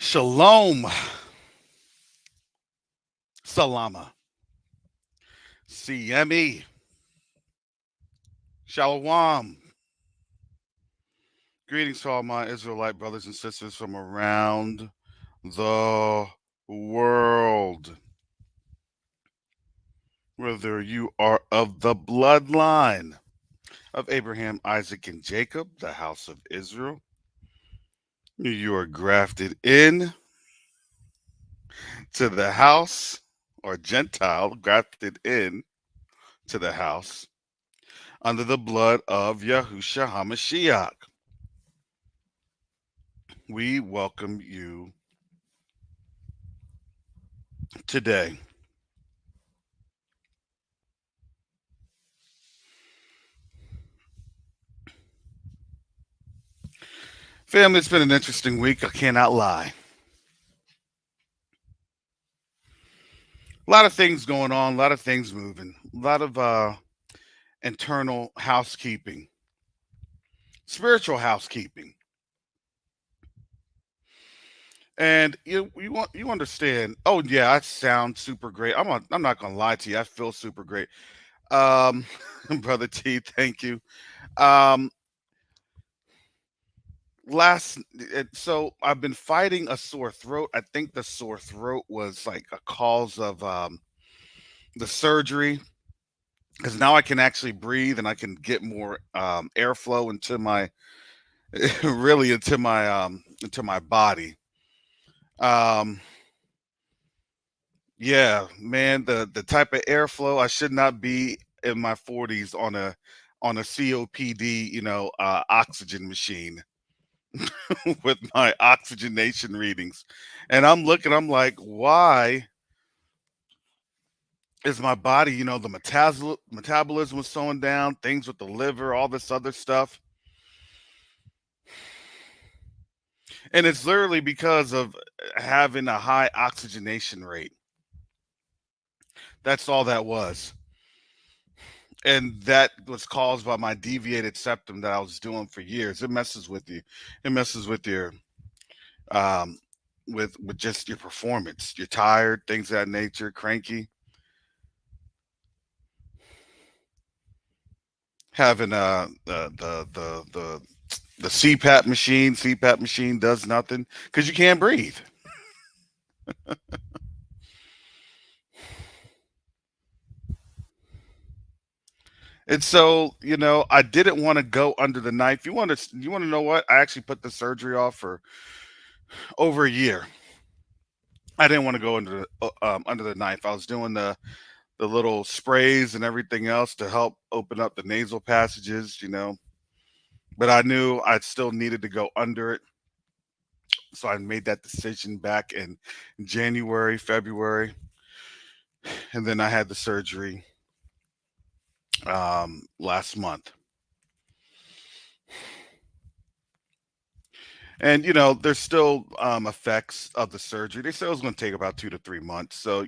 Shalom, Salama, CME, Shalom. Greetings to all my Israelite brothers and sisters from around the world. Whether you are of the bloodline of Abraham, Isaac, and Jacob, the house of Israel, you are grafted in to the house, or Gentile grafted in to the house under the blood of Yahushua HaMashiach. We welcome you today. Family, it's been an interesting week. I cannot lie. A lot of things going on, a lot of things moving, a lot of internal housekeeping, spiritual housekeeping. And you understand. Oh yeah, I sound super great. I'm not gonna lie to you. I feel super great. Um, Brother T, thank you. Um, so I've been fighting a sore throat. I think the sore throat was like a cause of the surgery, because now I can actually breathe and I can get more airflow into my really into my body. Um, yeah, man, the type of airflow, I should not be in my 40s on a COPD, oxygen machine with my oxygenation readings. And I'm like, why is my body, the metabolism was slowing down, things with the liver, all this other stuff. And it's literally because of having a high oxygenation rate. That's all that was. And that was caused by my deviated septum that I was doing for years. It messes with you. It messes with your um with just your performance. You're tired, things of that nature, cranky. Having the CPAP machine does nothing because you can't breathe. And so, I didn't want to go under the knife. You want to know what? I actually put the surgery off for over a year. I didn't want to go under the knife. I was doing the little sprays and everything else to help open up the nasal passages, but I knew I still needed to go under it. So I made that decision back in January, February, and then I had the surgery last month. And there's still effects of the surgery. They said it was going to take about 2 to 3 months. So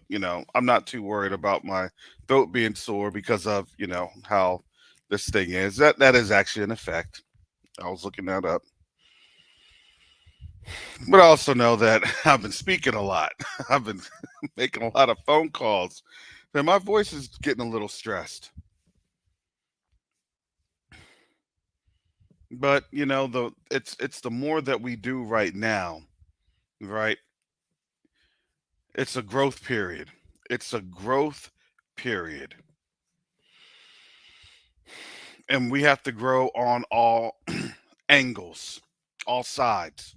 I'm not too worried about my throat being sore because of how this thing is. That is actually an effect. I was looking that up, but I also know that I've been speaking a lot. I've been making a lot of phone calls, and my voice is getting a little stressed. But it's the more that we do right now, right? It's a growth period. It's a growth period. And we have to grow on all angles, all sides.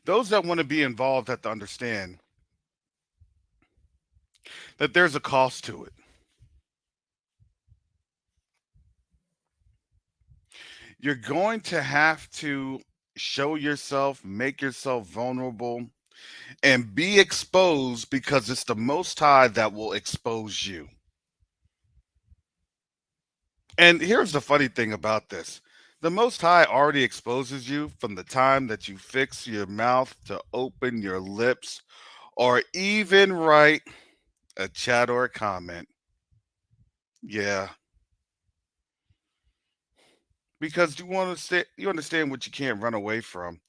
Those that want to be involved have to understand that there's a cost to it. You're going to have to show yourself, make yourself vulnerable, and be exposed because it's the Most High that will expose you. And here's the funny thing about this: the Most High already exposes you from the time that you fix your mouth to open your lips or even write a chat or a comment. Yeah, because you understand what you can't run away from.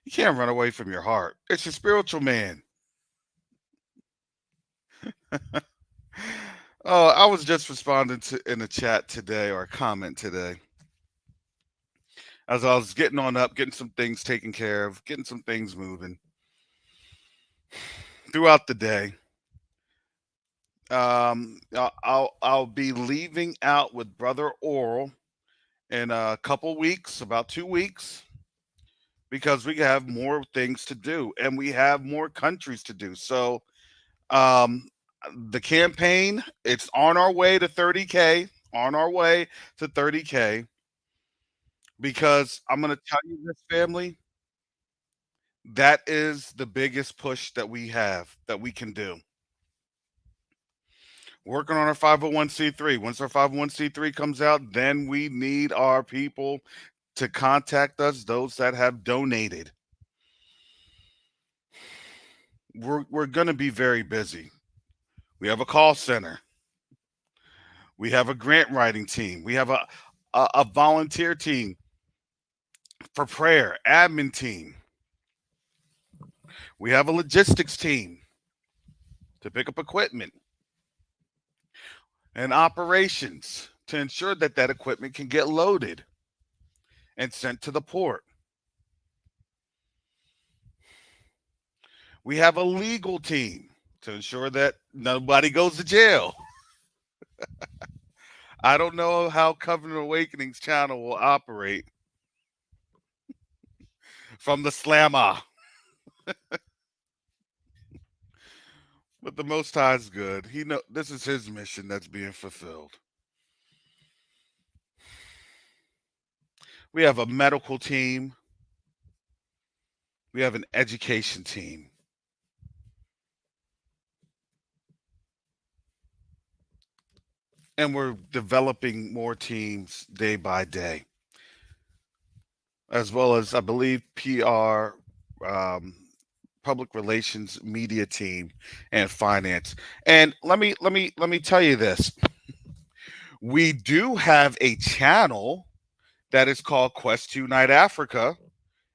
You can't run away from your heart. It's your spiritual man. Oh, I was just responding to in the chat today or a comment today as I was getting on up, getting some things taken care of, getting some things moving throughout the day. I'll be leaving out with Brother Oral in a couple weeks, about 2 weeks, because we have more things to do and we have more countries to do. So um, the campaign, it's on our way to 30K, on our way to 30K, because I'm going to tell you this, family, that is the biggest push that we have that we can do. Working on our 501c3. Once our 501c3 comes out, then we need our people to contact us, those that have donated. We're going to be very busy. We have a call center. We have a grant writing team. We have a volunteer team for prayer, admin team. We have a logistics team to pick up equipment and operations to ensure that that equipment can get loaded and sent to the port. We have a legal team to ensure that nobody goes to jail. I don't know how Covenant Awakenings channel will operate from the slammer, but the Most High is good. He know this is his mission that's being fulfilled. We have a medical team. We have an education team. And we're developing more teams day by day, as well as I believe PR, um, public relations, media team, and finance. And let me tell you this: we do have a channel that is called Quest Unite Africa.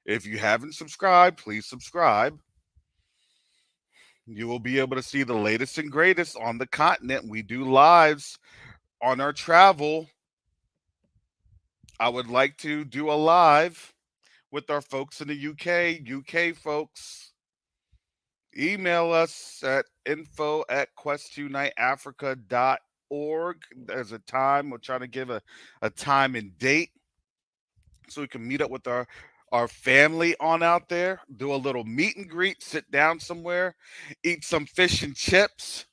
If you haven't subscribed, please subscribe. You will be able to see the latest and greatest on the continent. We do lives on our travel. I would like to do a live with our folks in the UK. UK folks, email us at info@questuniteafrica.org. There's a time. We're trying to give a time and date so we can meet up with our family on out there, do a little meet and greet, sit down somewhere, eat some fish and chips,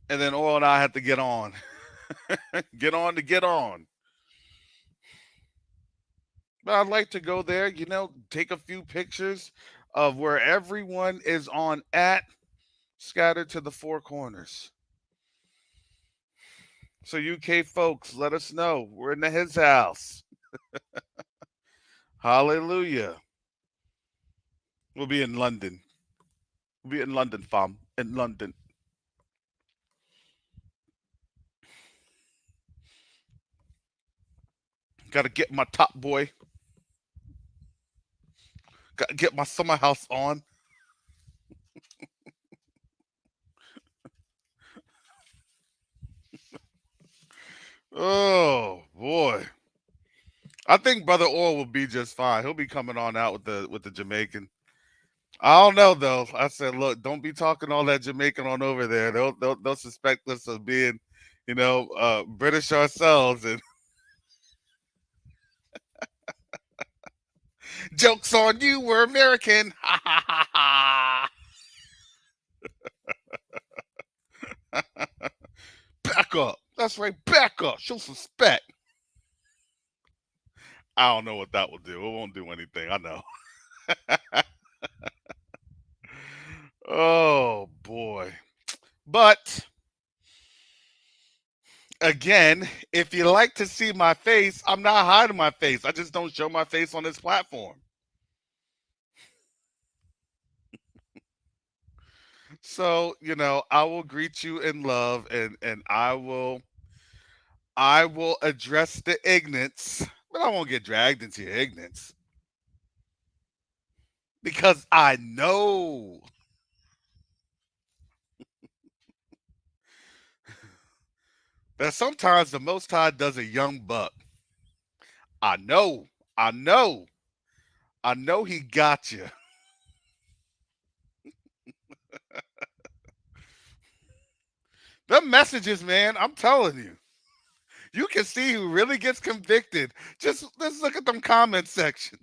and then Oil and I have to get on. Get on to get on. But I'd like to go there, take a few pictures of where everyone is on at, scattered to the four corners. So UK folks, let us know. We're in his house. Hallelujah. We'll be in London. We'll be in London, fam. In London. Gotta get my top boy. Gotta get my summer house on. Oh boy. I think Brother Orr will be just fine. He'll be coming on out with the Jamaican. I don't know though. I said, look, don't be talking all that Jamaican on over there. They'll suspect us of being, British ourselves, and jokes on you. We're American. Ha ha ha ha. Back up. That's right. Back up. She'll suspect. I don't know what that will do. It won't do anything. I know. Oh boy. But again, if you like to see my face, I'm not hiding my face. I just don't show my face on this platform. So, I will greet you in love, and I will I will address the ignorance, but I won't get dragged into your ignorance because I know that sometimes the Most High does a young buck. I know, I know, I know he got you. The messages, man, I'm telling you. You can see who really gets convicted. Just let's look at them comment section.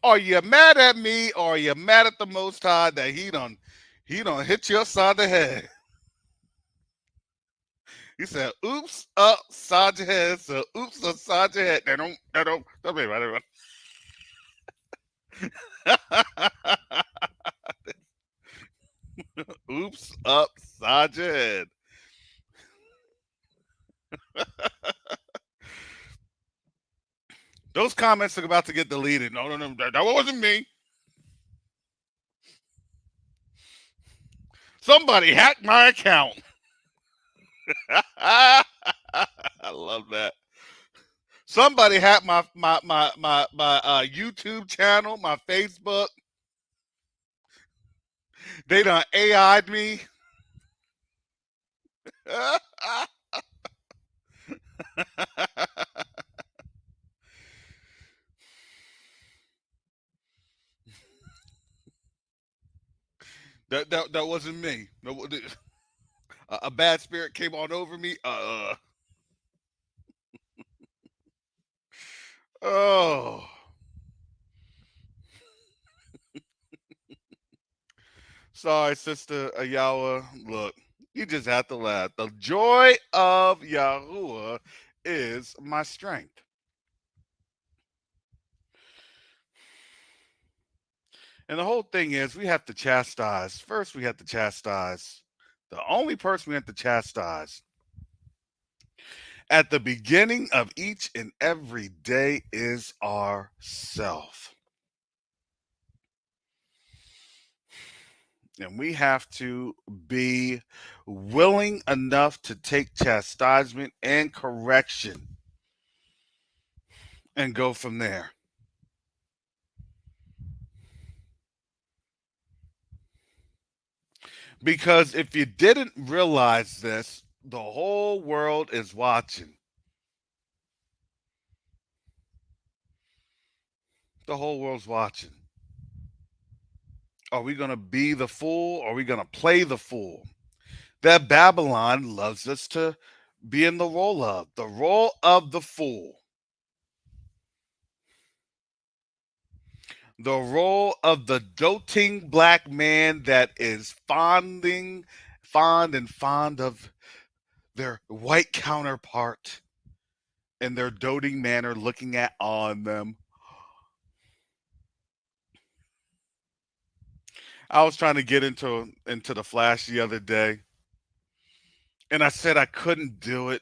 Are you mad at me or are you mad at the Most High that he done hit you upside the head? He said, "Oops, upside your head." So, oops, upside your head. Don't be right. Oops, upside your head. Those comments are about to get deleted. No, no, no, that wasn't me. Somebody hacked my account. I love that. Somebody hacked my YouTube channel, my Facebook. They done AI'd me. That wasn't me. No, a bad spirit came on over me. Oh, sorry, sister Ayawa. Look, you just have to laugh. The joy of Yahuwah is my strength. And the whole thing is we have to chastise. First, we have to chastise. The only person we have to chastise at the beginning of each and every day is ourself. And we have to be willing enough to take chastisement and correction and go from there. Because if you didn't realize this, the whole world is watching. The whole world's watching. Are we going to be the fool or are we going to play the fool? That Babylon loves us to be in the role of the fool, the role of the doting black man that is fond of their white counterpart in their doting manner looking at on them. I was trying to get into the Flash the other day, and I said I couldn't do it.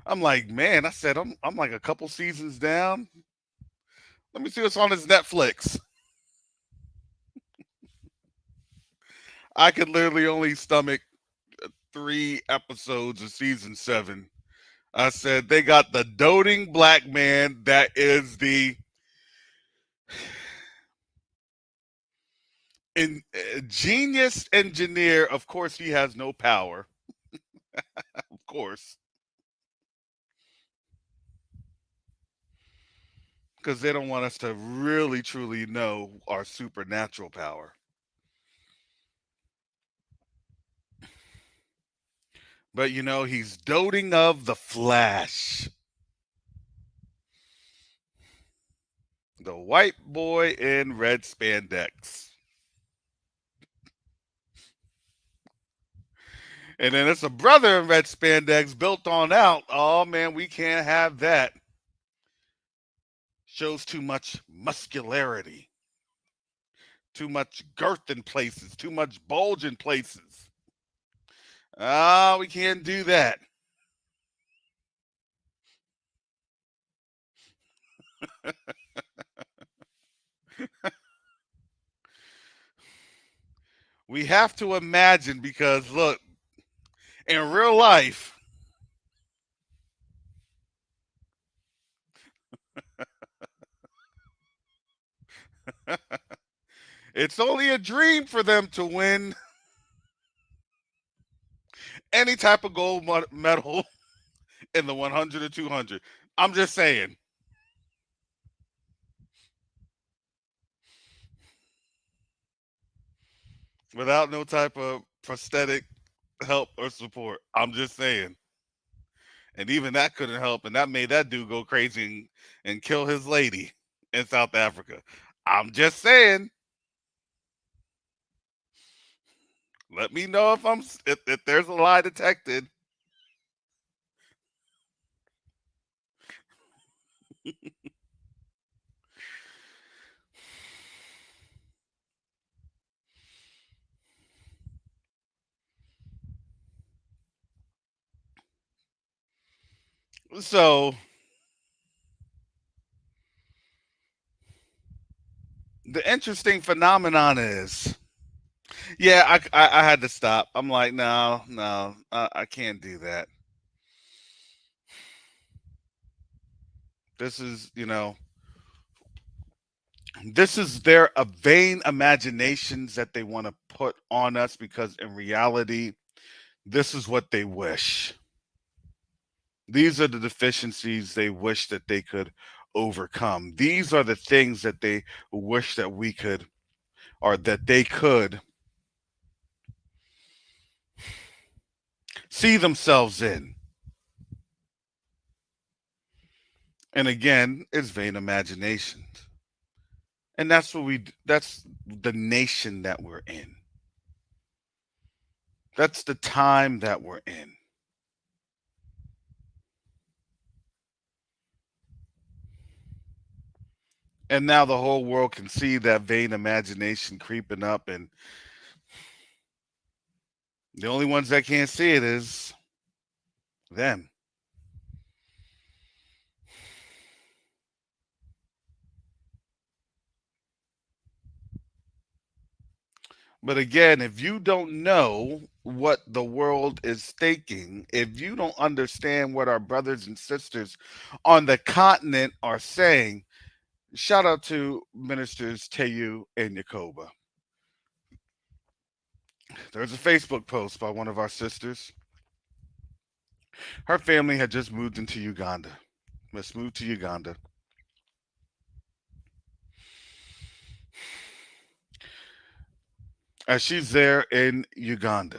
I'm like, man, I said I'm like a couple seasons down. Let me see what's on his Netflix. I could literally only stomach 3 episodes of season 7. I said they got the doting black man that is the genius engineer. Of course, he has no power. Of course, because they don't want us to really truly know our supernatural power. But he's doting of the Flash, the white boy in red spandex. And then it's a brother in red spandex built on out. Oh man, we can't have that. Shows too much muscularity, too much girth in places, too much bulge in places. Ah, we can't do that. We have to imagine because look, in real life, it's only a dream for them to win any type of medal in the 100 or 200. I'm just saying, without no type of prosthetic help or support. I'm just saying. And even that couldn't help. And that made that dude go crazy and kill his lady in South Africa. I'm just saying. Let me know if there's a lie detected. So the interesting phenomenon is, yeah, I had to stop. I'm like, no, no, I can't do that. This is, this is their vain imaginations that they want to put on us because in reality, this is what they wish. These are the deficiencies they wish that they could overcome. These are the things that they wish that we could, or that they could see themselves in. And again, it's vain imaginations. And that's the nation that we're in. That's the time that we're in. And now the whole world can see that vain imagination creeping up, and the only ones that can't see it is them. But again, if you don't know what the world is thinking, if you don't understand what our brothers and sisters on the continent are saying, shout out to ministers Teyu and Yakoba. There's a Facebook post by one of our sisters. Her family had just moved into Uganda. Must move to Uganda. As she's there in Uganda,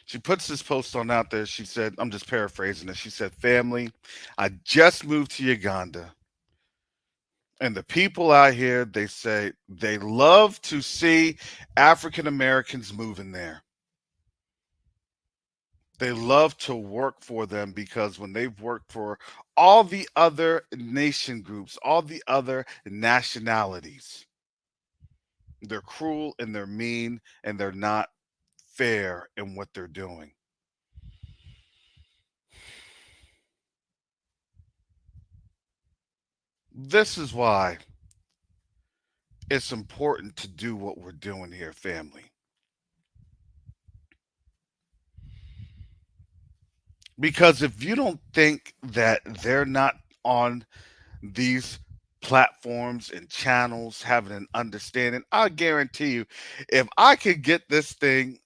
she puts this post on out there. She said, I'm just paraphrasing it. She said, family, I just moved to Uganda. And the people out here, they say they love to see African Americans moving there. They love to work for them because when they've worked for all the other nation groups, all the other nationalities, they're cruel and they're mean and they're not fair in what they're doing. This is why it's important to do what we're doing here, family. Because if you don't think that they're not on these platforms and channels having an understanding, I guarantee you, if I could get this thing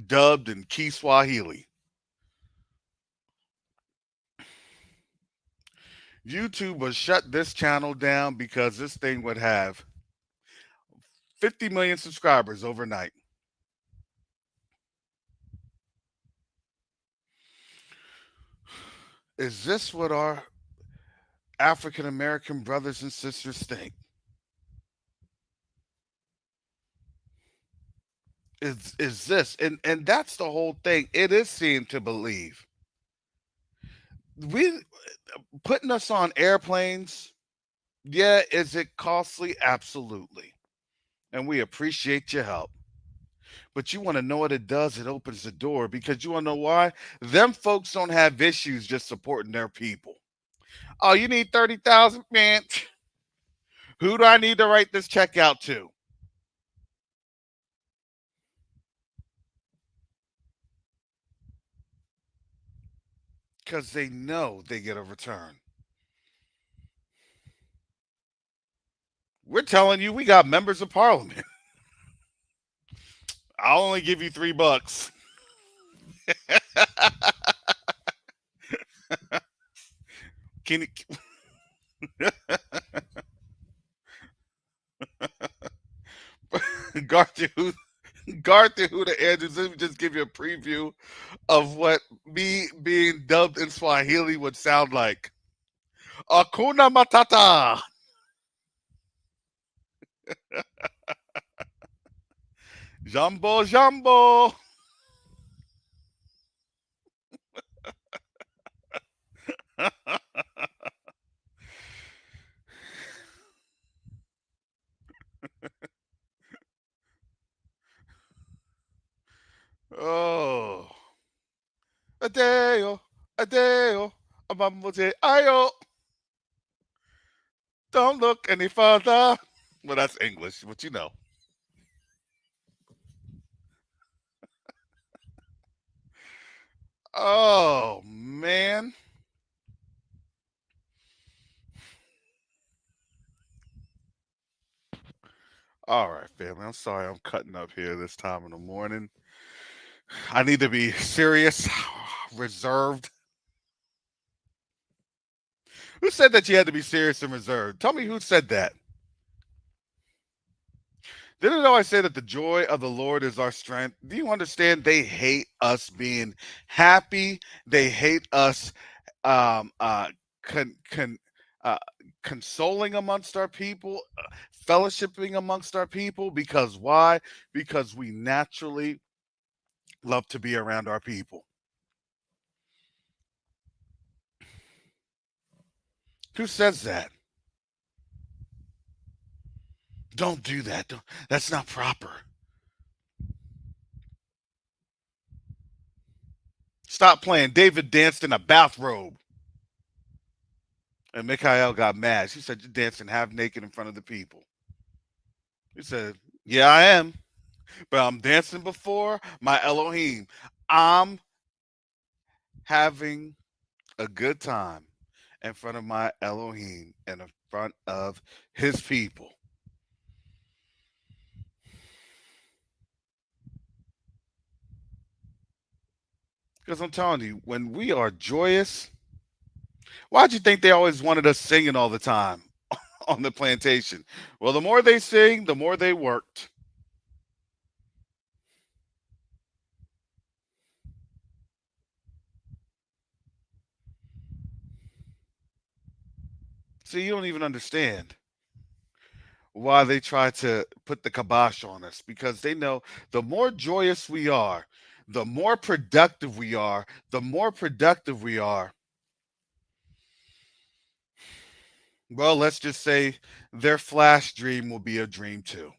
dubbed in Kiswahili, YouTube would shut this channel down because this thing would have 50 million subscribers overnight. Is this what our African American brothers and sisters think? Is this, and that's the whole thing. It is seeing to believe. We putting us on airplanes, yeah, is it costly? Absolutely. And we appreciate your help. But you want to know what it does? It opens the door because you want to know why? Them folks don't have issues just supporting their people. Oh, you need 30,000, man. Who do I need to write this check out to? Because they know they get a return. We're telling you, we got members of parliament. I'll only give you $3. Can Garth who Garth who the Andrews? Let me just give you a preview of what me being dubbed in Swahili would sound like. Akuna Matata. Jumbo Jumbo. Oh. Adeo. Adeo. Amamuze ayo. Don't look any further. Well, that's English, but you know. Oh, man. All right, family. I'm sorry I'm cutting up here this time in the morning. I need to be serious, reserved. Who said that you had to be serious and reserved? Tell me who said that. Didn't I always say that the joy of the Lord is our strength? Do you understand? They hate us being happy. They hate us um, uh, con, con, uh, consoling amongst our people, fellowshipping amongst our people. Because why? Because we naturally love to be around our people. Who says that? Don't do that. That's not proper. Stop playing. David danced in a bathrobe. And Mikhail got mad. She said, "You're dancing half naked in front of the people." He said, "Yeah, I am. But I'm dancing before my Elohim. I'm having a good time in front of my Elohim and in front of his people." Because I'm telling you, when we are joyous, why'd you think they always wanted us singing all the time on the plantation? Well, the more they sing, the more they worked. See, you don't even understand why they try to put the kibosh on us because they know the more joyous we are, the more productive we are, the more productive we are. Well, let's just say their flash dream will be a dream too.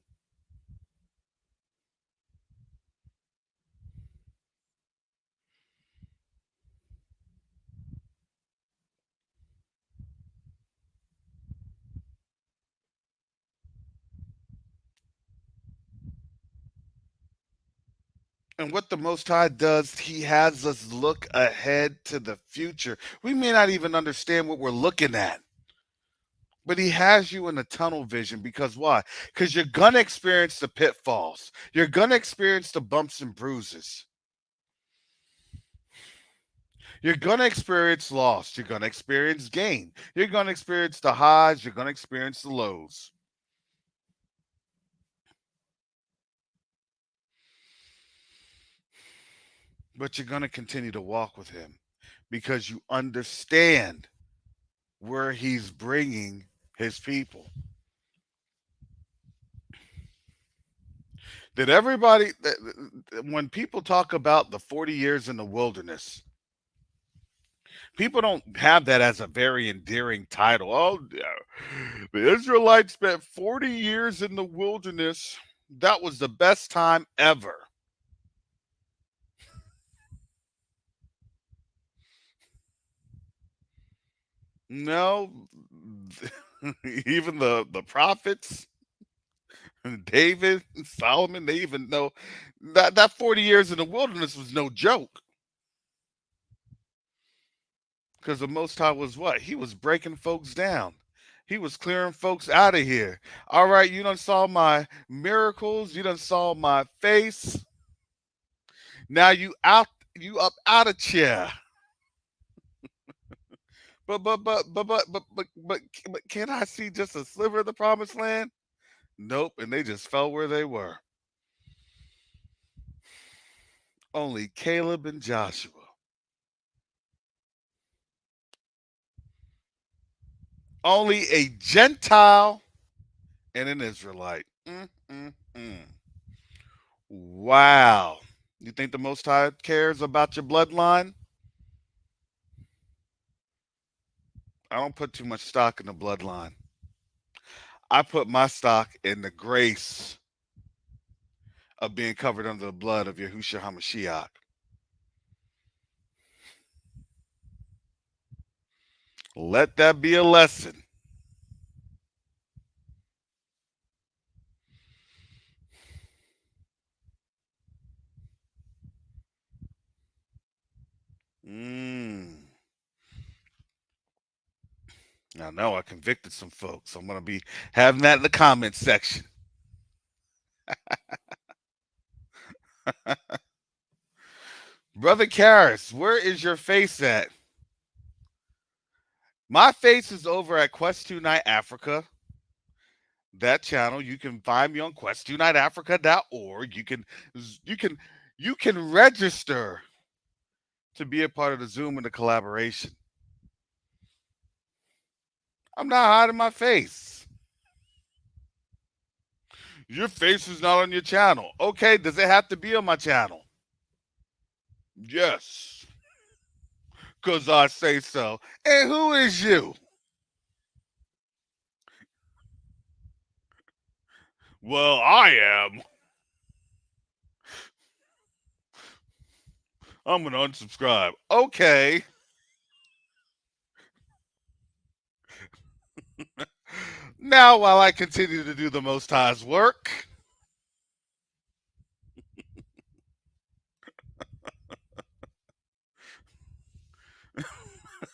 And what the Most High does, He has us look ahead to the future. We may not even understand what we're looking at, but He has you in a tunnel vision because why? Because you're going to experience the pitfalls, you're going to experience the bumps and bruises. You're going to experience loss. You're going to experience gain. You're going to experience the highs. You're going to experience the lows. But you're going to continue to walk with Him because you understand where He's bringing His people. Did everybody, when people talk about the 40 years in the wilderness, people don't have that as a very endearing title. Oh, yeah, the Israelites spent 40 years in the wilderness. That was the best time ever. No, Even the prophets, David, Solomon, they even know that 40 years in the wilderness was no joke. Because the Most High was what? He was breaking folks down. He was clearing folks out of here. All right, you done saw my miracles. You done saw my face. Now you up out of chair. But can I see just a sliver of the promised land? Nope, and they just fell where they were. Only Caleb and Joshua. Only a Gentile and an Israelite. Mm. Wow. You think the Most High cares about your bloodline? I don't put too much stock in the bloodline. I put my stock in the grace of being covered under the blood of Yahushua HaMashiach. Let that be a lesson. Mm. I know I convicted some folks. I'm going to be having that in the comments section. Brother Karras, where is your face at? My face is over at Quest2 Night Africa. That channel. You can find me on quest2nightafrica.org. You can you can register to be a part of the Zoom and the collaboration. I'm not hiding my face. Your face is not on your channel. Okay, does it have to be on my channel? Yes, because I say so. And who is you? Well, I am. I'm going to unsubscribe. Okay. Now, while I continue to do the Most High's work,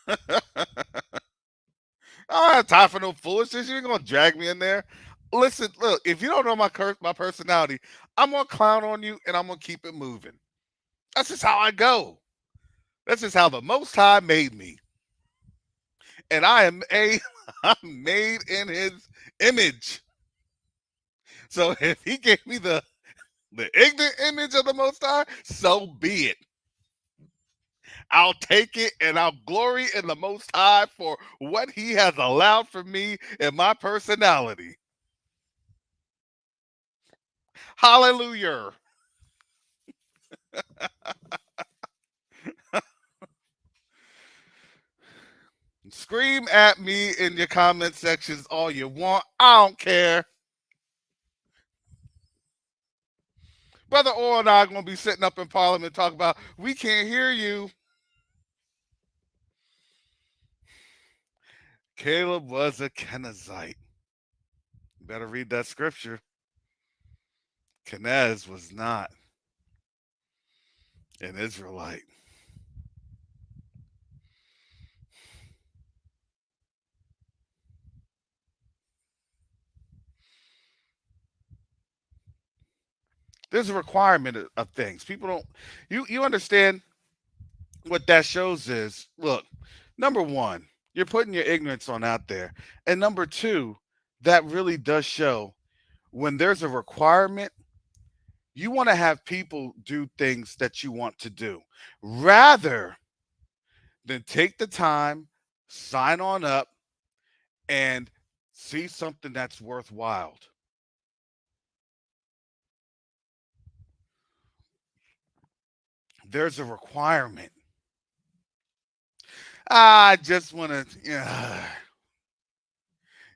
I don't have time for no foolishness. You ain't gonna drag me in there. Listen, look, if you don't know my personality, I'm gonna clown on you and I'm gonna keep it moving. That's just how I go. That's just how the Most High made me. And I am I'm made in his image. So if he gave me the ignorant image of the Most High, so be it. I'll take it and I'll glory in the Most High for what he has allowed for me and my personality. Hallelujah. Scream at me in your comment sections all you want. I don't care. Brother Orr and I are going to be sitting up in Parliament talking about, we can't hear you. Caleb was a Kenizzite. You better read that scripture. Kenez was not an Israelite. There's a requirement of things. People don't, you understand what that shows is, look, number one, you're putting your ignorance on out there. And number two, that really does show when there's a requirement, you want to have people do things that you want to do rather than take the time, sign on up, and see something that's worthwhile. There's a requirement. I just want to,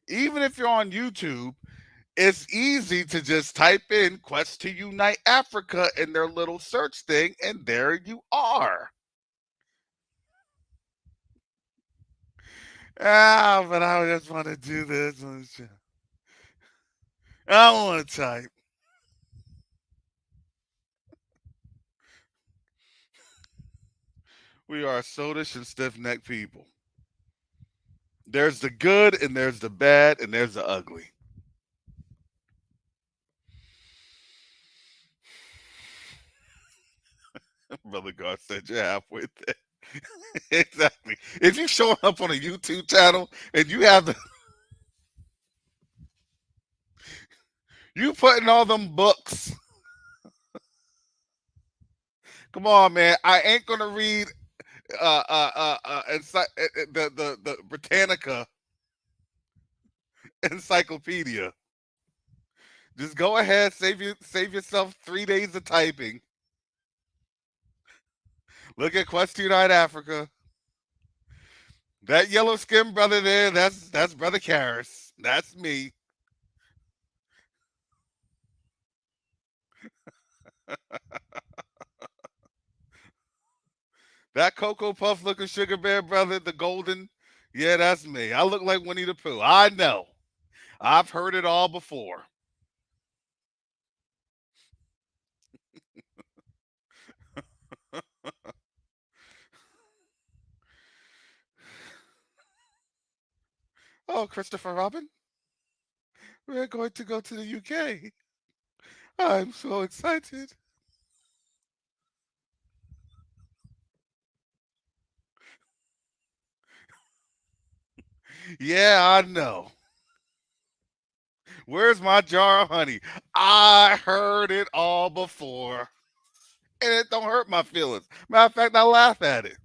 even if you're on YouTube, it's easy to just type in Quest to Unite Africa in their little search thing, and there you are. But I just want to do this. I want to type. We are sodish and stiff necked people. There's the good and there's the bad and there's the ugly. Brother God said you're halfway there. Exactly. If you showing up on a YouTube channel and you have the you putting all them books, come on, man. I ain't gonna read the Britannica encyclopedia. Just go ahead, save yourself 3 days of typing. Look at Quest Unite Africa. That yellow skin brother there, that's brother Karras. That's me. That Cocoa Puff looking sugar bear brother, the golden, yeah, that's me. I look like Winnie the Pooh. I know. I've heard it all before. Oh, Christopher Robin, we're going to go to the UK. I'm so excited. Yeah, I know. Where's my jar of honey? I heard it all before. And it don't hurt my feelings. Matter of fact, I laugh at it.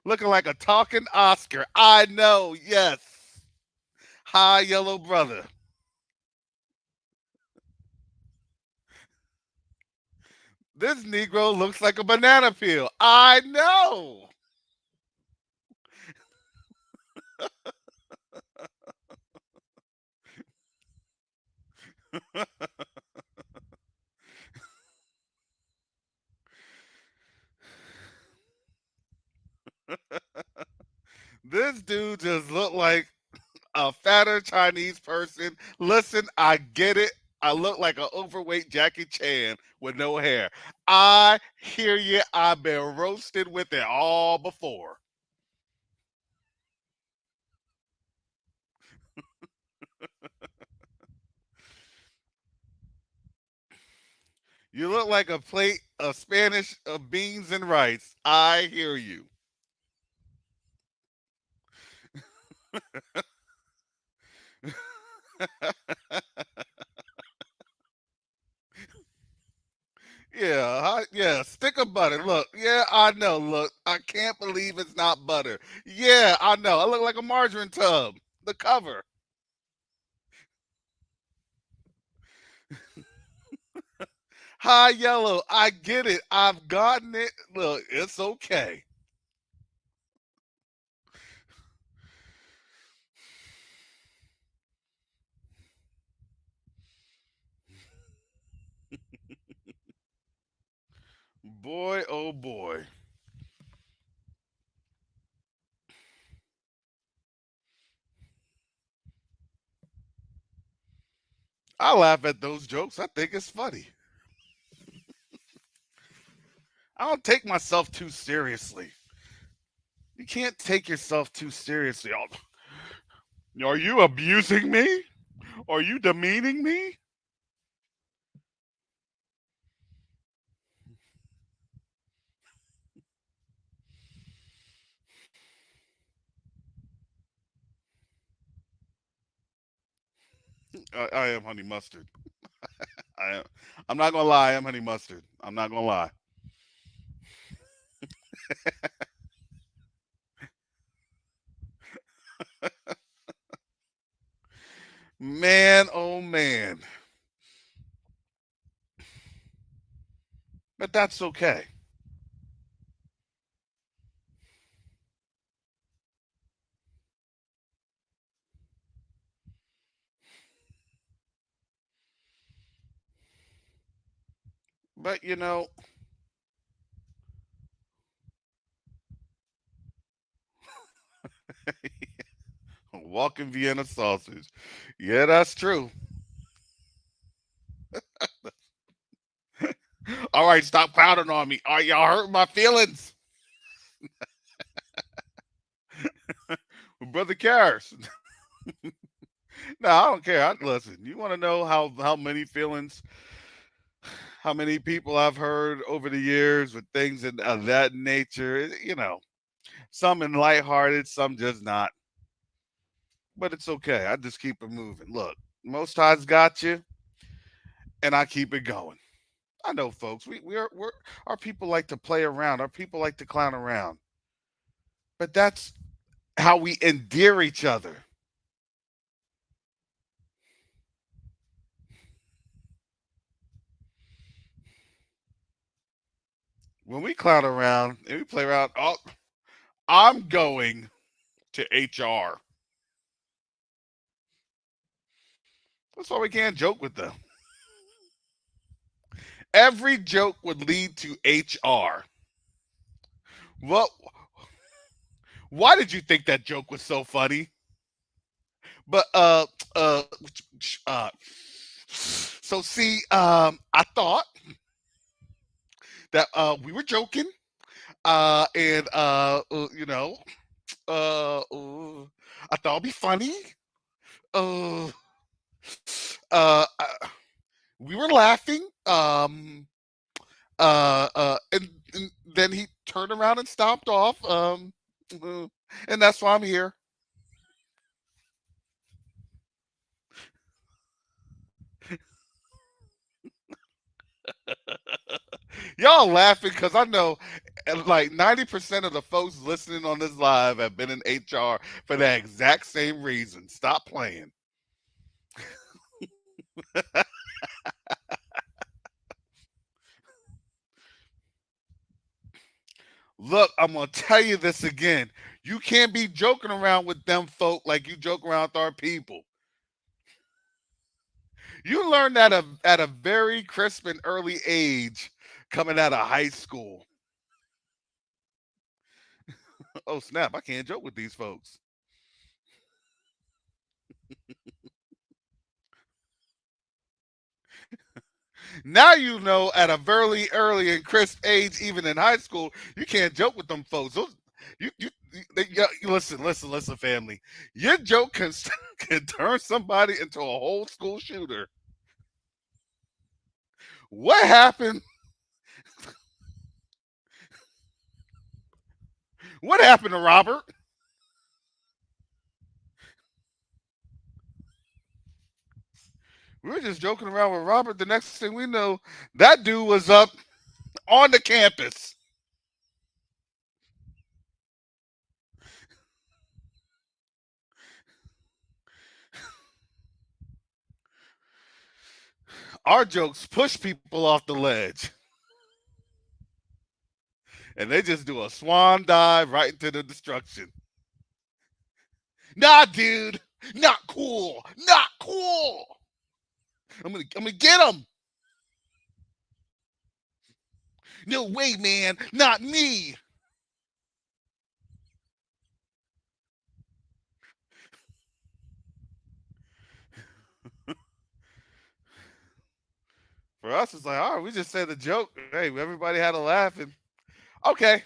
Looking like a talking Oscar. I know, yes. Hi, yellow brother. This Negro looks like a banana peel. I know. This dude just looked like a fatter Chinese person. Listen, I get it. I look like an overweight Jackie Chan with no hair. I hear you. I've been roasted with it all before. You look like a plate of Spanish of beans and rice. I hear you. Yeah, stick of butter. Look, yeah, I know. Look, I can't believe it's not butter. Yeah, I know. I look like a margarine tub. The cover. High yellow. I get it. I've gotten it. Look, it's okay. Boy, oh boy. I laugh at those jokes. I think it's funny. I don't take myself too seriously. You can't take yourself too seriously. Are you abusing me? Are you demeaning me? I am honey mustard. I am. I'm not gonna lie. I am honey mustard. I'm not gonna lie. Man, oh man. But that's okay. But Walking Vienna sausage. Yeah, that's true. All right, stop clowning on me. All right, y'all hurting my feelings. Brother Cares. No, I don't care. Listen, you want to know how many feelings, how many people I've heard over the years with things of that nature. Some in lighthearted, some just not. But it's okay. I just keep it moving. Look, most times got you, and I keep it going. I know, folks. We're our people like to play around. Our people like to clown around. But that's how we endear each other. When we clown around and we play around, oh, I'm going to HR. That's why we can't joke with them. Every joke would lead to HR. Well, why did you think that joke was so funny? But uh uh so see, I thought that we were joking, and I thought it'd be funny. Uh, uh, we were laughing. And then he turned around and stomped off. Uh, and that's why I'm here. Y'all laughing because I know like 90% of the folks listening on this live have been in HR for that exact same reason. Stop playing. Look, I'm gonna tell you this again. You can't be joking around with them folk like you joke around with our people. You learn that at a very crisp and early age coming out of high school. Oh snap, I can't joke with these folks. Now you know at a very early and crisp age, even in high school, you can't joke with them folks. Listen, family. Your joke can can turn somebody into a whole school shooter. What happened? What happened to Robert? We were just joking around with Robert. The next thing we know, that dude was up on the campus. Our jokes push people off the ledge, and they just do a swan dive right into the destruction. Nah, dude, not cool, not cool. I'm gonna get him. No way, man, not me. For us, it's like, all right, we just said a joke. Hey, everybody had a laugh, and okay,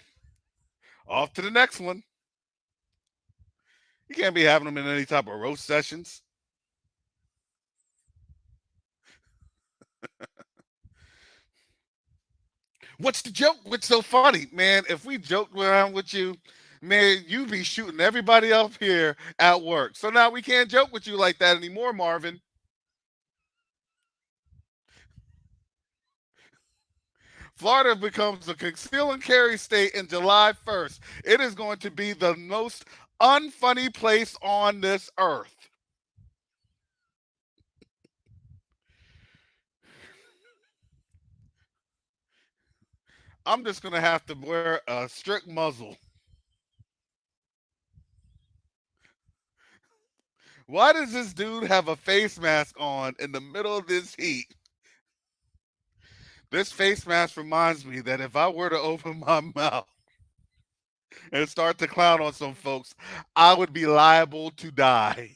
off to the next one. You can't be having them in any type of roast sessions. What's the joke? What's so funny, man? If we joked around with you, man, you be shooting everybody up here at work. So now we can't joke with you like that anymore, Marvin. Florida becomes a conceal and carry state in July 1st. It is going to be the most unfunny place on this earth. I'm just going to have to wear a strict muzzle. Why does this dude have a face mask on in the middle of this heat? This face mask reminds me that if I were to open my mouth, and start to clown on some folks, I would be liable to die.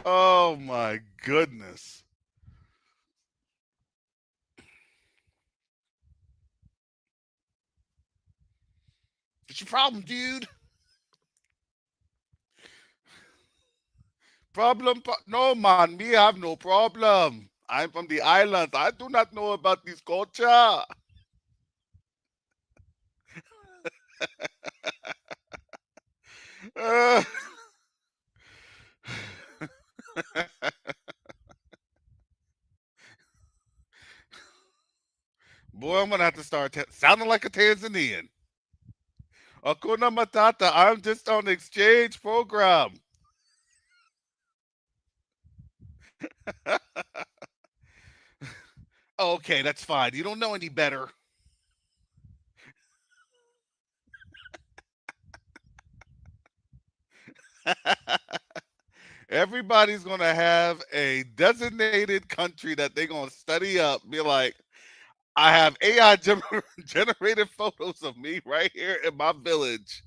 Oh my goodness. What's your problem, dude? No, man, me have no problem. I'm from the islands. I do not know about this culture. Uh, boy, I'm gonna have to start sounding like a Tanzanian. Akuna Matata. I'm just on the exchange program. Okay, that's fine. You don't know any better. Everybody's gonna have a designated country that they're gonna study up. Be like, I have AI generated photos of me right here in my village.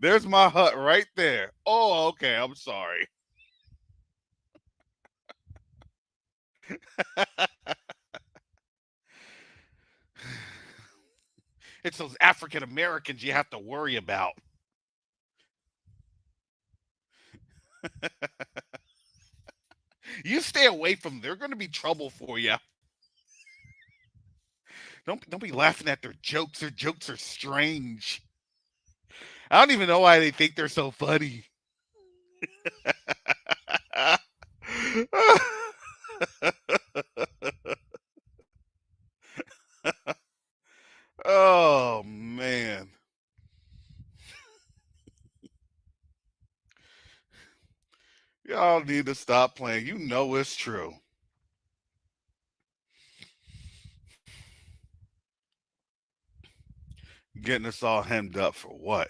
There's my hut right there. Oh, okay. I'm sorry. It's those African Americans you have to worry about. You stay away from them. They're going to be trouble for you. Don't be laughing at their jokes. Their jokes are strange. I don't even know why they think they're so funny. Oh man. Y'all need to stop playing. You know it's true. Getting us all hemmed up for what?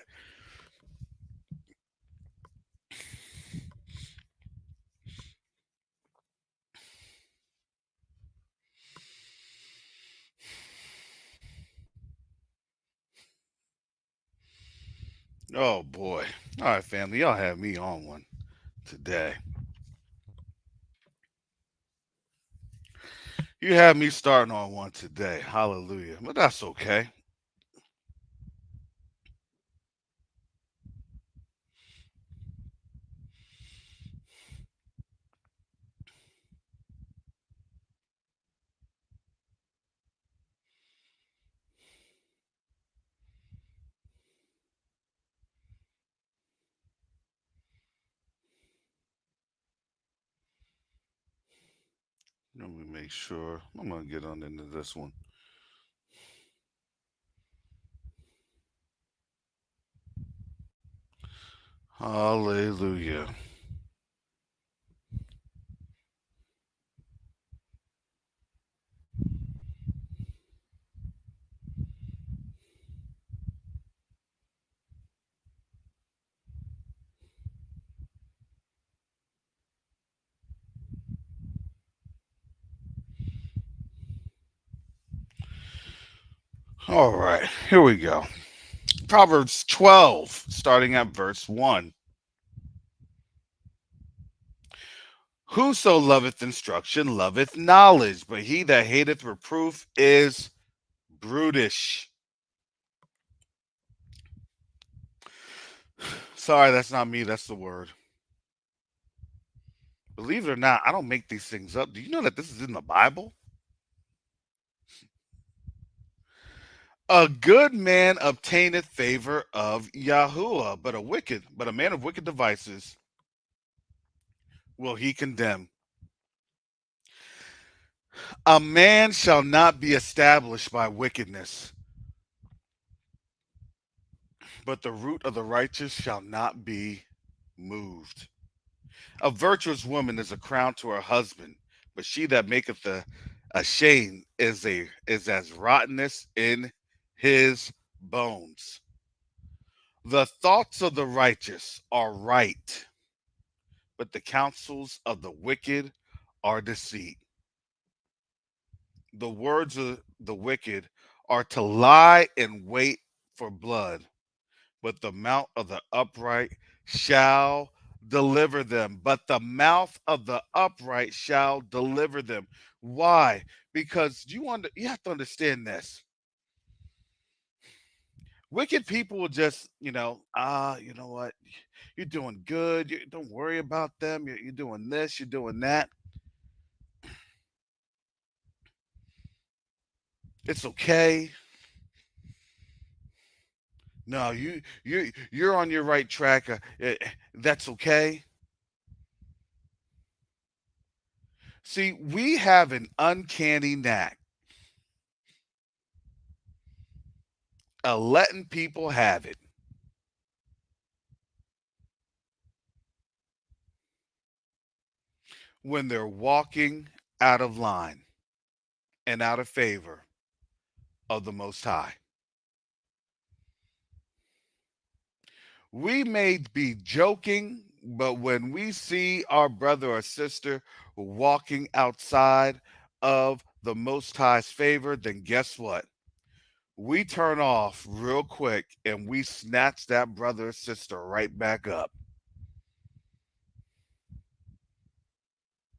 Oh boy. All right, family. Y'all have me on one today. You have me starting on one today. Hallelujah. But that's okay. Let me make sure. I'm gonna get on into this one. Hallelujah. All right, here we go. Proverbs 12, starting at verse 1. Whoso loveth instruction loveth knowledge, but he that hateth reproof is brutish. Sorry, that's not me, that's the word. Believe it or not, I don't make these things up. Do you know that this is in the Bible? A good man obtaineth favor of Yahuwah, but a man of wicked devices will he condemn. A man shall not be established by wickedness, but the root of the righteous shall not be moved. A virtuous woman is a crown to her husband, but she that maketh a shame is as rottenness in his bones. The thoughts of the righteous are right, but the counsels of the wicked are deceit. The words of the wicked are to lie in wait for blood, but the mouth of the upright shall deliver them. But the mouth of the upright shall deliver them. Why? Because you have to understand this. Wicked people will just, you know what? You're doing good. Don't worry about them. You're doing this. You're doing that. It's okay. No, you're on your right track. That's okay. See, we have an uncanny knack of letting people have it when they're walking out of line and out of favor of the Most High. We may be joking, but when we see our brother or sister walking outside of the Most High's favor, then guess what? We turn off real quick and we snatch that brother or sister right back up.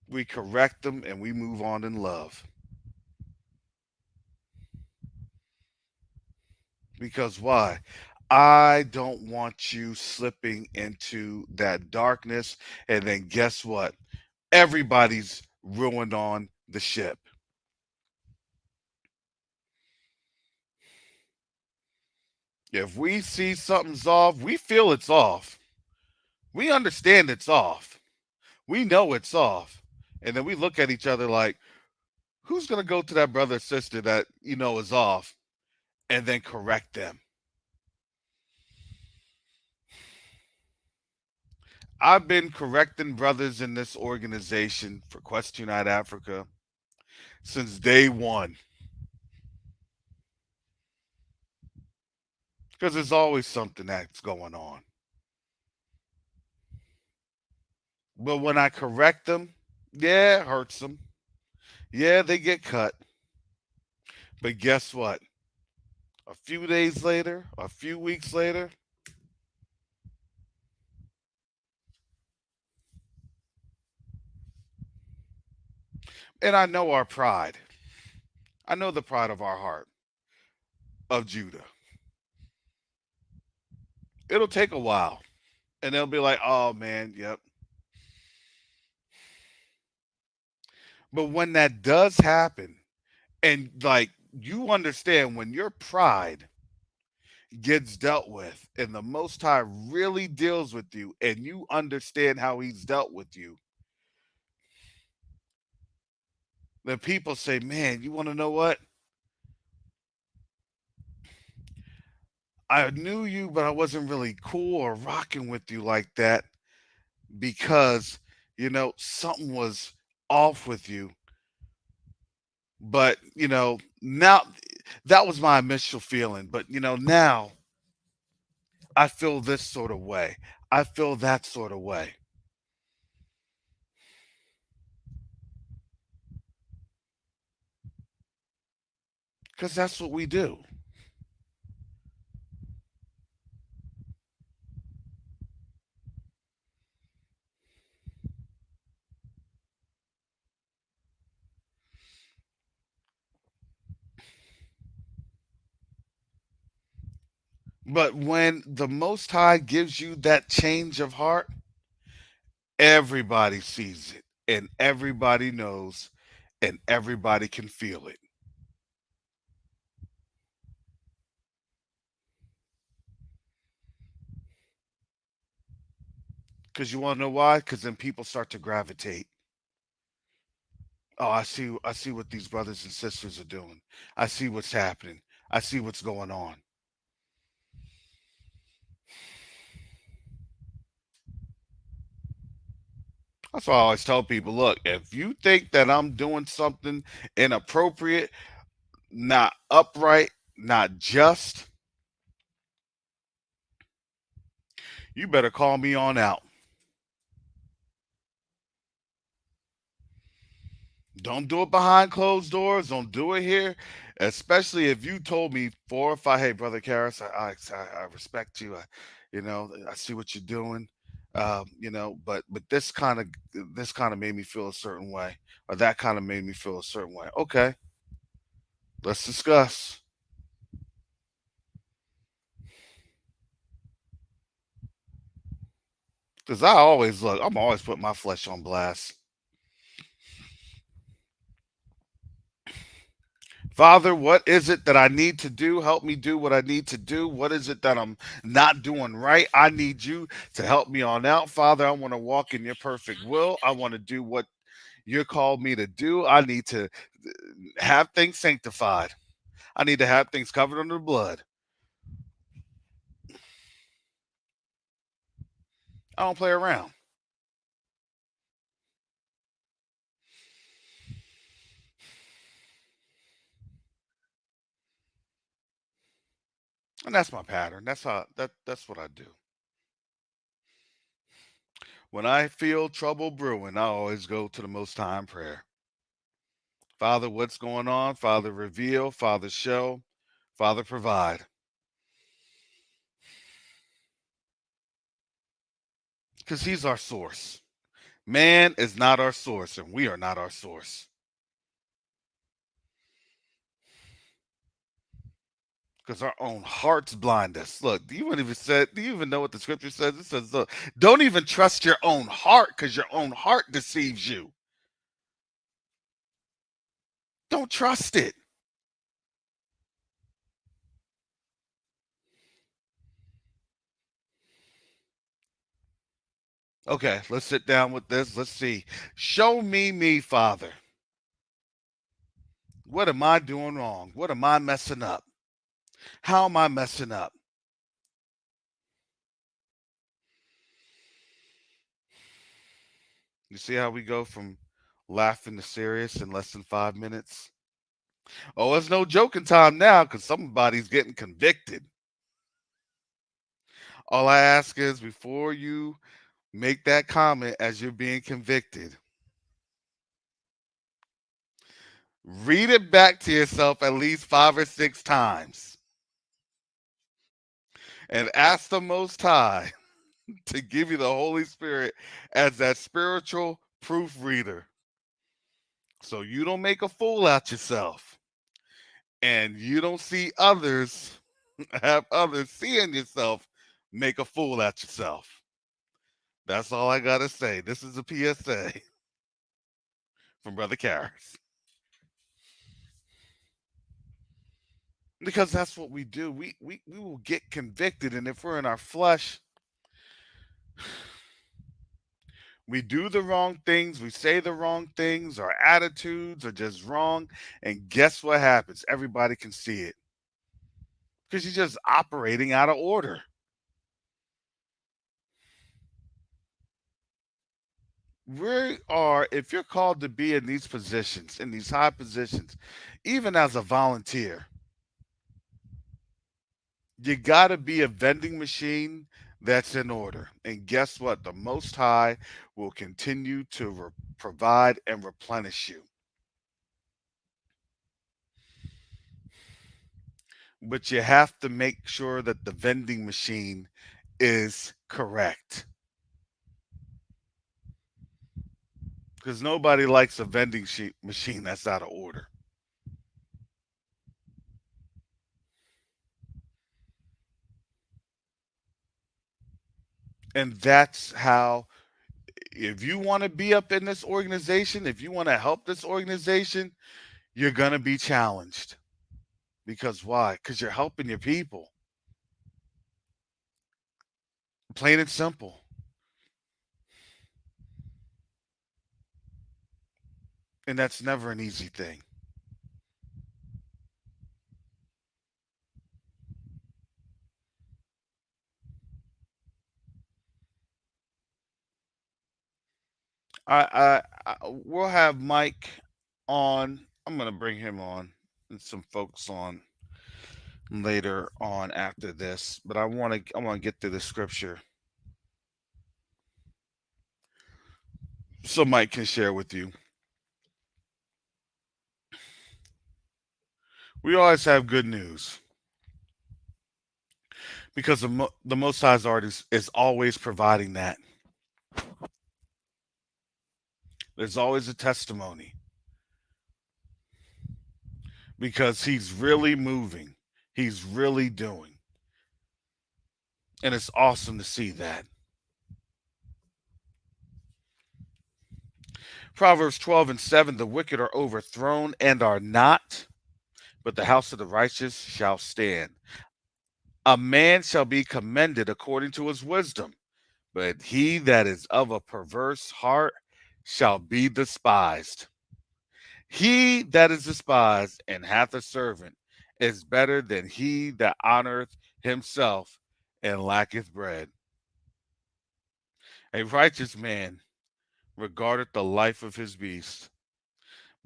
We correct them and we move on in love. Because why? I don't want you slipping into that darkness. And then guess what? Everybody's ruined on the ship. If we see something's off, we feel it's off. We understand it's off. We know it's off. And then we look at each other like, who's going to go to that brother or sister that you know is off and then correct them? I've been correcting brothers in this organization for Quest Unite Africa since day one because there's always something that's going on. But when I correct them, yeah, it hurts them. Yeah, they get cut. But guess what? A few days later, a few weeks later, and I know our pride. I know the pride of our heart, of Judah. It'll take a while. And they'll be like, oh man, yep. But when that does happen, and like you understand when your pride gets dealt with and the Most High really deals with you and you understand how he's dealt with you, then people say, man, you want to know what? I knew you, but I wasn't really cool or rocking with you like that because, something was off with you. But, now that was my initial feeling. But, now I feel this sort of way. I feel that sort of way. Because that's what we do. But when the Most High gives you that change of heart, everybody sees it and everybody knows and everybody can feel it. Because you want to know why? Because then people start to gravitate. Oh, I see what these brothers and sisters are doing. I see what's happening. I see what's going on. That's why I always tell people, look, if you think that I'm doing something inappropriate, not upright, not just, you better call me on out. Don't do it behind closed doors. Don't do it here. Especially if you told me 4 or 5, hey, brother Karras, I respect you. I see what you're doing. But this kind of made me feel a certain way, or that kind of made me feel a certain way. Okay, let's discuss. Because I'm always putting my flesh on blast. Father, what is it that I need to do? Help me do what I need to do. What is it that I'm not doing right? I need you to help me on out. Father, I want to walk in your perfect will. I want to do what you called me to do. I need to have things sanctified. I need to have things covered under the blood. I don't play around. And that's my pattern. That's what I do. When I feel trouble brewing, I always go to the most high in prayer. Father, what's going on? Father, reveal. Father, show. Father, provide. Because he's our source. Man is not our source, and we are not our source. Because our own hearts blind us. Look, do you even know what the scripture says? It says, look, don't even trust your own heart, because your own heart deceives you. Don't trust it. Okay, let's sit down with this. Let's see. Show me, Father. What am I doing wrong? What am I messing up? How am I messing up? You see how we go from laughing to serious in less than 5 minutes? Oh, it's no joking time now because somebody's getting convicted. All I ask is before you make that comment as you're being convicted, read it back to yourself at least 5 or 6 times and ask the Most High to give you the Holy Spirit as that spiritual proofreader so you don't make a fool out yourself and you don't see others have others seeing yourself make a fool out yourself. That's all I gotta say. This is a PSA from Brother Karras. Because that's what we do. We will get convicted, and if we're in our flesh, we do the wrong things, we say the wrong things, our attitudes are just wrong, and guess what happens? Everybody can see it because you're just operating out of order. We are, if you're called to be in these positions, in these high positions, even as a volunteer, you got to be a vending machine that's in order. And guess what? The Most High will continue to provide and replenish you. But you have to make sure that the vending machine is correct. Because nobody likes a vending machine that's out of order. And that's how, if you want to be up in this organization, if you want to help this organization, you're going to be challenged. Because why? Because you're helping your people. Plain and simple. And that's never an easy thing. We'll have Mike on. I'm gonna bring him on and some folks on later on after this. But I want to get to the scripture so Mike can share with you. We always have good news because the Most High's art is always providing that. There's always a testimony because He's really moving, He's really doing. And it's awesome to see that. Proverbs 12 and 7, the wicked are overthrown and are not, but the house of the righteous shall stand. A man shall be commended according to his wisdom, but he that is of a perverse heart shall be despised. He that is despised and hath a servant is better than he that honoreth himself and lacketh bread. A righteous man regardeth the life of his beast,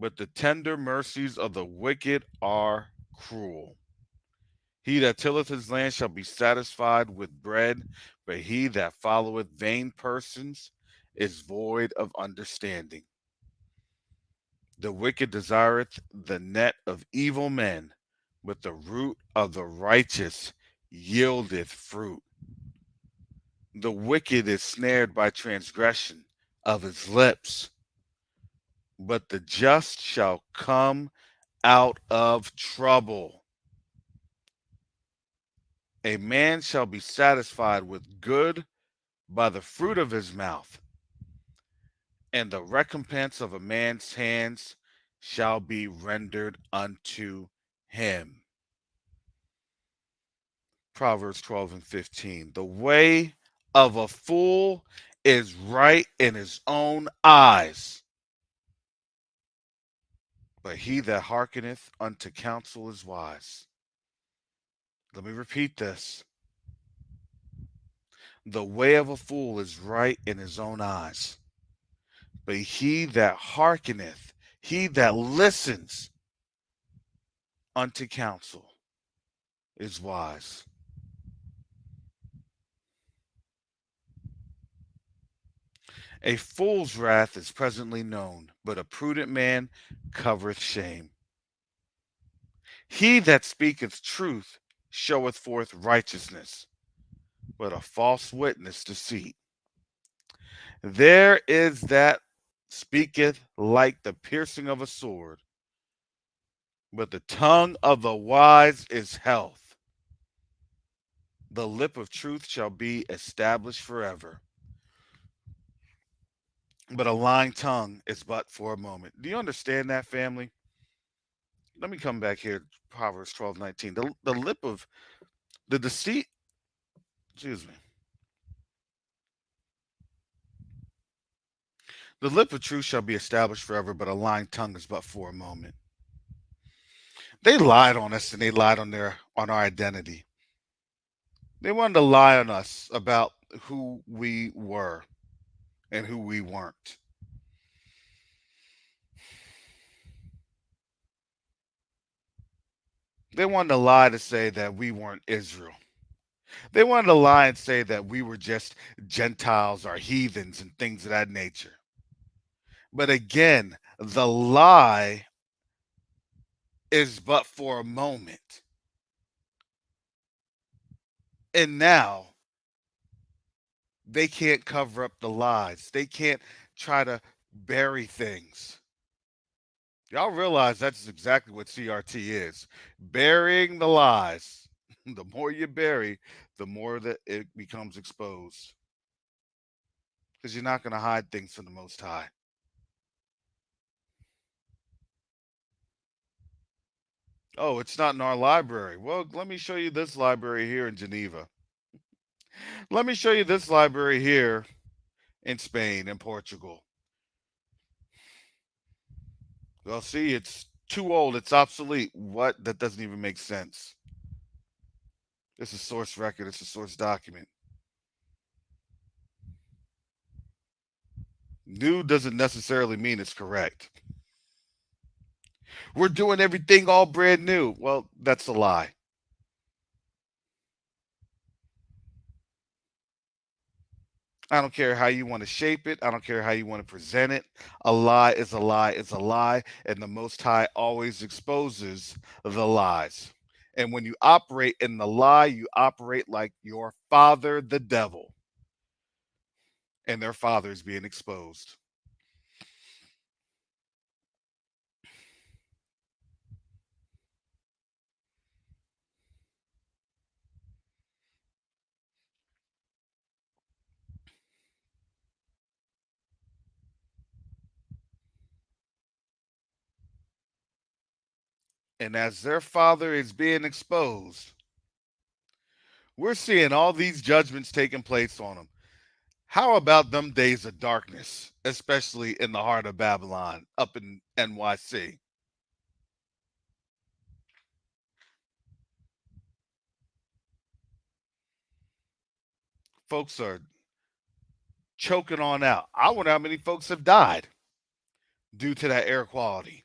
but the tender mercies of the wicked are cruel. He that tilleth his land shall be satisfied with bread, but he that followeth vain persons is void of understanding. The wicked desireth the net of evil men, but the root of the righteous yieldeth fruit. The wicked is snared by transgression of his lips, but the just shall come out of trouble. A man shall be satisfied with good by the fruit of his mouth, and the recompense of a man's hands shall be rendered unto him. Proverbs 12 and 15. The way of a fool is right in his own eyes, but he that hearkeneth unto counsel is wise. Let me repeat this. The way of a fool is right in his own eyes, but he that hearkeneth, he that listens unto counsel is wise. A fool's wrath is presently known, but a prudent man covereth shame. He that speaketh truth showeth forth righteousness, but a false witness deceit. There is that speaketh like the piercing of a sword, but the tongue of the wise is health. The lip of truth shall be established forever, but a lying tongue is but for a moment. Do you understand that, family? Let me come back here. Proverbs 12:19. The lip of the deceit, excuse me. The lip of truth shall be established forever, but a lying tongue is but for a moment. They lied on us and they lied on our identity. They wanted to lie on us about who we were and who we weren't. They wanted to lie to say that we weren't Israel. They wanted to lie and say that we were just Gentiles or heathens and things of that nature. But again, the lie is but for a moment. And now they can't cover up the lies. They can't try to bury things. Y'all realize that's exactly what CRT is. Burying the lies. The more you bury, the more that it becomes exposed. Because you're not going to hide things from the Most High. Oh, it's not in our library. Well, let me show you this library here in Geneva. Let me show you this library here in Spain and Portugal. Well, see, it's too old. It's obsolete. What? That doesn't even make sense. It's a source record. It's a source document. New doesn't necessarily mean it's correct. We're doing everything all brand new. Well, that's a lie. I don't care how you want to shape it. I don't care how you want to present it. A lie is a lie is a lie, and the Most High always exposes the lies. And when you operate in the lie, you operate like your father, the devil, and their father is being exposed. And as their father is being exposed, we're seeing all these judgments taking place on them. How about them days of darkness, especially in the heart of Babylon, up in NYC? Folks are choking on out. I wonder how many folks have died due to that air quality.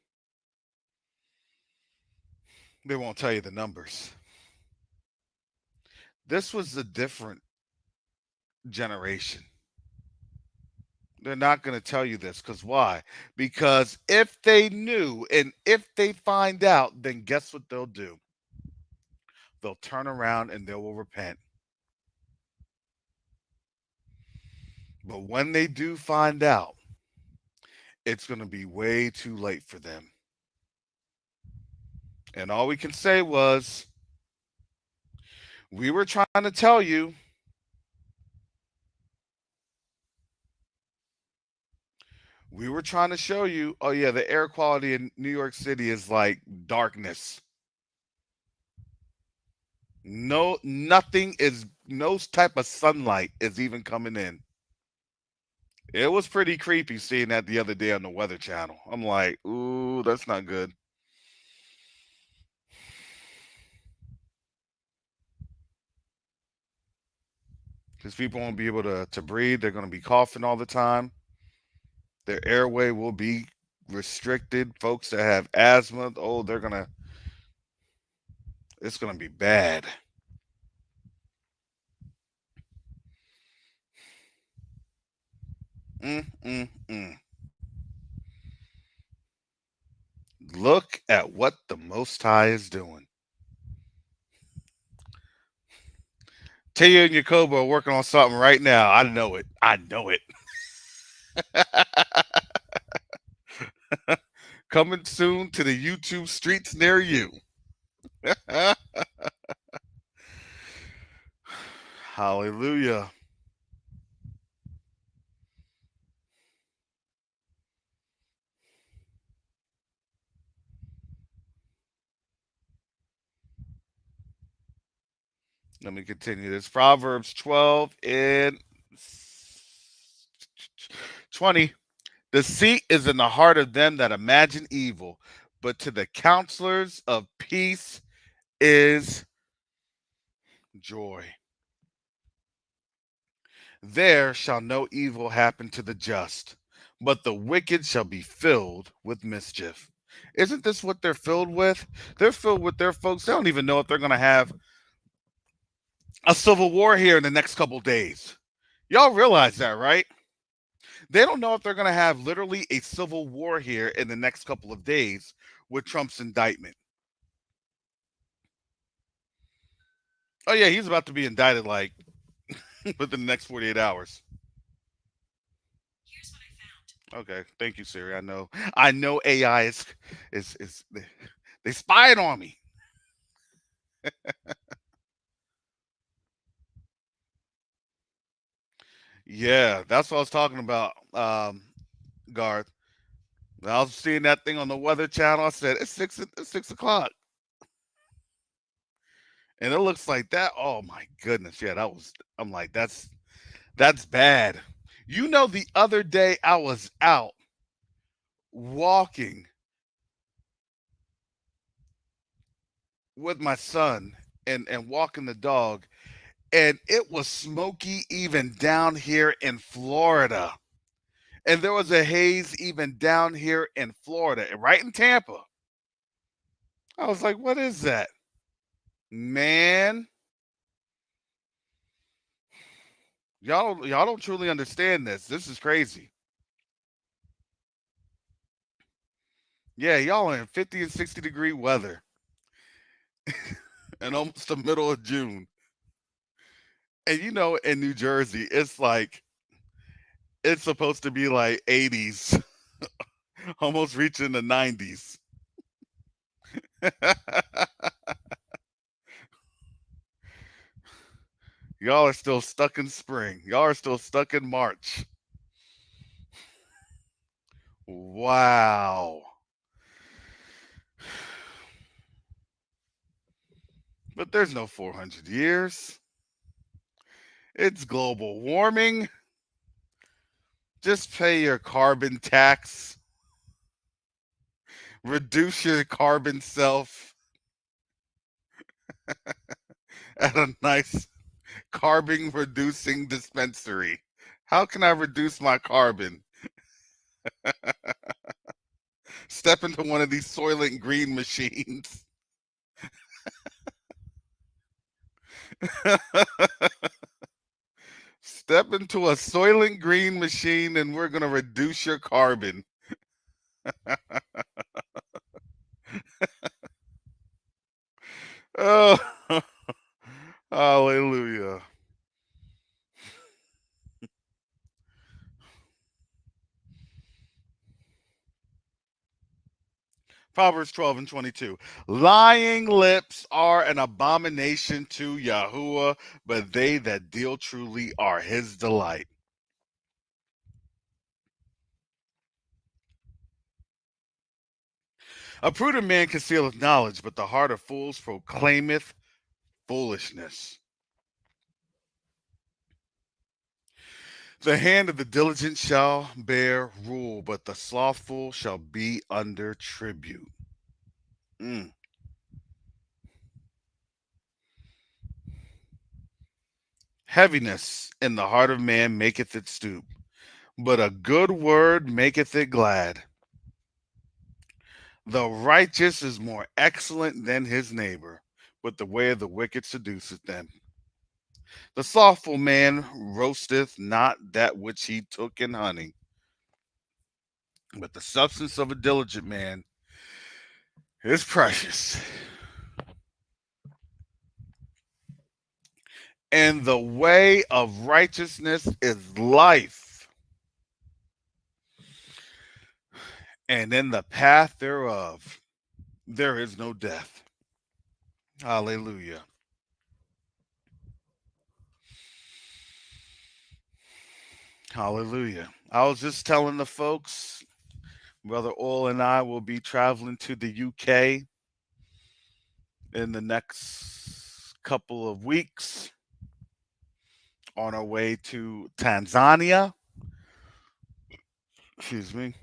They won't tell you the numbers. This was a different generation. They're not going to tell you this because why? Because if they knew and if they find out, then guess what they'll do? They'll turn around and they will repent. But when they do find out, it's going to be way too late for them. And all we can say was, we were trying to tell you, we were trying to show you, oh, yeah, the air quality in New York City is like darkness. No, nothing is, no type of sunlight is even coming in. It was pretty creepy seeing that the other day on the Weather Channel. I'm like, ooh, that's not good. Because people won't be able to breathe. They're going to be coughing all the time. Their airway will be restricted. Folks that have asthma, oh, they're going to, it's going to be bad. Mm, mm, mm. Look at what the Most High is doing. Tia and Yakoba are working on something right now. I know it. I know it. Coming soon to the YouTube streets near you. Hallelujah. Let me continue this. Proverbs 12 and 20. Deceit is in the heart of them that imagine evil, but to the counselors of peace is joy. There shall no evil happen to the just, but the wicked shall be filled with mischief. Isn't this what they're filled with? They're filled with their folks. They don't even know if they're going to have a civil war here in the next couple days. Y'all realize that, right? They don't know if they're going to have literally a civil war here in the next couple of days with Trump's indictment. Oh, yeah, he's about to be indicted like within the next 48 hours. Okay, thank you, Siri. I know AI is they spied on me. Yeah, that's what I was talking about, Garth. When I was seeing that thing on the Weather Channel, I said it's 6 o'clock, and it looks like that. Oh my goodness, yeah, that was. I'm like, that's bad. You know, the other day I was out walking with my son and walking the dog, and it was smoky even down here in Florida. And there was a haze even down here in Florida, right in Tampa. I was like, what is that? Man, Y'all don't truly understand this. This is crazy. Yeah, y'all are in 50 and 60-degree weather and almost the middle of June. And in New Jersey, it's supposed to be like 80s, almost reaching the 90s. Y'all are still stuck in spring. Y'all are still stuck in March. Wow. But there's no 400 years. It's global warming. Just pay your carbon tax, reduce your carbon self at a nice carbon reducing dispensary. How can I reduce my carbon? Step into one of these Soylent Green machines. Step into a Soylent Green machine and we're going to reduce your carbon. Oh, hallelujah. Proverbs 12 and 22. Lying lips are an abomination to Yahuwah, but they that deal truly are his delight. A prudent man concealeth knowledge, but the heart of fools proclaimeth foolishness. The hand of the diligent shall bear rule, but the slothful shall be under tribute. Mm. Heaviness in the heart of man maketh it stoop, but a good word maketh it glad. The righteous is more excellent than his neighbor, but the way of the wicked seduceth them. The slothful man roasteth not that which he took in honey, but the substance of a diligent man is precious. And the way of righteousness is life, and in the path thereof there is no death. Hallelujah. Hallelujah. I was just telling the folks, Brother Oil and I will be traveling to the UK in the next couple of weeks on our way to Tanzania. Excuse me.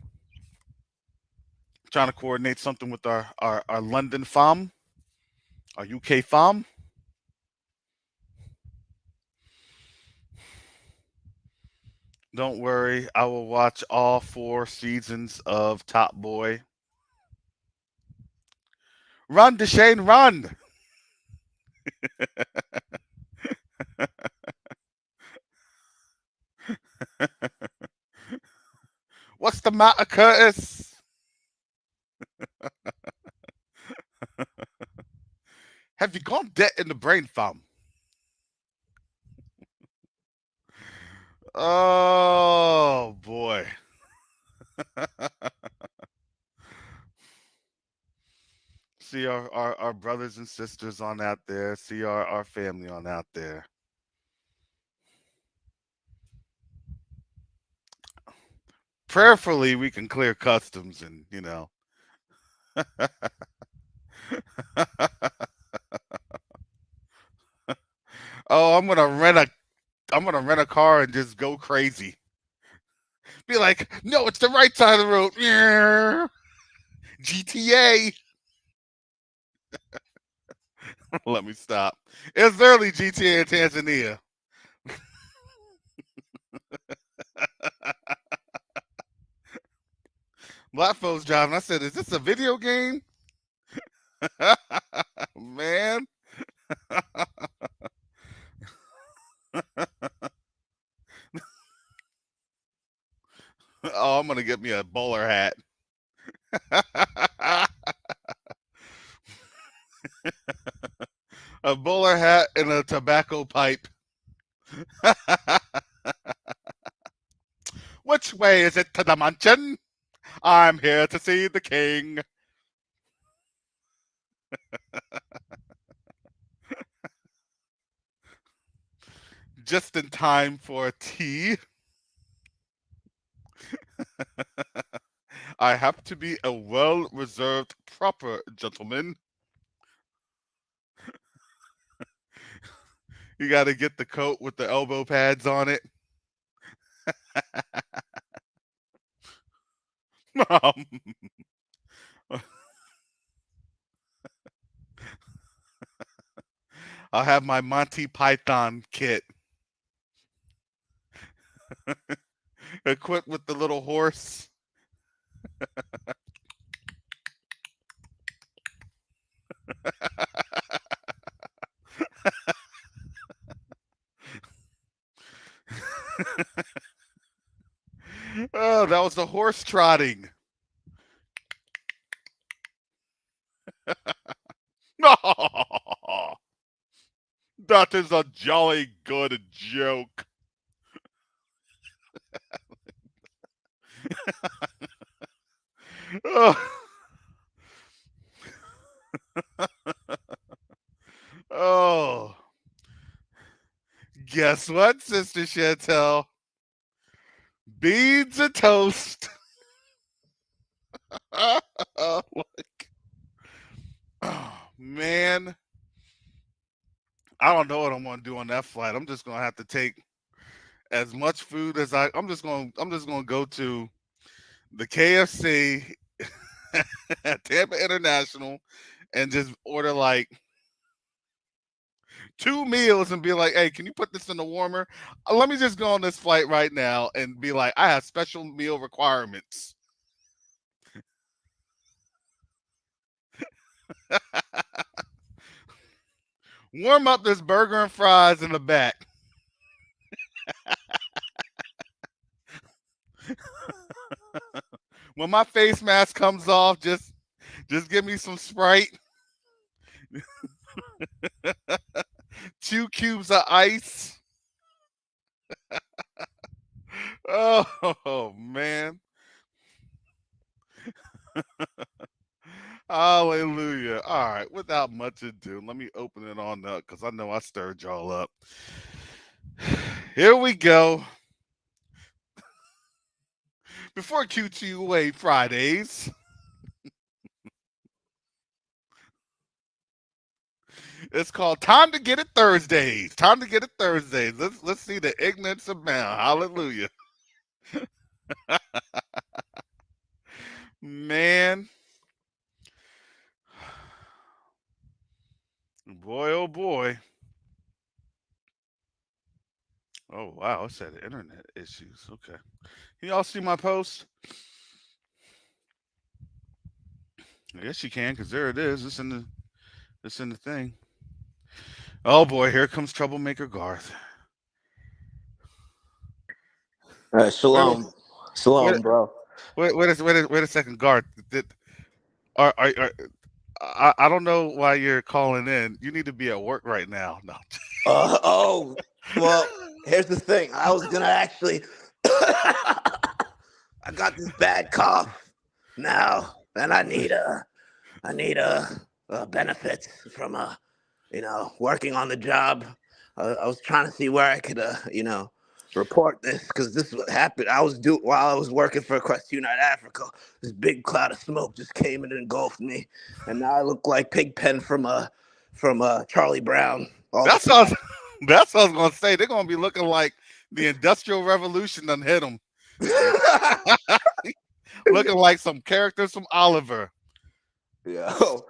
Trying to coordinate something with our London fam, our UK fam. Don't worry, I will watch all 4 seasons of Top Boy. Run, Deshane, run! What's the matter, Curtis? Have you gone dead in the brain, fam? Oh boy. See our brothers and sisters on out there. See our family on out there. Prayerfully, we can clear customs and oh, I'm gonna rent a car and just go crazy. Be like, no, it's the right side of the road. Yeah. GTA. Let me stop. It's literally GTA in Tanzania. Black folks driving. I said, is this a video game? Man. me a bowler hat. A bowler hat and a tobacco pipe. Which way is it to the mansion? I'm here to see the king. Just in time for tea. I have to be a well reserved, proper gentleman. You got to get the coat with the elbow pads on it. I'll have my Monty Python kit equipped with the little horse. Oh, that was the horse trotting. That is a jolly good joke. Oh, oh. Guess what, Sister Chantel? Beans and toast. Oh, man. I don't know what I'm gonna do on that flight. I'm just gonna have to take as much food as I'm just gonna go to the KFC at Tampa International and just order like 2 meals and be like, hey, can you put this in the warmer? Let me just go on this flight right now and be like, I have special meal requirements. Warm up this burger and fries in the back. When my face mask comes off, just give me some Sprite, 2 cubes of ice. Oh man. Hallelujah. All right. Without much ado, let me open it on up because I know I stirred y'all up. Here we go. Before QTUA Fridays, it's called Time to Get It Thursdays. Time to Get It Thursdays. Let's see the ignorance abound. Hallelujah. Man. Boy, oh boy. Oh wow, it said internet issues. Okay. Can y'all see my post? I guess you can, because there it is. It's in the thing. Oh boy, here comes troublemaker Garth. Wait, Shalom, wait, shalom, bro. wait a second, Garth. Are I don't know why you're calling in. You need to be at work right now. No. Oh, well, here's the thing. I was gonna actually, I got this bad cough now, and I need benefits from working on the job. I was trying to see where I could report this because this is what happened. While I was working for Quest Unite Africa. This big cloud of smoke just came and engulfed me, and now I look like Pigpen from Charlie Brown all the That's what I time. was, that's what I was gonna say. They're gonna be looking like the Industrial Revolution done hit them. Looking like some characters from Oliver. Yo,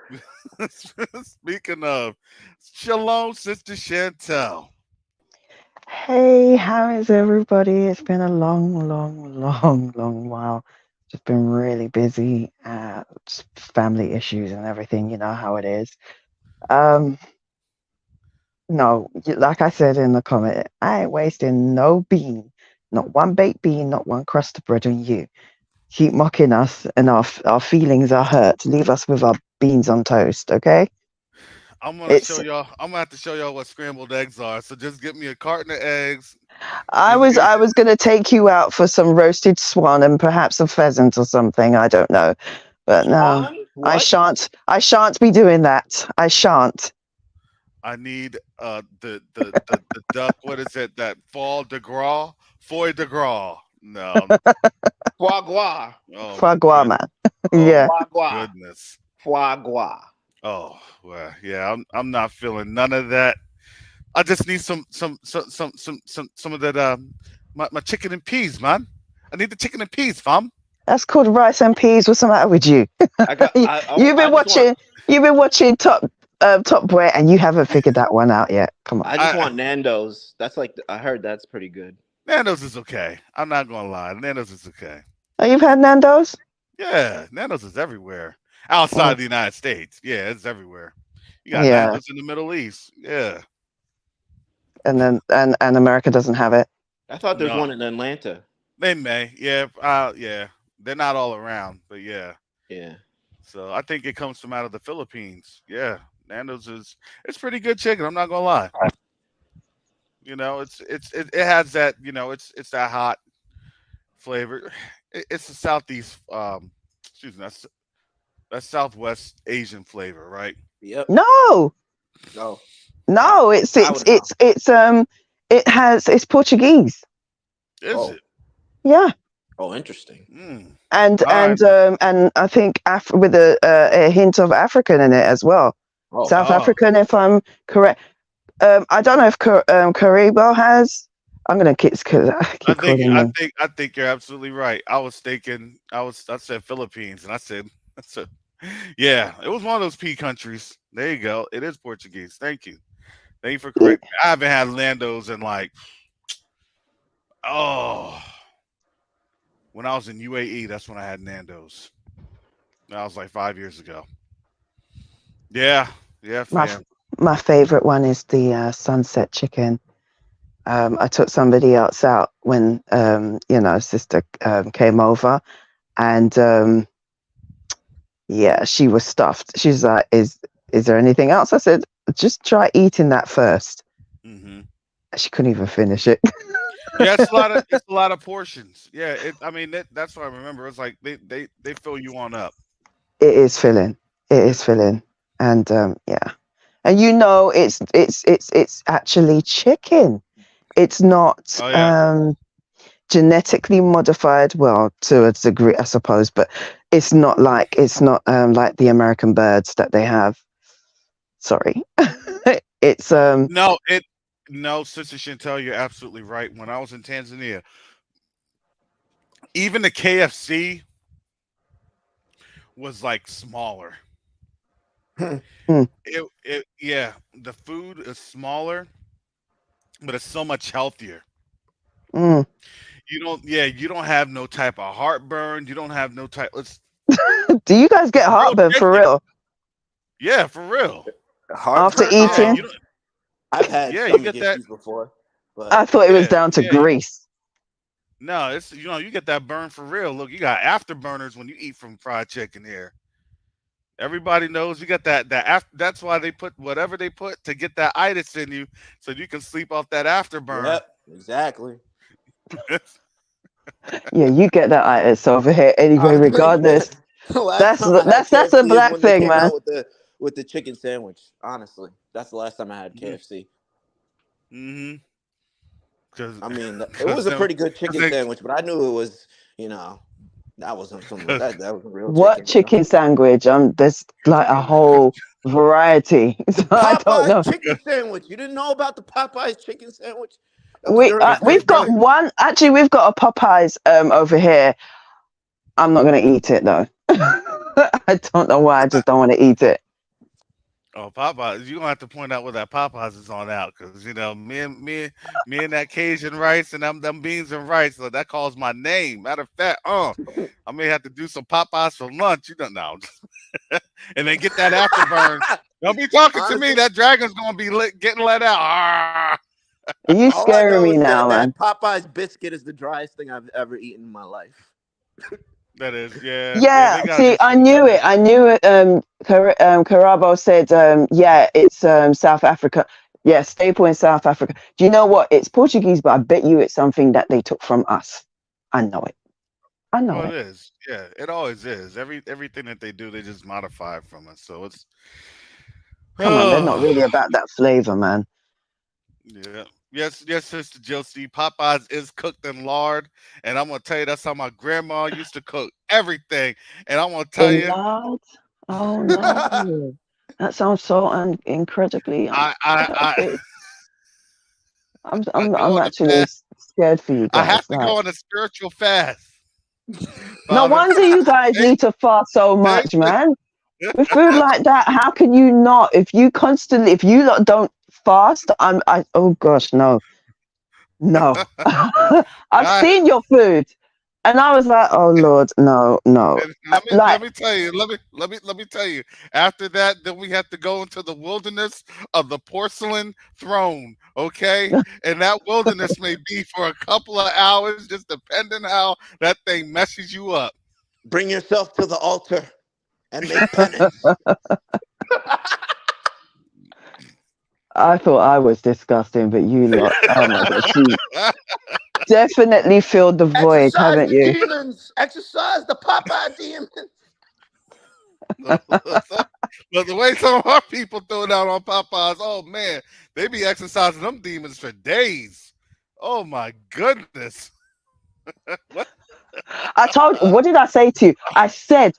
Speaking of, Shalom, Sister Chantel. Hey, how is everybody? It's been a long, long, long while. Just been really busy, just family issues and everything, you know how it is. Um, no, like I said in the comment, I ain't wasting no bean, not one baked bean, not one crust of bread on you. keep mocking us, and our feelings are hurt. Leave us with our beans on toast, okay? I'm gonna show It's y'all. I'm gonna have to show y'all what scrambled eggs are. So just get me a carton of eggs. I Give was me I was going to take you out for some roasted swan and perhaps a pheasant or something. I don't know, but no, Swan? What? I shan't be doing that. I shan't. I need the duck. What is it? That fall de gras, foie de gras. No. Foie gras. Oh Foie my gras, good. man. Oh Yeah. my Foie gras. goodness. Foie gras. Oh well, yeah. I'm not feeling none of that. I just need some of that my chicken and peas, man. I need the chicken and peas, fam. That's called rice and peas. What's the matter with you? I got. you've I been just want. watching. You've been watching Top Boy, and you haven't figured that one out yet. Come on. I just I want Nando's. That's like I heard that's pretty good. Nando's is okay. I'm not gonna lie. Nando's is okay. Oh, you've had Nando's? Yeah, Nando's is everywhere. Outside Mm, the United States. Yeah, it's everywhere. You got yeah, Nando's in the Middle East. Yeah. and then and America doesn't have it. I thought there's No. one in Atlanta. They may. Yeah. Yeah. They're not all around, but yeah. Yeah. So I think it comes from out of the Philippines. Yeah. Nando's is it's pretty good chicken, I'm not gonna lie. It has that, it's that hot flavor. It's the southeast excuse me, that's Southwest Asian flavor, right? Yep. No, No. I no, I would know. it's Portuguese. Is Oh. it? Yeah, Oh, interesting. Mm. and All right. and I think with a hint of African in it as well. Oh. South Oh, African, if I'm correct. I don't know if Karibo has. I'm gonna keep calling them. I think you're absolutely right. I was thinking I said Philippines and I said yeah, it was one of those P countries. There you go. It is Portuguese. Thank you. Thank you for Yeah, correcting me. I haven't had Lando's in like oh when I was in UAE, that's when I had Nando's. That was like 5 years ago. Yeah, yeah, my fam. my favorite one is the sunset chicken. I took somebody else out when sister came over, and yeah, she was stuffed. She's like, "Is there anything else?" I said, "Just try eating that first." Hmm. She couldn't even finish it. Yeah, it's a lot of portions. Yeah, I mean that's what I remember. It's like they fill you on up. It is filling. It is filling, and yeah, and it's actually chicken. It's not Oh yeah. genetically modified. Well, to a degree, I suppose, but it's not like the American birds that they have. Sorry, it's No, no, Sister Chantel, you're absolutely right. When I was in Tanzania, even the KFC was like smaller. mm, Yeah, the food is smaller, but it's so much healthier. mm. You don't have no type of heartburn. You don't have no type. Do you guys get It's real heartburn for chicken. real Yeah, for real. after Heartburn? Yeah, eating? I've had yeah, you stomach get that. issues before, I but thought it was Yeah, down to yeah. grease. No, it's you get that burn for real. Look, you got afterburners when you eat from fried chicken here. Everybody knows you got that after. That's why they put whatever they put to get that itis in you, so you can sleep off that afterburn. yep, exactly. Yeah, you get that itis over here anyway, regardless. The last That's time I had that's a KFC is black when they thing, came man. out with the chicken sandwich. Honestly, that's the last time I had KFC. Mm-hmm. Because I mean, it because was a them pretty good because chicken they sandwich, but I knew it was, that wasn't some because that was real What chicken. chicken sandwich? There's like a whole variety. So I don't Popeye's know. chicken sandwich. You didn't know about the Popeye's chicken sandwich? That was We during the we've got pandemic. one. Actually, we've got a Popeyes over here. I'm not gonna eat it though. I don't know why. I just don't want to eat it. oh Popeyes, you gonna have to point out where that Popeyes is on out because me and that Cajun rice and them beans and rice so that calls my name. Matter of fact, I may have to do some Popeyes for lunch. You don't know, and then get that afterburn. Don't be talking to me. Honestly, That dragon's gonna be getting let out. Ah. You all I scaring know me is now, that man. Popeye's biscuit is the driest thing I've ever eaten in my life. That is, yeah, yeah. Yeah, They gotta do see, I something knew about it. that. I knew it. Carabo said, yeah, it's South Africa. Yeah, staple in South Africa. Do you know what? It's Portuguese, but I bet you it's something that they took from us. I know it. I know Well, it it. is. Yeah, it always is. Everything that they do, they just modify it from us. So it's, Come on, they're not really oh, about that flavor, man. yeah. Yes, yes, Sister Josie. Popeyes is cooked in lard, and I'm gonna tell you that's how my grandma used to cook everything. And I'm gonna tell In you, lard? Oh no, that sounds so incredibly I unhealthy. I go I'm on the actually fast. scared for you I have guys. to go Like, on a spiritual fast, no Father. wonder you guys Thank, need to fast so thank much, you. man. With food like that, how can you not? If you constantly, if you lot don't fast, oh gosh, no, no. I've I, seen your food, and I was like, oh Lord, no, no. and let Like, me tell you, let me tell you. After that, then we have to go into the wilderness of the porcelain throne. Okay, and that wilderness may be for a couple of hours, just depending how that thing messes you up. Bring yourself to the altar and make penance. I thought I was disgusting, but you lot, oh my gosh, you definitely filled the void, Exercise haven't the you? demons. Exercise the Popeye demons. So- but the way some of our people throw it out on Popeyes, oh man, they be exercising them demons for days. Oh my goodness. What? I told, what did I say to you? I said,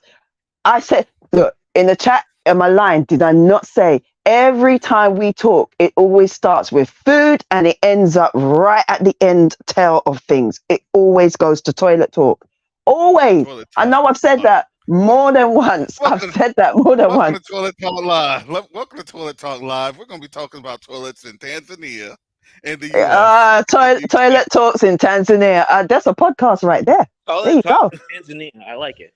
look, in the chat, in my line, did I not say every time we talk, it always starts with food and it ends up right at the end tail of things. It always goes to toilet talk. Always. Toilet I talk. know I've said that more than once. I've Welcome, said that more than welcome to once. Toilet Talk Live. Welcome to Toilet Talk Live. We're going to be talking about toilets in Tanzania, in the U.S., in the UK. Toilet talks in Tanzania. That's a podcast right there. There Toilet you talk go. in Tanzania. I like it.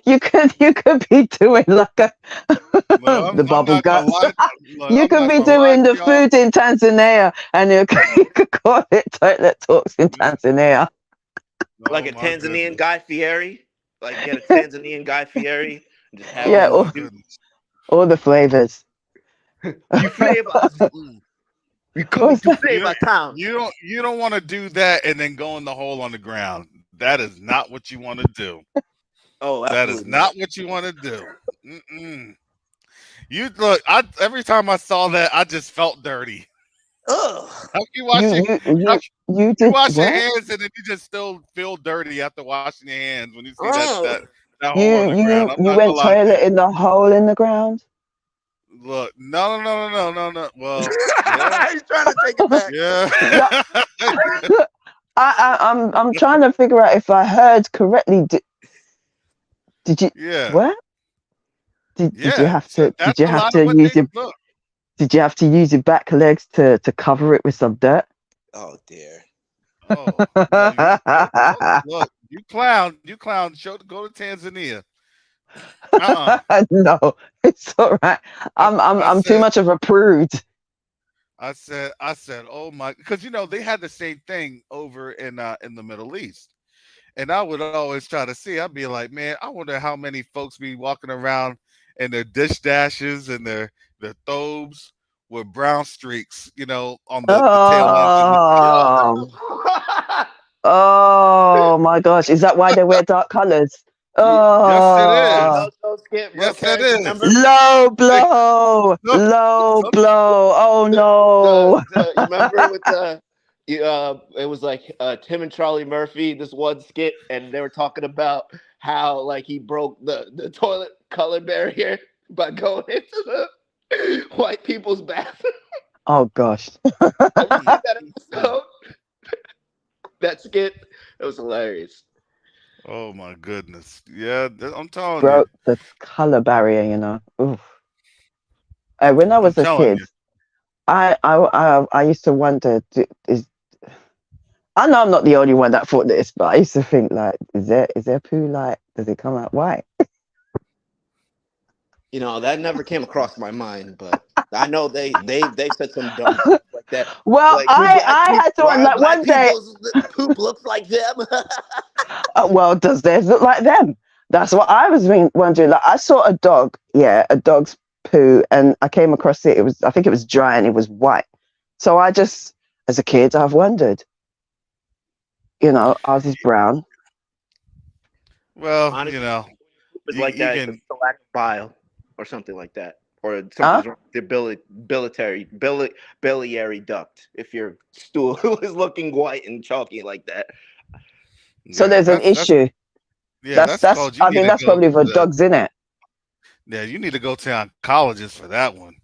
You could be doing like No, the I'm bubble not gonna guts. lie. Look, You I'm could not be gonna lie doing to the y'all. food in Tanzania, and you could call it toilet talks in Tanzania. Like Oh a my Tanzanian goodness. Guy Fieri. Like get a Tanzanian Guy Fieri and just have Oh Yeah, him my all, do goodness. all the flavors. you flavors. Mm. You coming What's to that? You flavor town. you don't want to do that and then go in the hole on the ground. That is not what you want to do. Oh, That is absolutely not not. what you want to do. Mm-mm. You look. I every time I saw that, I just felt dirty. Ugh. How can you You wash your you how, you you you did wash your what? hands and then you just still feel dirty after washing your hands when you see Ugh. that hole on You the ground. you I'm you not went gonna lie to toilet you. in the hole in the ground? Look, no. Well, yeah, He's trying to take it back. yeah, No, I'm trying to figure out if I heard correctly. Did you yeah, what? Did you yeah. have So to that's a lot of use what they your look. did you have to use your back legs to cover it with some dirt? Oh dear. Oh well, you look. You clown. Go to Tanzania. No, it's all right. I, I I'm too said, much of a prude. I said, oh my, because they had the same thing over in the Middle East, and I would always try to see. I'd be like, man, I wonder how many folks be walking around in their dish dashes and their thobes with brown streaks, on the tail ends of the feet. Oh, Yo. oh my gosh! Is that why they wear dark colors? Yes, it You is. Oh, know those skit, bro, Yes, it Craig. is. Remember They, low some people, blow. Oh no! you remember with the it was like Tim and Charlie Murphy, this one skit, and they were talking about how like he broke the toilet color barrier by going into the white people's bathroom. Oh gosh, Have you seen that mm, episode? That skit? It was hilarious. oh my goodness. Yeah, I'm telling you. broke the color barrier. Oof. When I I'm was a telling kid, you. I used to wonder, is I know I'm not the only one that thought this, but I used to think like, is there poo like, does it come out white? You know, that never came across my mind, but I know they said some dumb shit like That Well, like I had to why like black one day. people's poop looks like them. Well, does theirs look like them? That's what I was wondering. Like, I saw a dog, yeah, a dog's poo, and I came across it. It was, I think it was dry and it was white. So I just, as a kid, I've wondered, ours is brown. Well, Honestly, poop is like you that because can. it's a lack of bile or something like that, or Huh? something's wrong with the biliary duct. If your stool is looking white and chalky like that. So Yeah, there's an that's issue. yeah, that's That's. called. You I need mean, to that's go probably to for the. dogs in it. Yeah, you need to go to oncologist for that one.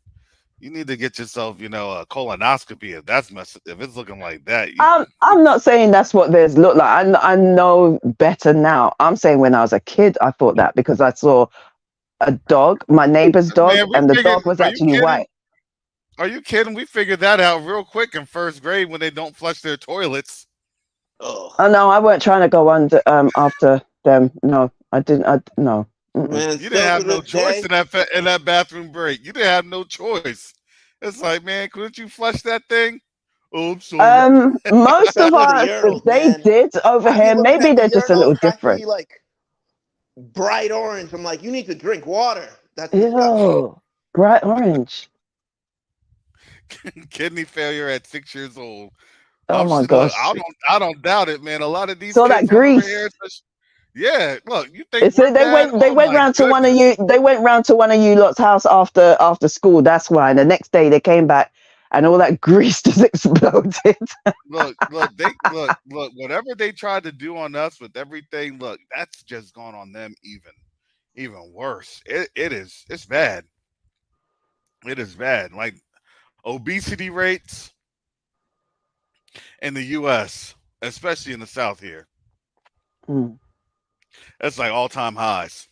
You need to get yourself, a colonoscopy if that's if it's looking like that. I'm not saying that's what theirs look like. I know better now. I'm saying when I was a kid, I thought that because I saw a dog, my neighbor's dog, Man, we and the figured. dog was Are you actually kidding? white. Are you kidding? We figured that out real quick in first grade when they don't flush their toilets. Oh Oh no, I weren't trying to go under after them. No, I didn't. No. Mm-mm. man, You didn't still to have no this choice day, in that bathroom break. You didn't have no choice. It's like, man, couldn't you flush that thing? Oh, I'm sorry. Most of especially the our urinals, they man. did over I be here. looking Maybe at the they're just a urinals little and I different. see like bright orange. I'm like, you need to drink water. That's disgusting. Ew, bright orange. Kidney failure at 6 years old. Oh my Look. gosh. I don't doubt it, man. A lot of these So that kids from over grease. here, yeah. Look, you think It's we're they bad? went they Oh went my round to one of goodness. you they went round to one of you lot's house after school. That's why. And the next day they came back and all that grease just exploded. Look. Whatever they tried to do on us with everything, look, that's just gone on them even worse. It's bad. It is bad. Like obesity rates in the U.S., especially in the South here, Mm. that's like all time highs.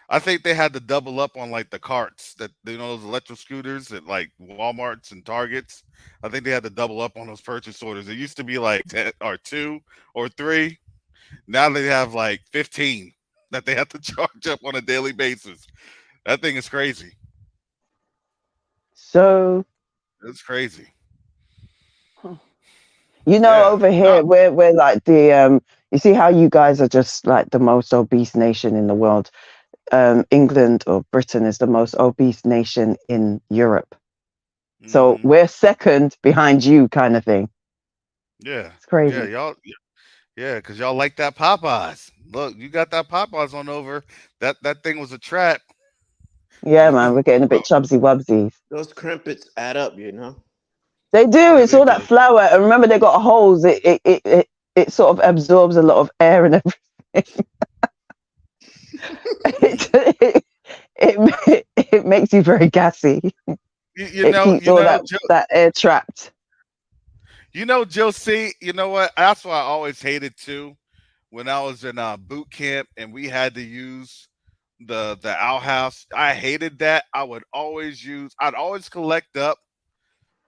I think they had to double up on like the carts that those electric scooters at like Walmarts and Targets. I think they had to double up on those purchase orders. It used to be like 10 or 2 or 3. Now they have like 15 that they have to charge up on a daily basis. That thing is crazy. So It's crazy. huh. Yeah. Over Now, here we're like the you see how you guys are just like the most obese nation in the world. England or Britain is the most obese nation in Europe. So hmm we're second behind you kind of thing. yeah, It's yeah, crazy. y'all, yeah, because y'all like that Popeyes. Look, you got that Popeyes on over. That thing was a trap. Yeah, man, we're getting a bit chubsy wubsies. Those crimpets add up, you know. They do. Yeah, It's they all that do. flour, and remember they got holes. It sort of absorbs a lot of air and everything. it, it makes you very gassy. It keeps You all know, that air trapped. Joe C. You know what? That's what I always hated too. When I was in boot camp and we had to use the outhouse, I hated that. I'd always collect up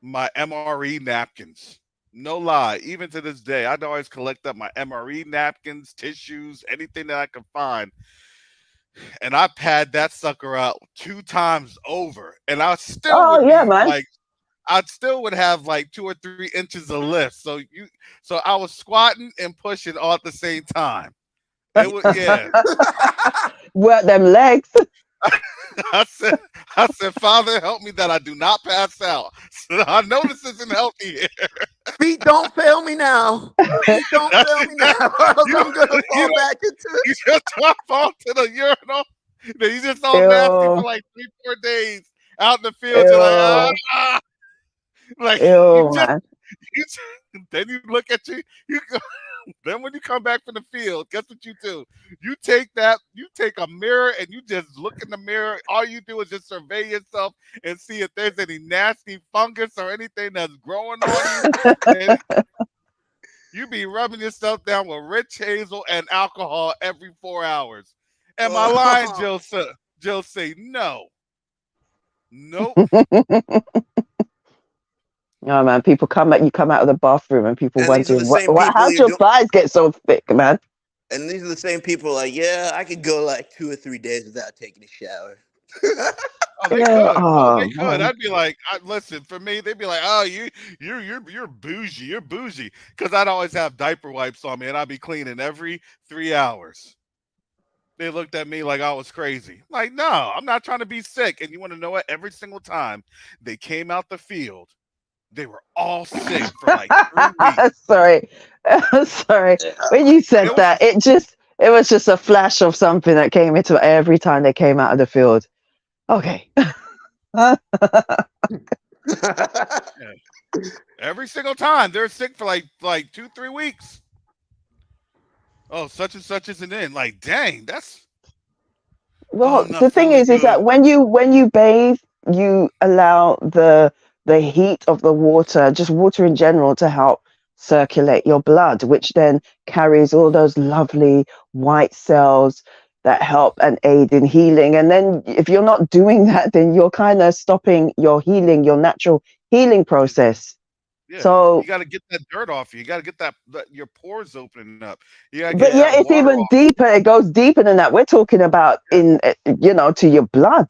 my MRE napkins. No lie, even to this day, I'd always collect up my MRE napkins, tissues, anything that I could find, and I pad that sucker out 2 times over, and Oh yeah, man. I still would have like 2 or 3 inches of lift. So I was squatting and pushing all at the same time. It was yeah. Work them legs. I said, Father, help me that I do not pass out. So I know this isn't healthy here. Feet don't fail me now. Feet don't That's fail it. me now, or else You I'm gonna you fall back into. you just drop off to the urinal. Then you just all nasty for Ew, like 3 4 days out in the field. You're like ew, ah, like ew, man. you just, then you look at you go, then when you come back from the field, guess what you do? You take a mirror and you just look in the mirror. All you do is just survey yourself and see if there's any nasty fungus or anything that's growing on you. And you be rubbing yourself down with rich hazel and alcohol every 4 hours. Am I lying, Oh. Joe? Joe say no. Nope. Oh man, people come at you come out of the bathroom and people And these are the wondering same people how'd you're your doing. thighs get so thick, man? And these are the same people like, yeah, I could go like 2 or 3 days without taking a shower. Oh, they Yeah. could. Oh, Oh they could. man. I'd be like, listen, for me, they'd be like, oh, you're bougie, you're bougie, because I'd always have diaper wipes on me, and I'd be cleaning every 3 hours. They looked at me like I was crazy. Like, no, I'm not trying to be sick. And you want to know what? Every single time they came out the field, they were all sick for like 3 weeks. Sorry. Sorry. When you said It that, was it was just a flash of something that came into every time they came out of the field. Okay. yeah, every single time they're sick for like 2 3 weeks. Oh, such and such isn't in. Like, dang, that's oh, Well, I'm not the thing feeling is good. that when you bathe, you allow the heat of the water, just water in general, to help circulate your blood, which then carries all those lovely white cells that help and aid in healing. And then if you're not doing that, then you're kind of stopping your healing, your natural healing Yeah, process. yeah. You So, got to get that dirt off you. You got to get that your pores opening up. You got to get but that yeah, it's water even off. deeper. It goes deeper than that. We're talking about Yeah. to your blood.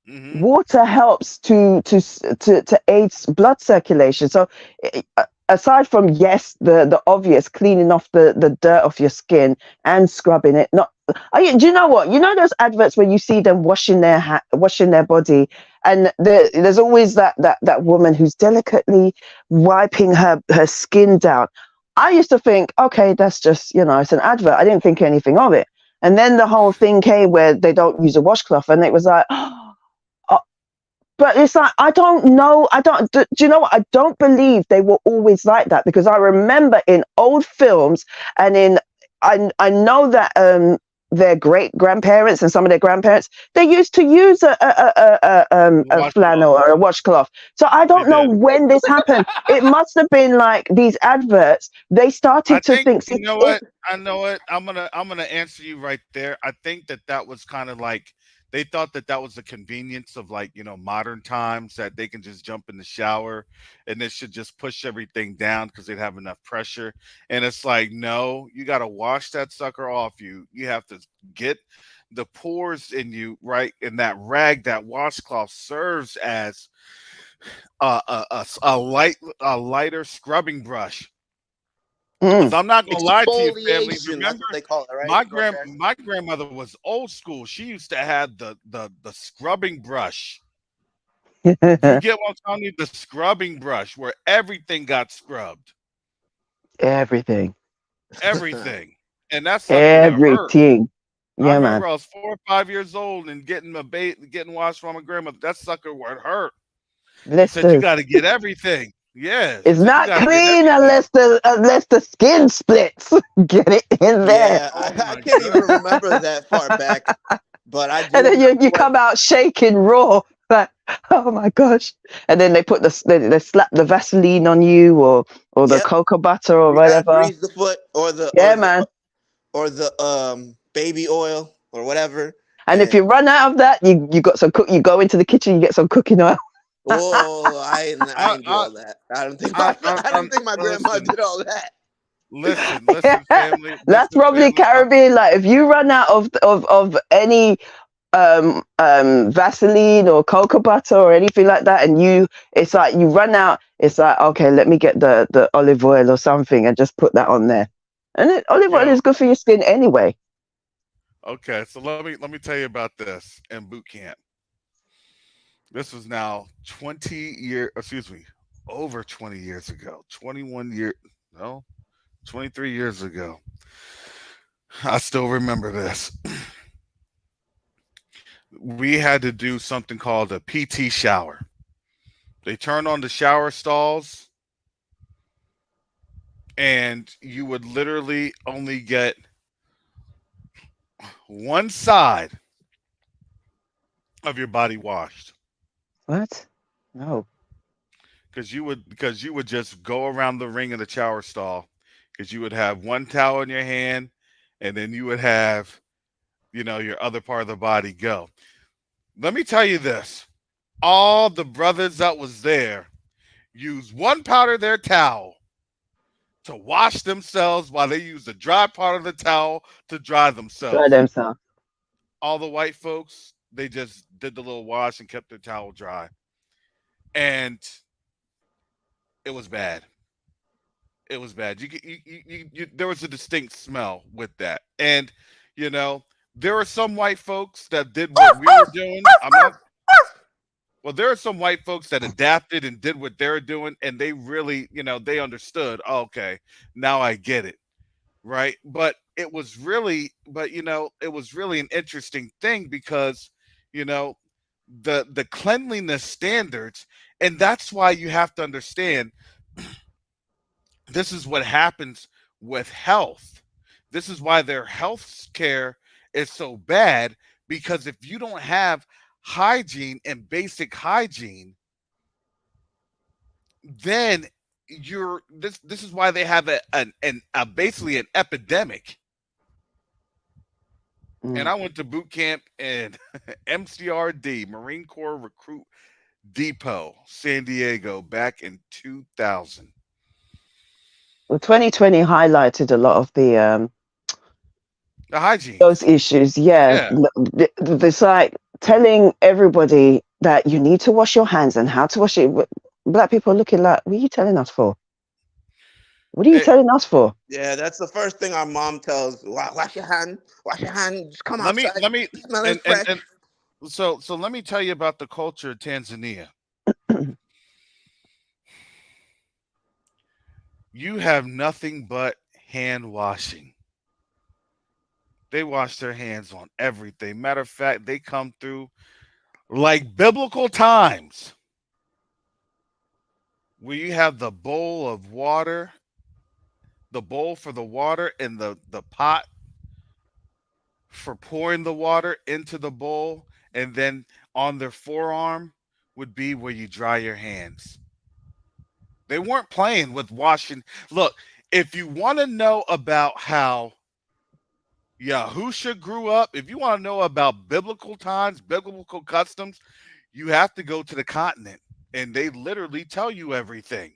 Hmm. Water helps to aid blood circulation. So aside from, yes, the obvious cleaning off the dirt off your skin and scrubbing it, not do you know what, those adverts where you see them washing their body, and there's always that woman who's delicately wiping her skin down. I used to think, okay, that's just, it's an advert. I didn't think anything of it. And then the whole thing came where they don't use a washcloth, and it was like, but it's like, I don't know. Do you know what? I don't believe they were always like that, because I remember in old films and I know that their great grandparents and some of their grandparents, they used to use a Washcloth. flannel or a washcloth. So I They don't know did. when this happened. It must have been like these adverts. They I started to think think, you see, know if what. I know what. I'm gonna answer you right there. I think that was kind of like they thought that was the convenience of like modern times that they can just jump in the shower and it should just push everything down because they'd have enough pressure. And it's like no, you got to wash that sucker off you. You have to get the pores in you right, and that rag, that washcloth serves as a lighter scrubbing brush. Because mm, I'm not gonna lie to you, family. Exfoliation. That's Remember, what they call it, right? Okay. my grandmother was old school. She used to have the scrubbing brush. You get what I'm telling you? The scrubbing brush where everything got scrubbed, everything, everything, and that sucker would hurt. everything. I Yeah, man. remember I was 4 or 5 years old and getting washed from my grandmother. That sucker would hurt. She said you got Blisters. to get everything. Yeah, she It's said you not got to get clean everything. unless the skin splits. Get it in there, Yeah, Oh I my can't even goodness. remember that far back, but I and do then remember you when. come out shaking raw. Like, oh my gosh! And then they slap the Vaseline on you, or the Yep, cocoa butter or yeah, whatever. grease the foot or Yeah, man. the baby oil or whatever. And if And you run out of that, you got some cook. You go into the kitchen, you get some cooking oil. oh, I I ain't do I all that. I don't think I, I don't think my grandma listen, did all that. That's probably family. Caribbean. Like, if you run out of any Vaseline or cocoa butter or anything like that, and it's like you run out, it's like, okay, let me get the olive oil or something and just put that on there. And olive oil Yo, is good for your skin anyway. okay, so let me tell you about this in boot camp. This was now excuse me, over 20 years ago. no, 23 years ago. I still remember this. We had to do something called a PT shower. They turned on the shower stalls, and you would literally only get one side of your body washed. What? No. Because you would just go around the ring of the shower stall, because you would have one towel in your hand, and then you would have your other part of the body go. Let me tell you this: all the brothers that was there used one part of their towel to wash themselves while they used the dry part of the towel to dry Try themselves. them some. All the white folks, They just did the little wash and kept their towel dry, and it was bad. It was bad. There was a distinct smell with that, and you know, there were some white folks that did what we were doing. I'm not. Well, there are some white folks that adapted and did what they're doing, and they really, they understood. "Oh, okay, now I get it, right?" It was really an interesting thing because, you know, the cleanliness standards, and that's why you have to understand this is what happens with health. This is why their health care is so bad because if you don't have hygiene and basic hygiene, then this is why they have a basically an epidemic. And Mm. I went to boot camp in MCRD, Marine Corps Recruit Depot, San Diego, back in 2000. Well, 2020 highlighted a lot of The hygiene, those issues. Yeah, yeah. it's like telling everybody that you need to wash your hands and how to wash it. Black people are looking like, what are you telling us for? What are you It, telling us for? Yeah, that's the first thing our mom tells. Wash your hand. Wash your hand. Just come outside. let me Smelling and fresh. so let me tell you about the culture of Tanzania. You have nothing but hand washing. They wash their hands on everything. Matter of fact, they come through like biblical times where you have the bowl of water, the bowl for the water, and the pot for pouring the water into the bowl, and then on their forearm would be where you dry your hands. They weren't playing with washing. Look, if you want to know about how Yahusha grew up, if you want to know about biblical times, biblical customs, you have to go to the continent, and they literally tell you everything.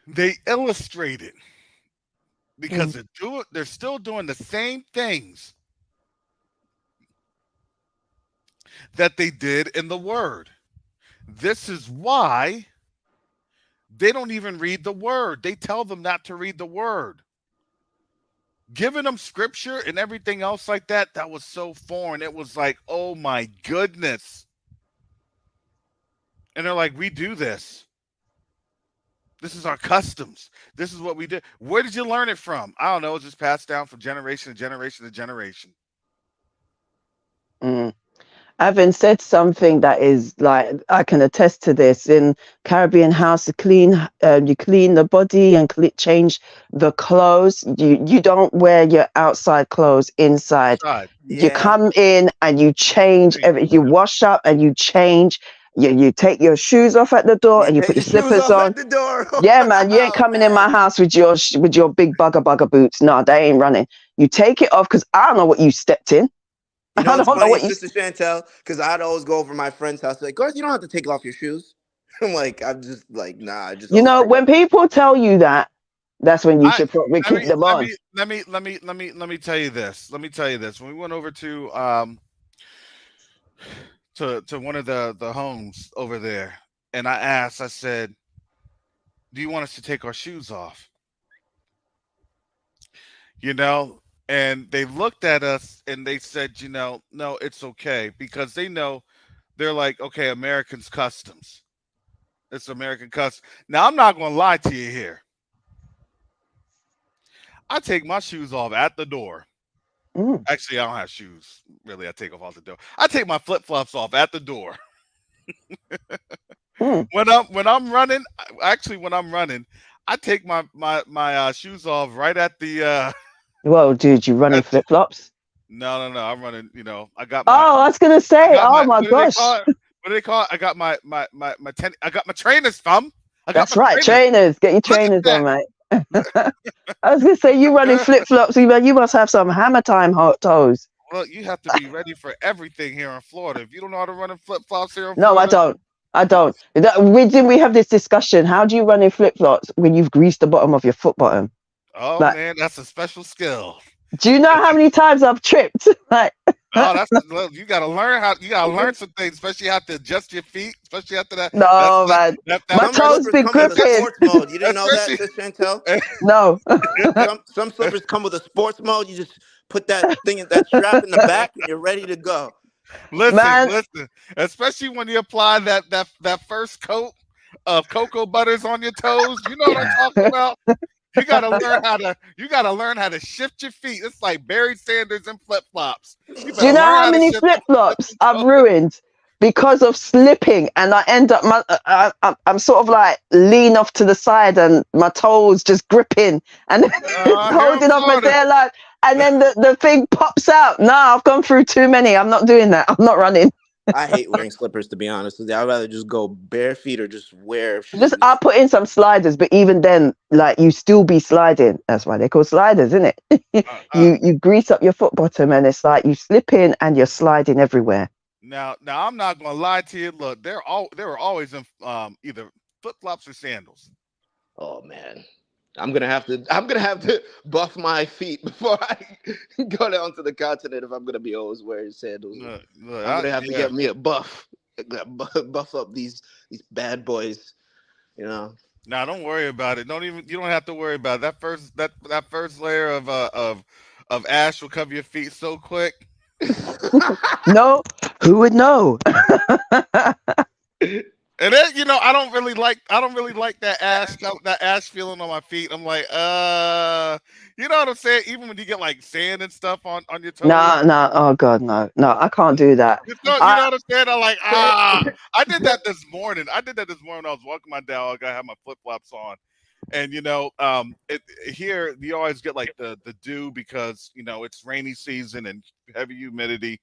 They illustrate it because Mm, they're still doing the same things that they did in the Word. This is why they don't even read the Word. They tell them not to read the Word. Giving them scripture and everything else like that, that was so foreign. It was like, oh my goodness. And they're like, we do this. This is our customs. This is what we do. Where did you learn it from? I don't know. It's just passed down from generation to generation to generation. mm. Having said something that is like, I can attest to this in Caribbean house, you clean the body and change the clothes. You don't wear your outside clothes inside. Inside. You Yeah. come in and you change every. You wash up and you change. You take your shoes off at the door You and you put take your your shoes slippers off on. at the door. Yeah, man, you ain't Oh coming in my man. house with your big bugger boots. No, they ain't running. You take it off because I don't know what you stepped in. You know I what's don't know funny, what you. Sister Chantel? Because I'd always go over my friend's house, like, girls, you don't have to take off your shoes. I'm just like, nah, I just You always know, take when it. people tell you that, that's when you I should probably let keep me them let on. me let me tell you this. Let me tell you this. When we went over to one of the homes over there, and I said, "Do you want us to take our shoes off?" You know, and they looked at us and they said, "No, it's okay," because they know they're like, "Okay, Americans customs. It's American customs." Now, I'm not going to lie to you here. I take my shoes off at the door. Mm, Actually, I don't have shoes. Really, I take off the door. I take my flip flops off at the door. mm. When I'm running, actually when I'm running, I take my shoes off right at the Well, dude, you running at flip flops? no, I'm running, I got my Oh, I was gonna I say, got oh my my what do they gosh, call it? What do they call it? I got I got my trainers, thumb. I got that's my right. trainers. Trainers, get your Look at trainers on, that. mate. I was gonna say you running flip flops. You must have some hammer time hot toes. Well, you have to be ready for everything here in Florida. If you don't know how to run in flip flops here in No, I Florida, don't. I don't. We have this discussion. How do you run in flip flops when you've greased the bottom of your foot bottom? oh Like, man, that's a special skill. Do you know how many times I've tripped? Like, Oh, look, you gotta learn how. You gotta learn some things, especially how to adjust your feet, especially after that. That's no, man. that My Some first, toes slippers be come with a gripping. sports mode. You didn't know that, especially. Sis Chantel? No. Some slippers come with a sports mode. You just put that strap in the back, and you're ready to go. Listen, Man, listen. Especially when you apply that first coat of cocoa butters on your toes. You know what I'm talking about. You gotta learn how to shift your feet. It's like Barry Sanders and flip flops. You do better you know learn how how to many shift flip flops them I've toes. ruined because of slipping, and I end up I'm sort of like lean off to the side, and my toes just gripping and Here I'm holding off my going. tail line, and then the thing pops out. No, I've gone through too many. I'm not doing that. I'm not running. I hate wearing slippers, to be honest with you. I'd rather just go bare feet or just wear Just shoes. I put in some sliders, but even then, like you still be sliding. That's why they're called sliders, isn't it? Uh, uh, You grease up your foot bottom, and it's like you slip in and you're sliding everywhere. now I'm not gonna lie to you. Look, they were always in either flip flops or sandals. Oh man, I'm gonna have to buff my feet before I go down to the continent if I'm gonna be always wearing sandals. I'm gonna have to Yeah. get me a buff, buff up these bad boys. You know. Now don't worry about it. You don't have to worry about it. That first layer of ash will cover your feet so quick. No, who would know? And then I don't really like that ash feeling on my feet. I'm like, you know what I'm saying? Even when you get like sand and stuff on your toes. No, no, oh God, no, no, I can't do that. You know I what I'm saying? I'm like, I did that this morning. I did that this morning. I was walking my dog. I had my flip flops on, and here you always get like the dew because it's rainy season and heavy humidity,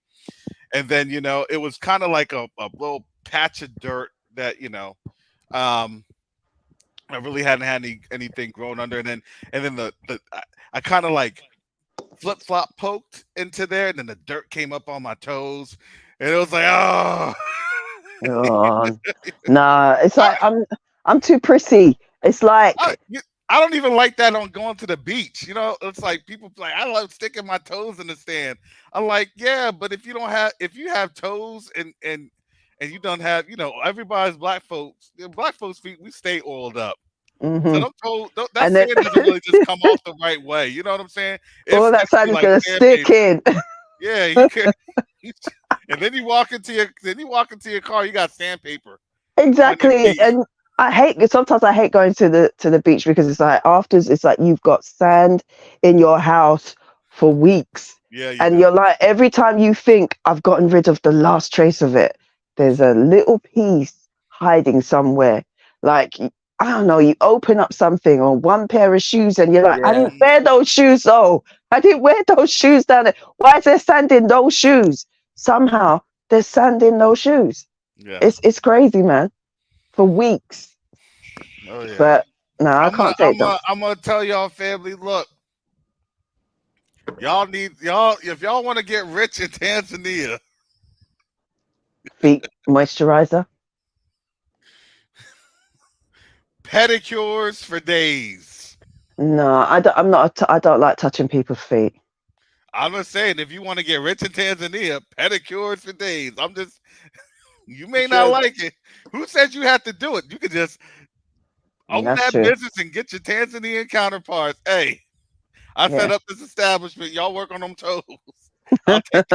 and then it was kind of like a little patch of dirt that um I really hadn't had anything grown under, and then I kind of like flip flop poked into there, and then the dirt came up on my toes, and it was like, oh. oh, no, it's I, like I'm too prissy. It's I, like you- I don't even like that on going to the beach. It's like people like I love sticking my toes in the sand. I'm like, yeah, but if you have toes and you don't have, everybody's black folks feet, we stay oiled up. So mhm. that And then sand doesn't really just come off the right way. You know what I'm saying? It all that sticks to sand you is like gonna stick sandpaper. in. Yeah, you can. And then you walk into your car, you got sandpaper on your Exactly. feet. And sometimes I hate going to the beach because it's like after it's like you've got sand in your house for weeks. Yeah, you And do. you're like every time you think I've gotten rid of the last trace of it, there's a little piece hiding somewhere. Like I don't know, you open up something or one pair of shoes and you're like, I Yeah. didn't wear those shoes though. I didn't wear those shoes down there. Why is there sand in those shoes? Somehow there's sand in those shoes. Yeah. It's crazy, man. For weeks, Oh yeah. but no, I I'm gonna can't take I'm them. gonna I'm gonna tell y'all, family. Look, y'all if y'all want to get rich in Tanzania, Feet moisturizer. pedicures for days. No, I don't. I'm not. I don't like touching people's feet. I'm just saying, if you want to get rich in Tanzania, pedicures for days. You You may not sure? like it. Who said you have to do it? You could just own That's that true. business and get your Tanzanian counterparts. Hey, I set Yeah. up this establishment. Y'all work on them toes. I'll take.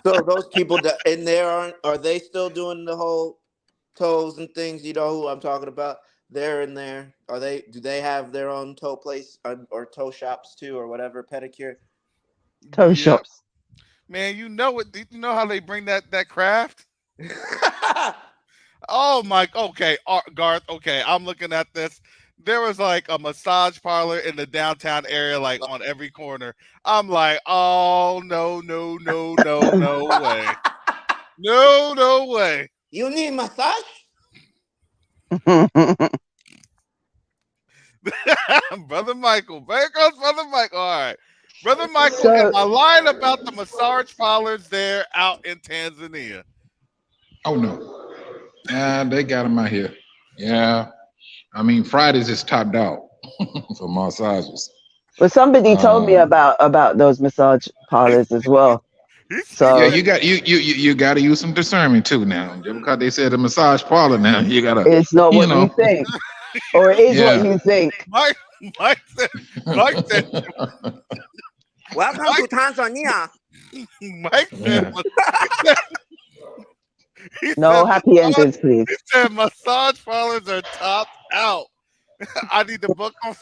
So those people that in there are they still doing the whole toes and things? You know who I'm talking about? They're in there. Do they have their own toe place or toe shops too or whatever pedicure? Toe Yep, shops. man. You know it. You know how they bring that craft. Oh my. Okay, Garth. Okay, I'm looking at this. There was like a massage parlor in the downtown area, like on every corner. I'm like, oh no, no, no, no, no way, no, no way. You need massage? Brother Michael. There goes Brother Michael. All right. Brother Michael, am So I lying about the massage parlors there out in Tanzania? Oh no, they got them out here. Yeah, I mean Fridays is top dog for massages. Well, somebody told me Uh, about those massage parlors as well. he yeah, So said, you got to use some discernment too now. Just because they said a massage parlor now, you gotta, it's not you what you know, think, or it is what yeah. you think. Mike, Mike said, Mike said, Welcome to Mike, Tanzania. Mike said, Yeah. he said, he No said, happy massage, endings, please. he said, massage parlors are topped out. I need to book them.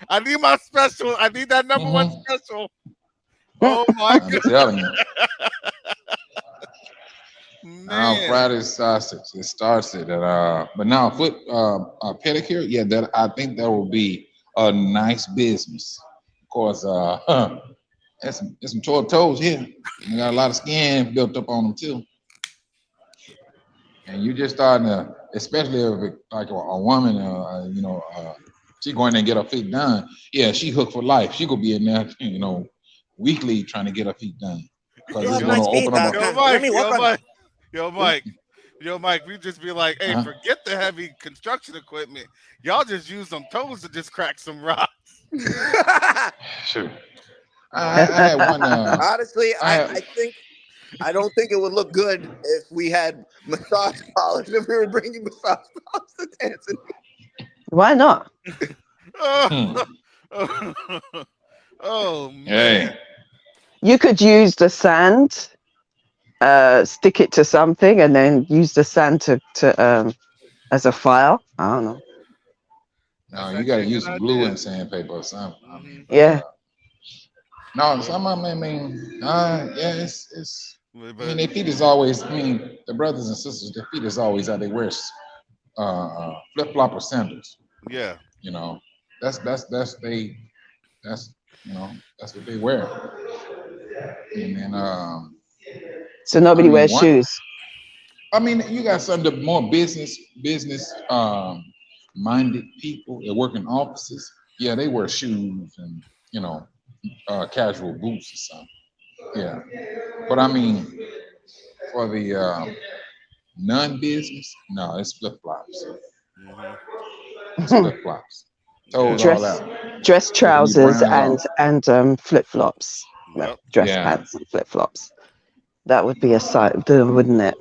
I need my special. I need that number one Hmm. special. Oh my I'm telling you. Now man. Friday sausage. It starts it at but now foot pedicure, yeah, that I think that will be a nice business. Of course, there's some 12 toes here. You got a lot of skin built up on them too. And you just starting to, especially if like a woman, she going there and get her feet done. Yeah, she hooked for life. She could be in there, weekly trying to get her feet done because You it's have going to nice feet. open up Yo, Let Mike. me work Yo, on. Mike. Yo, Mike. Yo, Mike. We just be like, hey, uh forget the heavy construction equipment. Y'all just use them toes to just crack some rock. Sure. Oh, I had one. Honestly, I I had. think I don't think it would look good if we had massage parlors. If we were bringing massage parlors to Tanzania. Why not? Hmm. oh, oh man. Hey. You could use the sand, stick it to something, and then use the sand to as a file. I don't know. No, That's you got to actually a good use some glue idea. and sandpaper or something. I Hmm mean, but Yeah. no, But, some of them. I mean, yeah, it's. I mean, but their feet is always. I mean, the brothers and sisters, their feet is always out. They wear flip flop or sandals. yeah. You know, that's they. That's that's what they wear. And then So I nobody mean wears one. shoes. I mean, you got some of the more business minded people that work in offices. Yeah, they wear shoes and you know casual boots or something. Yeah, but I mean for the non-business, no, it's flip flops. hmm It's flip flops. Toes Yeah. all dress out. dress Taking your trousers browns and off. flip flops. Well, Yep. dress Yeah, pants and flip flops. That would be a sight, wouldn't it?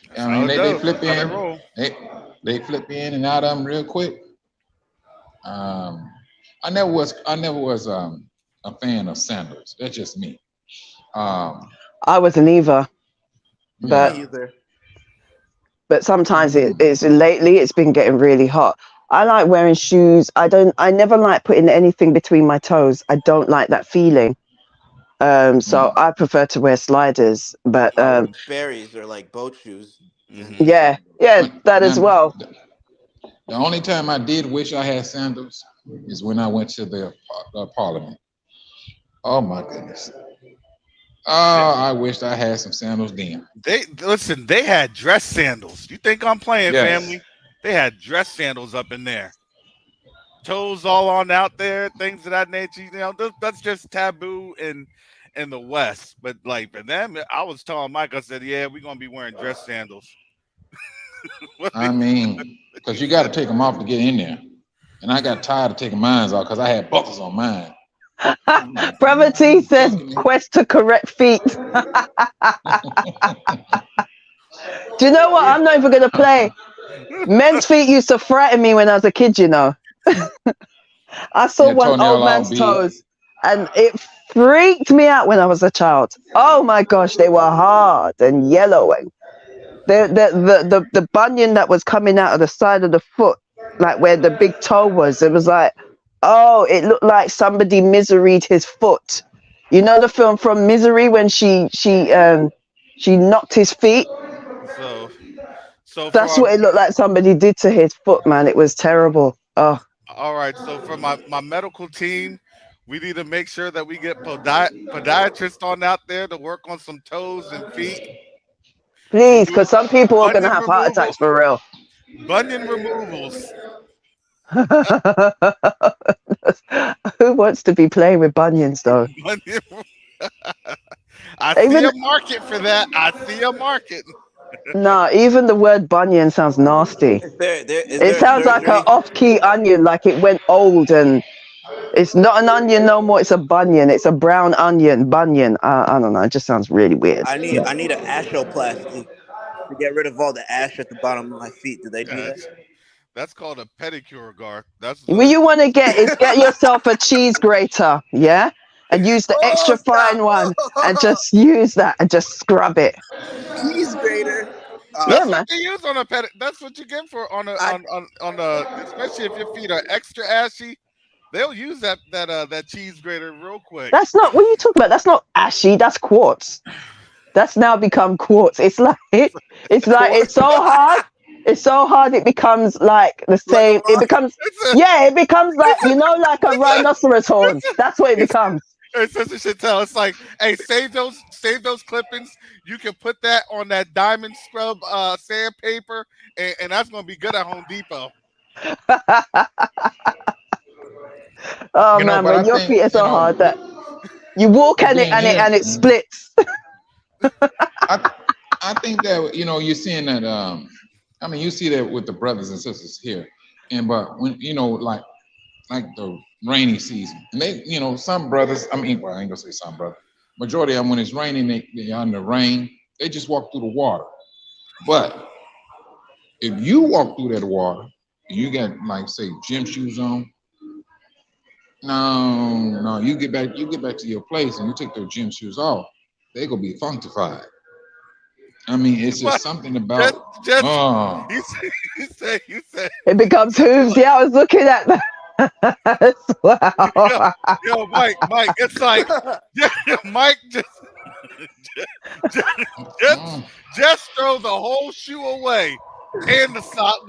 That's I how mean it they goes. flip That's how they in, roll. they they flip in and out of them real quick. Um, I never was a fan of sandals. That's just me. Um, I wasn't either, but Me yeah. either. sometimes Mm, it's lately it's been getting really hot. I like wearing shoes. I never like putting anything between my toes. I don't like that feeling. So mm. I prefer to wear sliders. But I wear Sperry's or like boat shoes. And Hmm yeah, yeah, But that as now, well. the only time I did wish I had sandals is when I went to the parliament. Oh my goodness. They, Oh, I wished I had some sandals then. they listen. They had dress sandals. You think I'm playing, Yes. family? They had dress sandals up in there. Toes all on out there, things of that nature. That's just taboo in the West. But like for them, I was telling Mike, I said, yeah, we're gonna be wearing dress sandals. What I he, mean, he because you got to said, take them off to get in there. And I got tired of taking mine off because I had buckles on mine. I'm like, Brother man, T you says joking me? quest to correct feet. Do you know what? I'm not even gonna play. Men's feet used to frighten me when I was a kid. I saw Your one old toenail all man's big. toes, and it freaked me out when I was a child. Oh my gosh, they were hard and yellow, and the bunion that was coming out of the side of the foot, like where the big toe was, it was like, oh, it looked like somebody miseried his foot. You know the film from Misery when she knocked his feet. so so for That's what it looked like somebody did to his foot, man. It was terrible. Oh, all right, so for my medical team, we need to make sure that we get podiatrists on out there to work on some toes and feet. please, Remove because some people are gonna bunion have heart removal, attacks for real. bunion removals. Who wants to be playing with bunions though? Bunion, I see Even a market for that. I see a market. No, even the word bunion sounds nasty. Is It there a sounds like an surgery? off-key onion, like it went old and it's not an onion no more. It's a bunion. It's a brown onion. Bunion. I don't know. It just sounds really weird. I need an ashoplasty to get rid of all the ash at the bottom of my feet. Do they do Yeah, that? that's called a pedicure, Garth. That's What what. you want to get is get yourself a cheese grater, yeah, and use the Oh, extra stop! fine one, and Whoa. just use that and just scrub it. Cheese grater. Yeah, That's what man. they use on a pedi. That's what you get for I on the. Especially if your feet are extra ashy, they'll use that cheese grater real quick. That's not what you talk about. That's not ashy. That's quartz. That's now become quartz. It's like it's so quartz hard. It's so hard. It becomes like the like a same. It rock. becomes It's a yeah. It becomes like it's a like a it's a rhinoceros horns. That's what it it's becomes. it's such a shit tell. It's like, hey, save those clippings. You can put that on that diamond scrub sandpaper, and that's gonna be good at Home Depot. Oh man, But I when your think, feet are so hard that you walk with and being here, it splits. I I think that you're seeing that. I mean, you see that with the brothers and sisters here, and but when like the rainy season, and some brothers. I mean, well, I ain't gonna say some brothers. Majority of them, when it's raining, they are in the rain. They just walk through the water. But if you walk through that water, you got like say gym shoes on. No, you get back to your place and you take those gym shoes off. They gonna be funkified. I mean, it's But just something just about just oh you say It becomes hooves. Yeah, I was looking at that as yo, well. Mike, it's like Mike just, just mm, just throw the whole shoe away and the sock.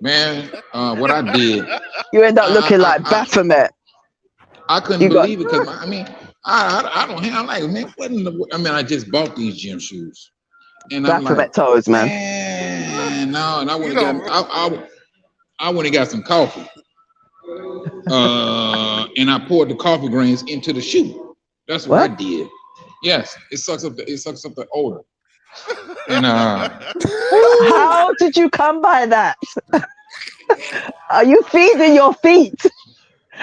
man, what I did, You end up looking I like Baphomet. I couldn't You got believe it because I mean, I don't have like man, what in the I mean, I just bought these gym shoes, and I'm like, Baphomet toes, man. man, no, and I You went and know, got I went and got some coffee, and I poured the coffee grains into the shoe. That's what I What? did. Yes, it sucks up the odor, and How did you come by that? Are you feeding your feet?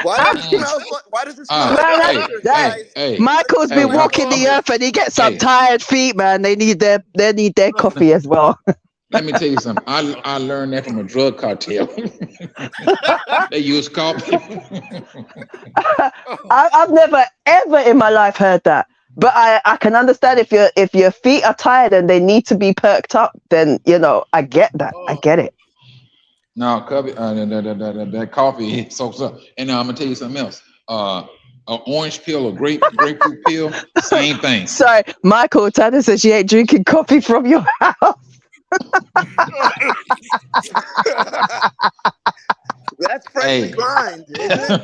Why does it smell? Why does it smell Man, like hey, that, that bastardized? hey, Michael's been hey, walking the earth and he gets some hey, tired feet, man. They need their coffee as well. let me tell you something. I learned that from a drug cartel. They use coffee. I've never ever in my life heard that. But I can understand if your feet are tired and they need to be perked up, then I get that. I get it. No, that coffee soaks up. And now I'm gonna tell you something else. An orange peel or grapefruit peel, same thing. Sorry, Michael, Tana says she ain't drinking coffee from your house. That's freshly Hey. grind, isn't it?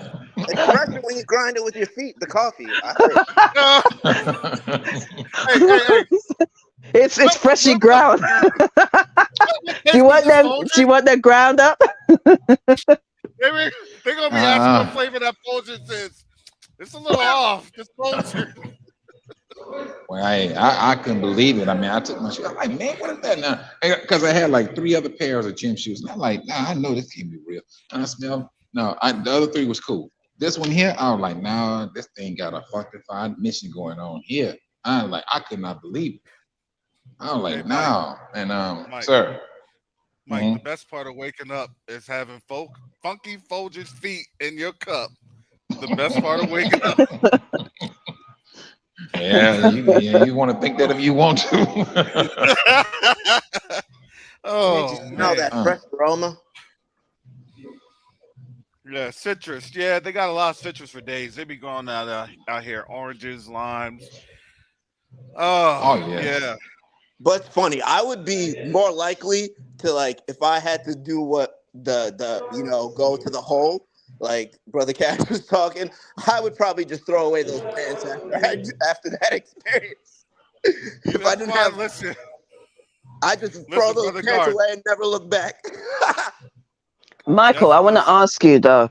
It's fresh when you grind it with your feet. The coffee. I heard. hey, It's freshly ground. Tastes You want this them? Folgers? Do you want them ground up? They're gonna be asking what flavor that Folgers is. It's a little off. This Folgers. Well, I couldn't believe it. I mean, I took my shoe. I'm like, man, what is that now? Because I had like 3 other pairs of gym shoes. And I'm like, nah, I know this can't be real. And I smelled, no, the other 3 was cool. This one here, I was like, nah, this thing got a funkified mission going on here. I was like, I could not believe it. I was Hey, like, Mike, no. And Mike, sir. Mike. Mhm. The best part of waking up is having funky Folgers feet in your cup. The best part of waking up. Yeah, you want to think that if you want to. Can't you Oh smell man, that fresh aroma? yeah, citrus. Yeah, they got a lot of citrus for days. They be going out here, oranges, limes. Oh Oh yes. yeah. But it's funny. I would be more likely to like if I had to do what the go to the hole like Brother Cash was talking. I would probably just throw away those pants after that experience. If I That's didn't why. have, I just throw Listen, those brother pants Garth. away and never look back. Michael, I want to Listen. ask you though,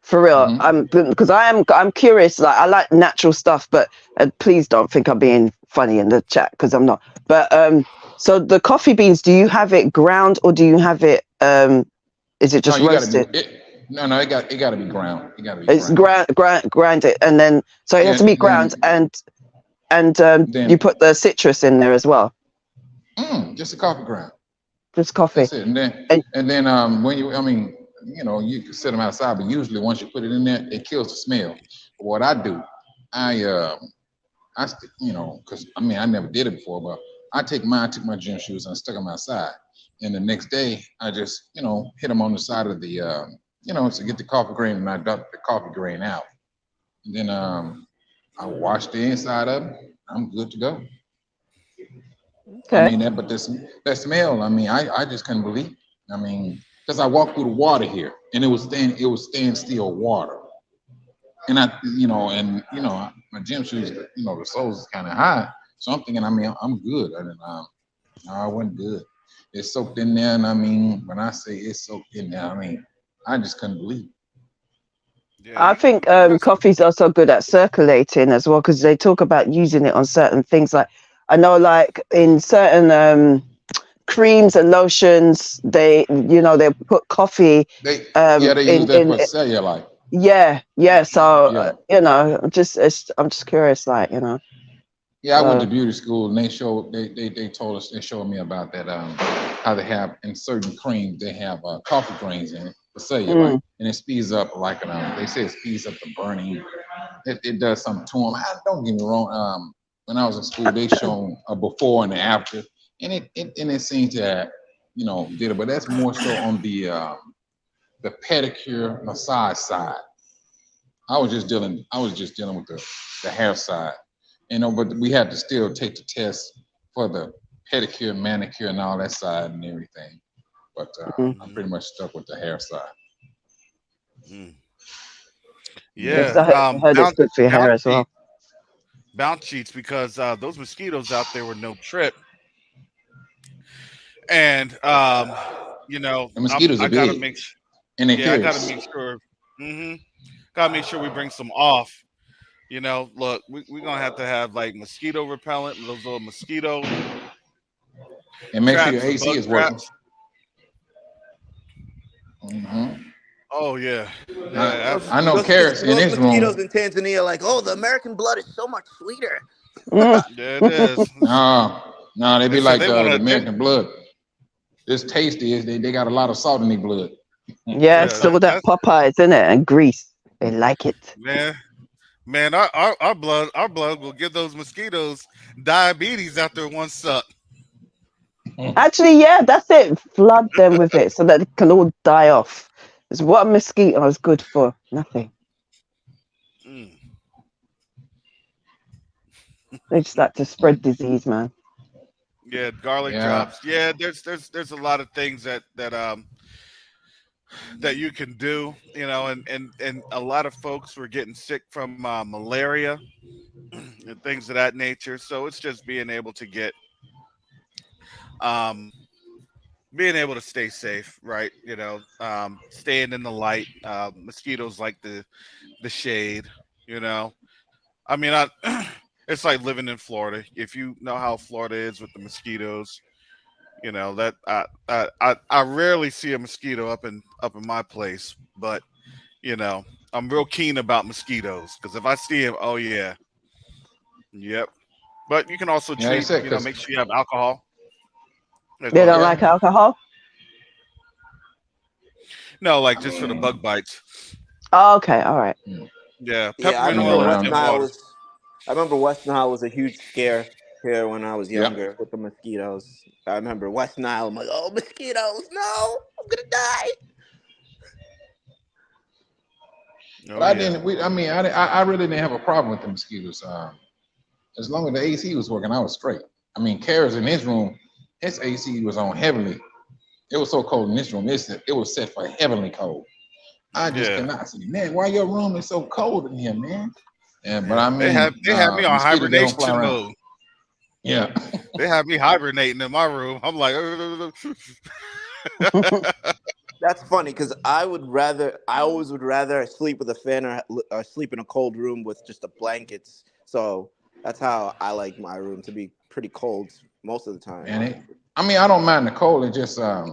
for real. Mhm. Because I'm curious. Like I like natural stuff, but please don't think I'm being funny in the chat because I'm not. But so the coffee beans, do you have it ground or do you have it? Is it No, just you got to be roasted? it. No, it got to be ground. It got to be It's ground. grind it, and then so it has to And be ground, then and you then put the citrus in there as well. just a coffee ground. Just coffee. That's it. And When you can set them outside, but usually once you put it in there, it kills the smell. But what I do, I because I never did it before, but I took my gym shoes and I stuck them outside, and the next day I just hit them on the side of the to get the coffee grain, and I dump the coffee grain out, and then I wash the inside of them. I'm good to go. I okay. mean that smell. I just couldn't believe it. Because I walked through the water here, and it was staying still water, and my gym shoes, the soles is kind of high, so I'm thinking, I'm good. No, I wasn't good. It soaked in there, and when I say it soaked in there, I just couldn't believe Yeah, I think you got some. coffee's also good at circulating as well because they talk about using it on certain things. Like I know, like in certain creams and lotions, they put coffee yeah, they use that in for cellulite. yeah. So Yeah. I'm just curious, like Yeah, I went to so beauty school, and they told us, they showed me about that, how they have in certain creams, they have coffee grains in it for cellulite, mm, and it speeds up, like, they say it speeds up the burning. It does something to them. Don't get me wrong. When I was in school, they shown a before and a after, and it seemed to did it, but that's more so on the pedicure massage side. I was just dealing with the hair side, but we had to still take the test for the pedicure, manicure, and all that side and everything. But mm. I'm Mhm. pretty much stuck with the hair side. Mm. Yes, Yeah, I heard it's good for your hair bounce as well. sheet, bounce sheets, because those mosquitoes out there were no trip, and The mosquitoes I are gotta big make and they're yeah, I gotta curious. make sure. Hmm. Gotta make sure we bring some off. Look, we're gonna have to have like mosquito repellent, those little mosquito And make sure your traps, the AC bug is working. traps. Hmm Oh yeah, I, yeah, I know absolutely. Those carrots in this mosquitoes room. in Tanzania are like, oh, the American blood is so much sweeter. Mm, Yeah, it is. No, no, they They be said like they the want to. American blood. It's tasty. They got a lot of salt in their blood. yes, Yeah, all that that's Popeyes in it and grease. They like it. man. Man, our blood will give those mosquitoes diabetes after one suck. Actually, yeah, that's it. Flood them with it so that they can all die off. It's what a mosquito is good for. Nothing. Mm. They just like to spread disease, man. Yeah, garlic Yeah, drops. Yeah, there's a lot of things that you can do, and a lot of folks were getting sick from malaria and things of that nature. So it's just um, being able to stay safe, right? Staying in the light. Mosquitoes like the shade. You know, I mean, I it's like living in Florida. If you know how Florida is with the mosquitoes, that I rarely see a mosquito up in my place, but you know, I'm real keen about mosquitoes because if I see them, oh yeah, yep. But you can also yeah, they treat, said because make sure you have alcohol. Yeah, go They don't ahead. like yeah, alcohol. No, like I just for the bug mean, bites. Oh, okay, all right. Yeah, Yeah, I peppermint being remember oil West around. and Nile water. was. I remember West Nile was a huge scare here when I was Yep. younger with the mosquitoes. I remember West Nile. I'm like, oh, mosquitoes! No, I'm gonna die. But Oh I yeah. didn't. I really didn't have a problem with the mosquitoes. As long as the AC was working, I was straight. Kara's in his room, his AC was on heavily. It was so cold in this room. It was set for heavenly cold. I just Yeah. cannot see, man. Why your room is so cold in here, man? And but Yeah. They had me on mosquitoes, they don't fly hibernation around. mode. Yeah. They had me hibernating in my room. I'm like, That's funny because I always would rather sleep with a fan or sleep in a cold room with just the blankets. So That's how I like my room to be pretty cold most of the time. And I mean, I don't mind the cold. It just, I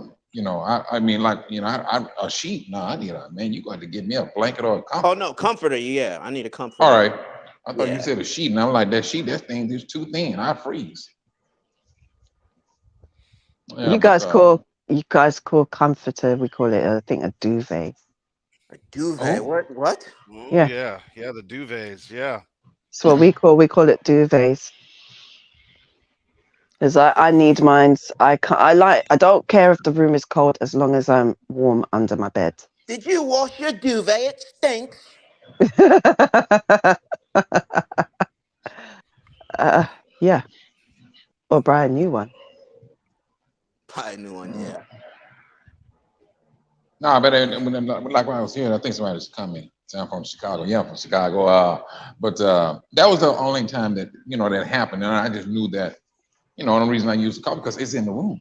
mean, like, a sheet. No, I need a man. You got to get me a blanket or a Oh comforter. no, comforter. Yeah, I need a All comforter. right. I thought you Yeah. said a sheet, and I'm like, that sheet, that thing is too thin. I freeze. Yeah, You but guys call comforter. We call it, I think, a duvet. A duvet. oh, What? Oh Yeah, yeah, yeah, the duvets. Yeah. that's what we call it duvets. Because I need mines. I don't care if the room is cold as long as I'm warm under my bed. Did you wash your duvet? It stinks. uh, yeah, or buy a new one. Buy a new one. mm. Yeah. No, but like when I was here, I think somebody was coming. So I'm from Chicago. Yeah, I'm from Chicago. But that was the only time that that happened, and I just knew that the reason I use the coffee because it's in the room.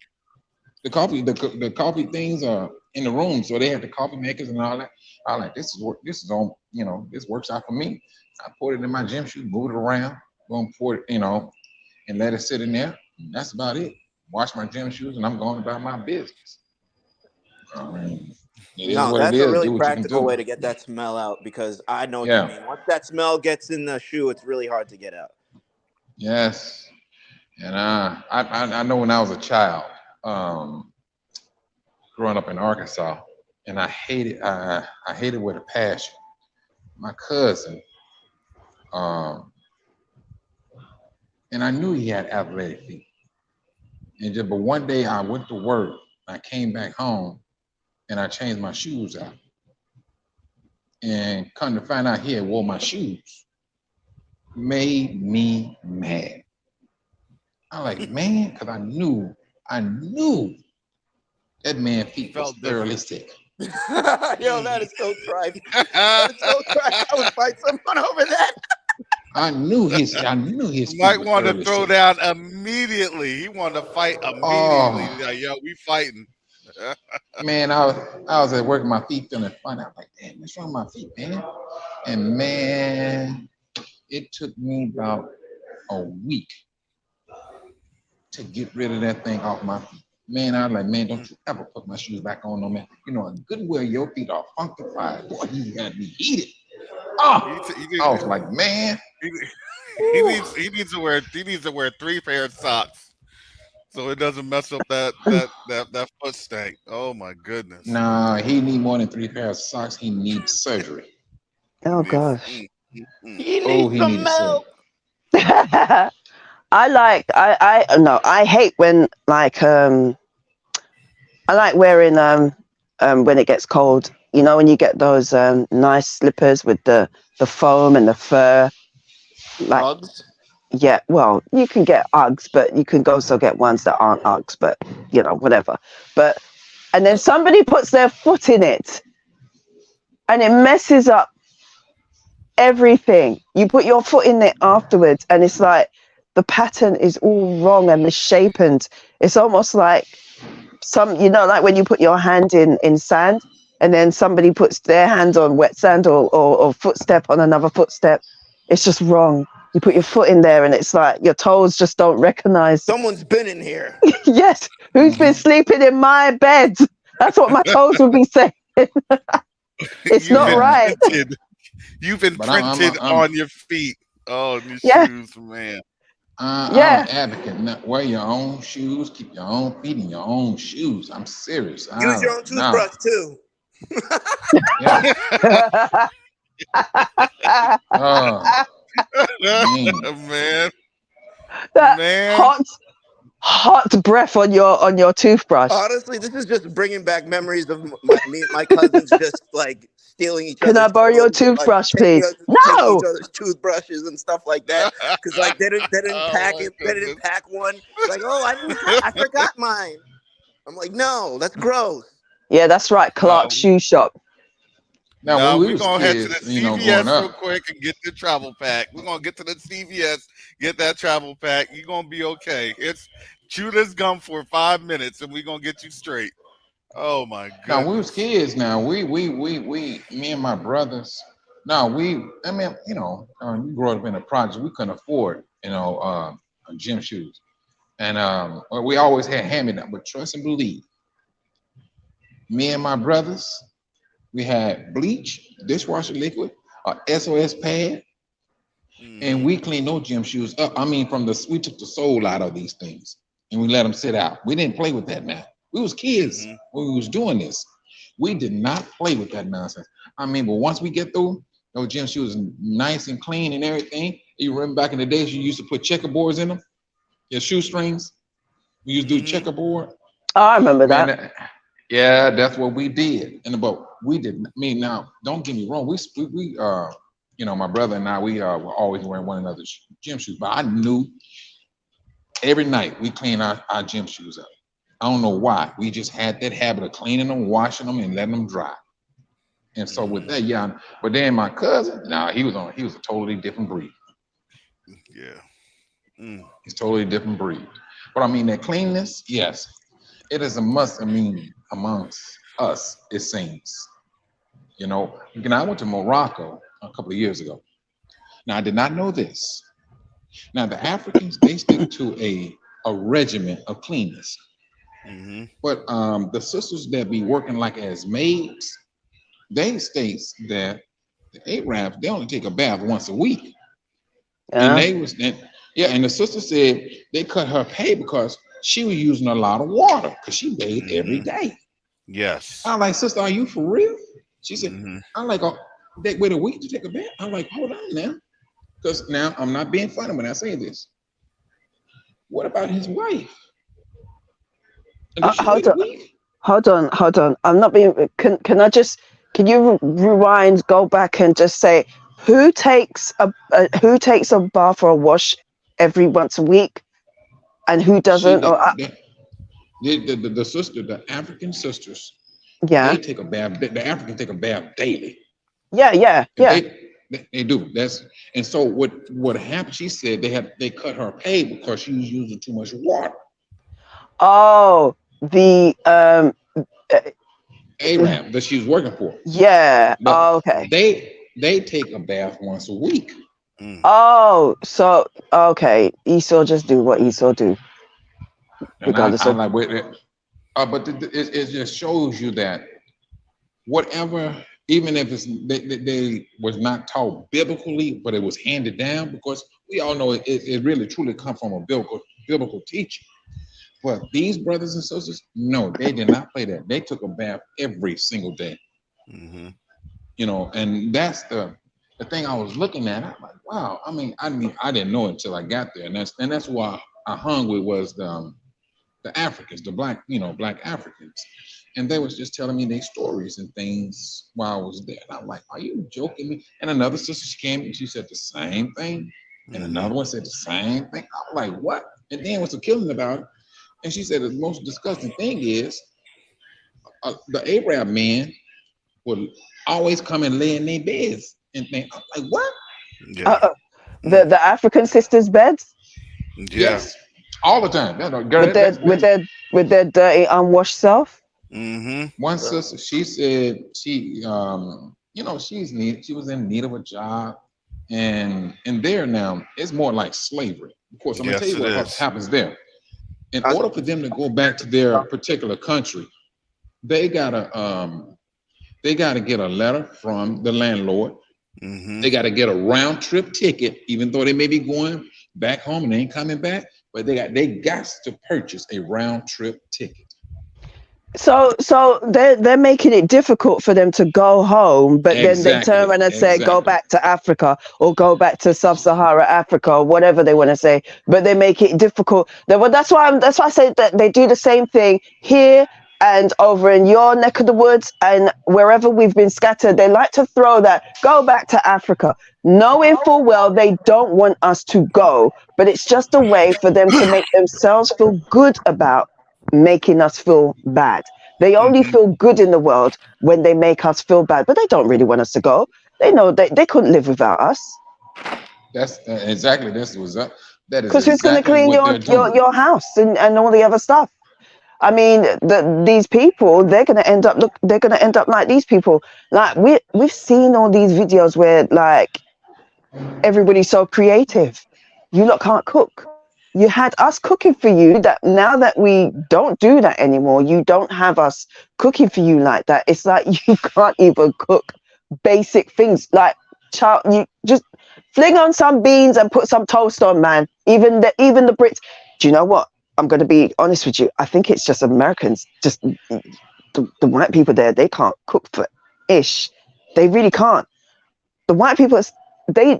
The coffee things are in the room, so they have the coffee makers and all that. I like this is on this works out for me. I put it in my gym shoe, move it around, go and pour it and let it sit in there. And that's about it. Wash my gym shoes, and I'm going about my business. I mean, it is No, what it that's a is. really Do what you can practical way do. to get that smell out because I know what you Yeah. mean. Once that smell gets in the shoe, it's really hard to get out. Yes. And I know when I was a child, um, growing up in Arkansas, and I hated with a passion. My cousin, um, and I knew he had athletic feet. But one day I went to work, I came back home, and I changed my shoes out. And come to find out he had wore my shoes. Made me mad. I'm like, man, because I knew that man You feet was felt thoroughly different. sick. Yo, that is so tripe. That is so tripe. I would fight someone over that. I knew his feet Mike was wanted to thoroughly throw sick. down immediately. He wanted to fight immediately. Oh He's like, yo, we fighting. man, I was at work, my feet feeling funny. I'm like, damn, what's wrong with my feet, man? And man, it took me about a week to get rid of that thing off my feet. Man, I was like, man, don't you ever put my shoes back on, no man. A good way your feet are funkified. Boy, you gotta be heated. He, Oh, t- he, I did- was like, man, he, he whew. needs he needs to wear 3 pair of socks so it doesn't mess up that foot stank. Oh my goodness. Nah, he need more than 3 pairs of socks. He needs surgery. He Oh needs. gosh. Mm. He Oh, needs he some needed surgery. milk. I no, I hate when I like wearing when it gets cold. You know when you get those nice slippers with the foam and the fur. Like Uggs. yeah, well you can get Uggs, but you can also get ones that aren't Uggs. But whatever. But and then somebody puts their foot in it, and it messes up everything. You put your foot in it afterwards, and it's like the pattern is all wrong and misshapen. It's almost like like when you put your hand in sand and then somebody puts their hand on wet sand or footstep on another footstep. It's just wrong. You put your foot in there and it's like your toes just don't recognize. Someone's been in here. Yes, who's been Hmm. sleeping in my bed? That's what my toes would be saying. It's You've not Yeah, right. imprinted. You've but I'm imprinted I'm on your feet. Oh, and your Yeah, shoes, man. I'm an yeah. advocate. Wear your own shoes, keep your own feet in your own shoes. I'm serious. Use your own No, toothbrush too. yeah. Oh man, Man, That man. hot breath on your toothbrush. Honestly, this is just bringing back memories of me and my cousins just like stealing each Can I other's borrow your clothes and like toothbrush, please? taking each No. other's toothbrushes and stuff like that. Because like they didn't Oh pack my it, they didn't goodness. pack one. Like, oh, I forgot mine. I'm like, no, that's gross. Yeah, that's right. No, Clark's shoe shop. now when no, we we're was gonna head to the kids, growing CVS real up, quick and get the travel pack. We're gonna get to the CVS, get that travel pack. You're gonna be okay. It's chew this gum for 5 minutes and we're gonna get you straight. Oh my now when we was goodness. kids. Now me and my brothers. Now I mean, you grew up in a project. We couldn't afford you know, gym shoes. And well, we always had hand me down. But trust and believe, me and my brothers, we had bleach, dishwasher liquid, a SOS pad, and Mm-hmm. we cleaned those gym shoes up. I mean, we took the soul out of these things and we let them sit out. We didn't play with that now. We was kids Mm-hmm. when we was doing this. We did not play with that nonsense. I mean, but once we get through, those gym shoes nice and clean and everything. You remember back in the days you used to put checkerboards in them, your shoestrings. We used to do Mm-hmm. checkerboard. Oh, I remember Man, that. yeah, that's what we did. And but we did. I mean, now don't get me wrong. You know, my brother and I, we were always wearing one another's gym shoes. But I knew every night we clean our gym shoes up. I don't know why. We just had that habit of cleaning them, washing them, and letting them dry. And so with Mm-hmm. that, yeah. But then my cousin, nah, he was a totally different breed. Yeah. Mm. He's totally different breed. But I mean, that cleanness, yes, it is a must. I mean, amongst us, it seems. You know, again, I went to Morocco a couple of years ago. Now, I did not know this. Now, the Africans, they stick to a regimen of cleanness. Mm-hmm. But the sisters that be working like as maids, they states that the Arabs, they only take a bath once a week. And Yeah. they was and, yeah, and the sister said they cut her pay because she was using a lot of water because she bathed every Mm-hmm. day. Yes. I'm like, sister, are you for real? She said, Mm-hmm. I'm like, oh, they wait a week to take a bath. I'm like, hold on now. Because now I'm not being funny when I say this. What about his wife? And did she Hold wait a on, week? hold on. I'm not being. Can I just? Can you rewind? Go back and just say who takes a bath or a wash every once a week, and who She doesn't? Or the sister, the African sisters, they yeah, take a bath. The Africans take a bath daily. yeah, yeah, If yeah. they do. That's and so what happened? She said they cut her pay because she was using too much water. Oh, the uh, Arab that she was working for, yeah. but Oh, okay. they take a bath once a week. Mm. Oh, so okay. Esau just do what Esau do, And regardless I of. like but it just shows you that whatever, even if they was not taught biblically, but it was handed down because we all know it really truly come from a biblical teaching. But these brothers and sisters, no, they did not play that. They took a bath every single day, Mm-hmm. you know, and that's the thing I was looking at. I'm like, wow. I mean, I didn't know it until I got there, and that's why I hung with was the Africans, the black, you know, black Africans, and they was just telling me their stories and things while I was there. And I'm like, are you joking me? And another sister she came and she said the same thing, and Mm-hmm. another one said the same thing. I'm like, what? And then what's so killing about it? And she said the most disgusting thing is the Arab men would always come and lay in their beds and think, I'm like, what? Uh, Yeah. uh, Mm. the African sisters' beds Yeah. Yes, all the time. Girl, with their with their with their dirty unwashed self. Mm-hmm. one sister, she said she, you know, she was in need of a job, and there now it's more like slavery. Of course, I'm gonna tell Yes, you it what is. happens there. In I, order for them to go back to their particular country, they gotta they gotta get a letter from the landlord. Mm-hmm. They gotta get a round trip ticket, even though they may be going back home and they ain't coming back, but they got to purchase a round trip ticket. So they're making it difficult for them to go home, but then they turn Exactly, around and say go exactly. back to Africa or go back to sub-Sahara Africa or whatever they want to say. But they make it difficult. Well, that's why I say that they do the same thing here and over in your neck of the woods and wherever we've been scattered. They like to throw that go back to Africa, knowing full well they don't want us to go, but it's just a way for them to make themselves feel good about making us feel bad. They only Mm-hmm. feel good in the world when they make us feel bad, but they don't really want us to go. They know they couldn't live without us. That's exactly this was up. That is Because who's going to exactly clean what they're doing. your house and all the other stuff? I mean, these people, they're going to end up like these people. Like we've seen all these videos where like everybody's so creative. you lot can't cook. You had us cooking for you. That now that we don't do that anymore, you don't have us cooking for you like that. It's like you can't even cook basic things like child. You just fling on some beans and put some toast on, man. Even the Brits. Do you know what? I'm going to be honest with you. I think it's just Americans. Just the white people there. They can't cook for ish. They really can't. The white people. They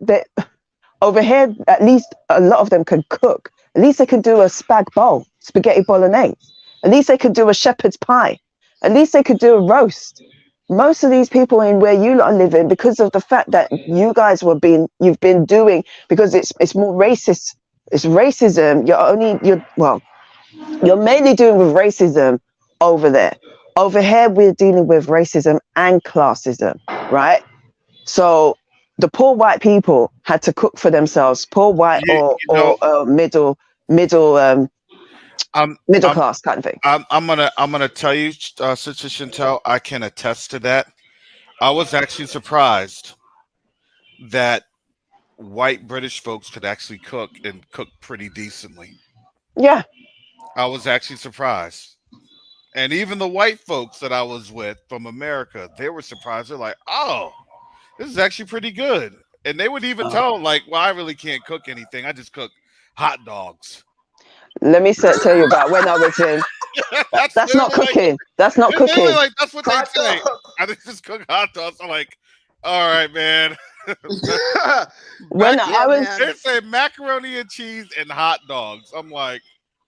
over here, at least a lot of them can cook. At least they could do a spag bowl, spaghetti bolognese. At least they could do a shepherd's pie. At least they could do a roast. Most of these people in where you lot are living, because of the fact that you guys you've been doing, because it's more racist. It's racism. You're mainly dealing with racism over there. Over here, we're dealing with racism and classism, right? So the poor white people had to cook for themselves. Poor white You, or you know, middle I'm middle I'm class kind of thing. I'm gonna tell you, Sister Chantel, I can attest to that. I was actually surprised that white British folks could actually cook and cook pretty decently. Yeah, I was actually surprised. And even the white folks that I was with from America, they were surprised. They're like, "Oh, this is actually pretty good." And they would even Uh, tell, like, "Well, I really can't cook anything. I just cook hot dogs." let me tell you about when I was in. That's That's not literally like cooking. That's not it's literally cooking. like that's what they hot say. dog. I just cook hot dogs. I'm like, all right, man. When Mac- I Yeah, was man. they say macaroni and cheese and hot dogs. I'm like,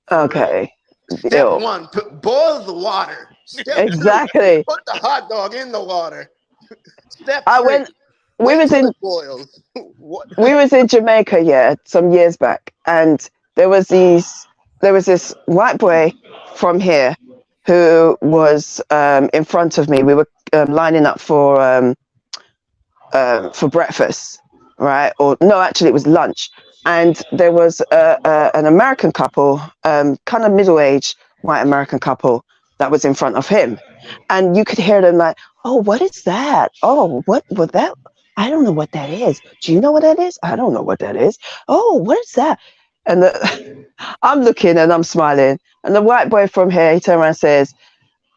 for real. okay, Step ill. one, boil the water. Step two, Exactly. put the hot dog in the water. Step I three, went. We wait was till in it boils. What? we was in Jamaica, yeah, some years back, and there was this white boy from here who was in front of me. We were lining up for breakfast, right? Or no, actually, it was lunch. And there was an American couple, kind of middle-aged white American couple that was in front of him, and you could hear them like, "Oh, what is that? Oh, what was that? I don't know what that is. Do you know what that is? I don't know what that is. Oh, what is that?" And I'm looking and I'm smiling, and the white boy from here, he turned around and says,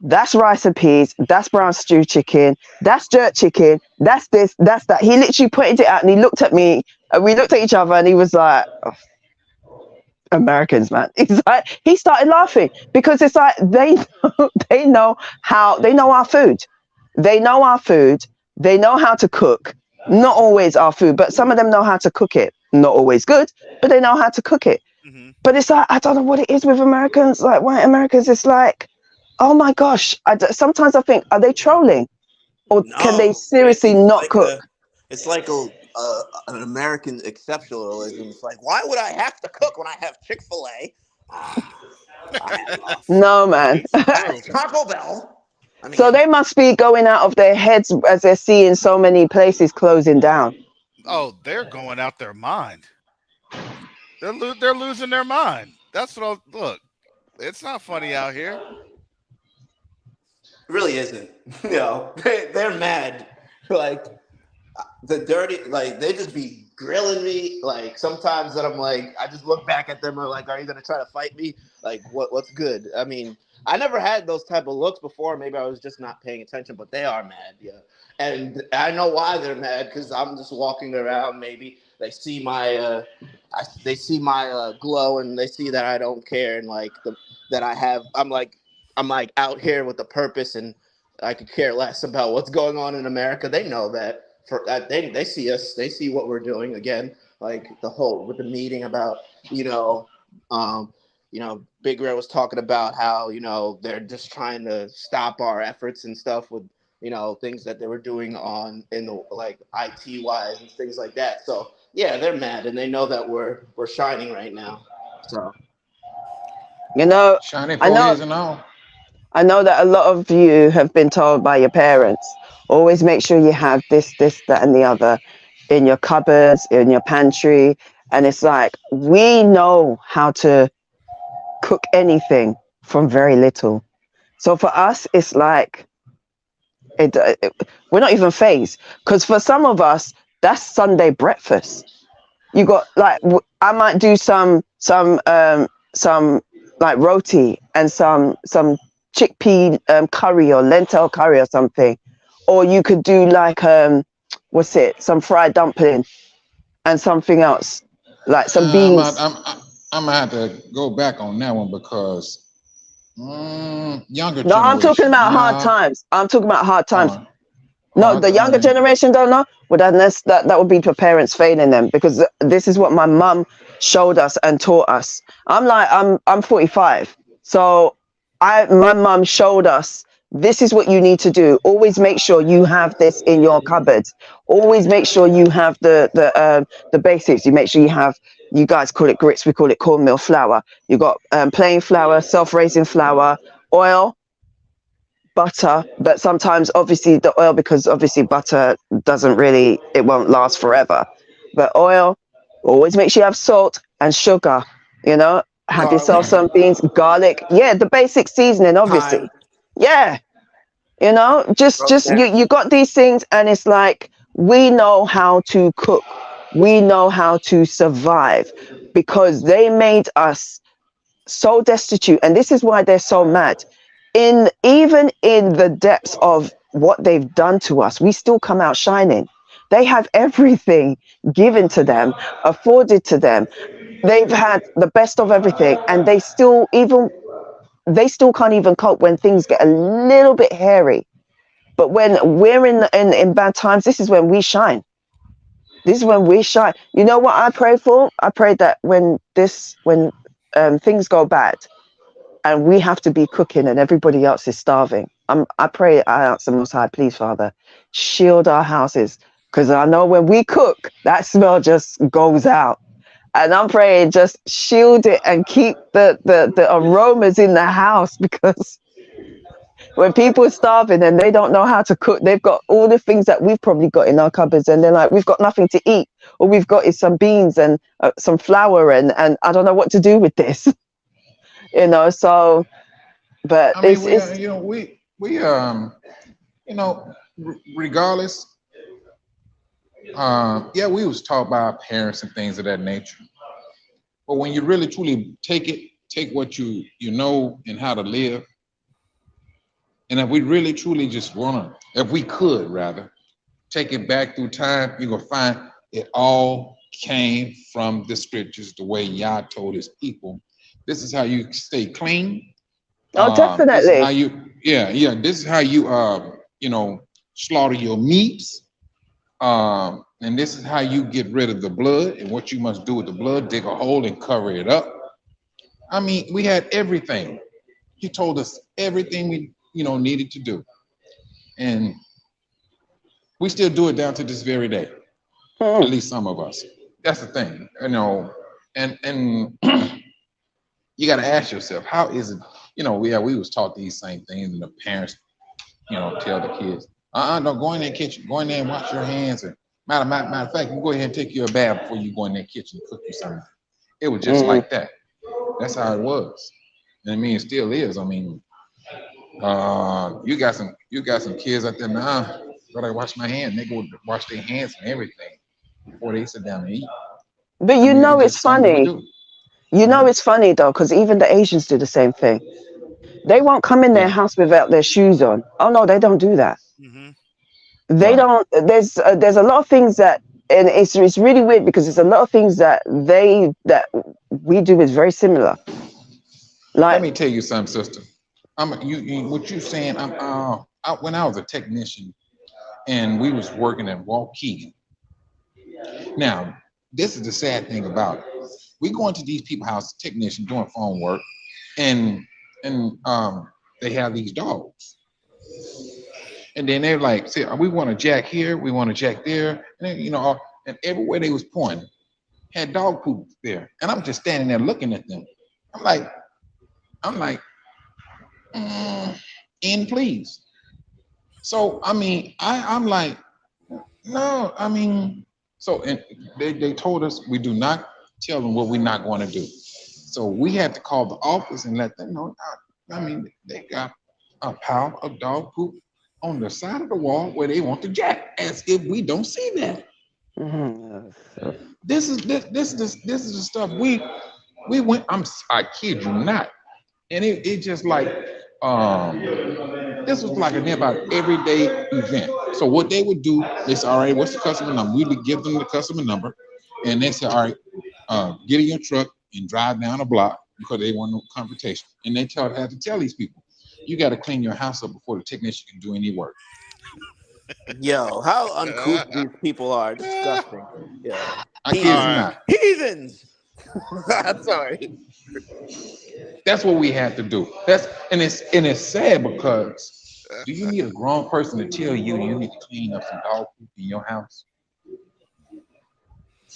that's rice and peas. That's brown stew chicken. That's jerk chicken. That's this. That's that. He literally pointed it out and he looked at me and we looked at each other and he was like, oh, Americans, man. He's like, he started laughing because it's like they know our food. They know our food. They know how to cook. Not always our food, but some of them know how to cook it. Not always good, but they know how to cook it. Hmm. But it's like, I don't know what it is with Americans, like white Americans. It's like, oh my gosh. Sometimes I think, are they trolling or can they No, seriously it's not like cook? an American exceptionalism. It's like, why would I have to cook when I have Chick-fil-A? I have No, man. It's true. Taco Bell. I So mean, they must be going out of their heads as they're seeing so many places closing down. Oh, they're going out their mind. They're losing their mind. That's what look. It's not funny out here. it really isn't. They're mad. Like the dirty, like they just be grilling me. Like sometimes that I'm like, I just look back at them. I'm like, are you gonna try to fight me? Like what's good? I mean, I never had those type of looks before. Maybe I was just not paying attention, but they are mad. Yeah, and I know why they're mad because I'm just walking around. Maybe they see they see my glow and they see that I don't care and that I have. I'm like out here with a purpose and I could care less about what's going on in America. They know that for that they see us, they see what we're doing again, like the whole with the meeting about, you know, um, Big Red was talking about how, they're just trying to stop our efforts and stuff with, things that they were doing on in the like IT wise and things like that. So yeah, they're mad and they know that we're shining right now. So You know, Shiny I know, foreheads and all. I know that a lot of you have been told by your parents, always make sure you have this, that, and the other in your cupboards, in your pantry. And it's like, we know how to cook anything from very little. So for us, it's like, it we're not even phased because for some of us, that's Sunday breakfast. You got like I might do some like roti and some chickpea curry or lentil curry or something, or you could do like what's it, some fried dumpling and something else like some I'm not, beans. I'm gonna have to go back on that one because younger No, I'm talking generation, about hard nah, times. I'm talking about hard times. hard, No, hard the younger time. generation don't know. Well, that would be for parents failing them because this is what my mum showed us and taught us. I'm 45, so my mum showed us this is what you need to do. Always make sure you have this in your cupboard. Always make sure you have the basics. You make sure you have. You guys call it grits. We call it cornmeal flour. You got plain flour, self-raising flour, oil, butter, but sometimes obviously the oil, because obviously butter doesn't really, it won't last forever, but oil, always make sure you have salt and sugar, you know, have Garlic, yourself some beans, garlic, yeah, the basic seasoning thyme, obviously, yeah, you know, just rosemary. you got these things, and it's like we know how to cook, we know how to survive because they made us so destitute, and this is why they're so mad. In even in the depths of what they've done to us, we still come out shining. They have everything given to them, afforded to them. They've had the best of everything, and they still can't even cope when things get a little bit hairy. But when we're in bad times, this is when we shine. This is when we shine. You know what I pray for? I pray that when things go bad, and we have to be cooking and everybody else is starving. I pray, I ask the Most High, please, Father, shield our houses. Because I know when we cook, that smell just goes out. And I'm praying, just shield it and keep the aromas in the house because when people are starving and they don't know how to cook, they've got all the things that we've probably got in our cupboards, and they're like, we've got nothing to eat. All we've got is some beans and some flour, and I don't know what to do with this, so, but I mean, it's, we, it's, you know, regardless, yeah, we was taught by our parents and things of that nature. But when you really truly take what you know and how to live, and if we really truly just wanna, if we could rather take it back through time, you're gonna find it all came from the scriptures, the way Yah told his people. This is how you stay clean. oh, This is how definitely. yeah. This is how you slaughter your meats. And this is how you get rid of the blood and what you must do with the blood, dig a hole and cover it up. I mean, we had everything. He told us everything we, needed to do. And we still do it down to this very day, at Mm. least some of us. That's the thing, and you got to ask yourself, how is it, we was taught these same things and the parents, tell the kids, don't go in that kitchen, go in there and wash your hands. And matter of fact, you go ahead and take your bath before you go in that kitchen and cook you something. It was just Mm. like that. That's how it was. And I mean, it still is. I mean, you got some kids out there now. Gotta wash my hands. They go wash their hands and everything before they sit down and eat. But I mean, it's just something we do. Mhm. it's funny though, because even the Asians do the same thing. They won't come in their Yeah. house without their shoes on. Oh no, they don't do that. Hmm. They Right. don't. There's a lot of things that, and it's really weird because there's a lot of things that we do is very similar. Let Like, me tell you something, sister. What you saying? When I was a technician and we was working at Waukegan. Now, this is the sad thing about it. We go into these people's house, technician doing phone work, and and they have these dogs, and then they're like, "Say, we want a jack here, we want a jack there," and then, and everywhere they was pointing had dog poop there, and I'm just standing there looking at them. I'm like, I'm like, in please. So I mean, I'm like, no, I mean, so and they told us we do not tell them what we're not going to do. So we had to call the office and let them know. I mean, they got a pile of dog poop on the side of the wall where they want the jack, as if we don't see that. mhm. This is the stuff we went. I kid you not, and it just like um this was like a nearby everyday event. So what they would do, they say, all right, what's the customer number? We would give them the customer number, and they say, all right, get in your truck and drive down a block because they want no confrontation. And they have to tell these people, you got to clean your house up before the technician can do any work. Yo, how uncouth these people are. Disgusting. Yo. I All kid you right. Heathens. not. Heathens. Sorry. That's what we have to do. And it's sad because do you need a grown person to tell you you need to clean up some dog poop in your house?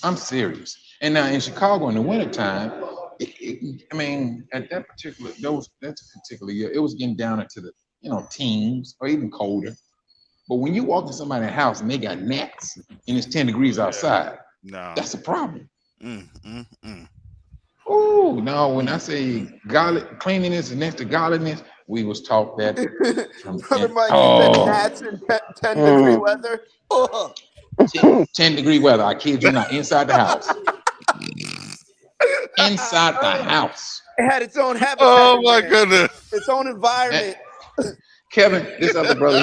I'm serious. And now in Chicago in the wintertime, I mean, at that particular year, it was getting down into the teens or even colder. But when you walk in somebody's house and they got gnats and it's 10 degrees outside, No. that's a problem. Mm, mm, mm, Oh no, when I mm, say mm. cleanliness is next to godliness, we was taught that from Brother Mike, you said oh gnats in 10-degree Mm. weather. Oh. 10-degree weather. I kid you not, inside the house. Inside the house. It had its own habitat Oh in my there, goodness. its own And environment. Kevin, this other brother,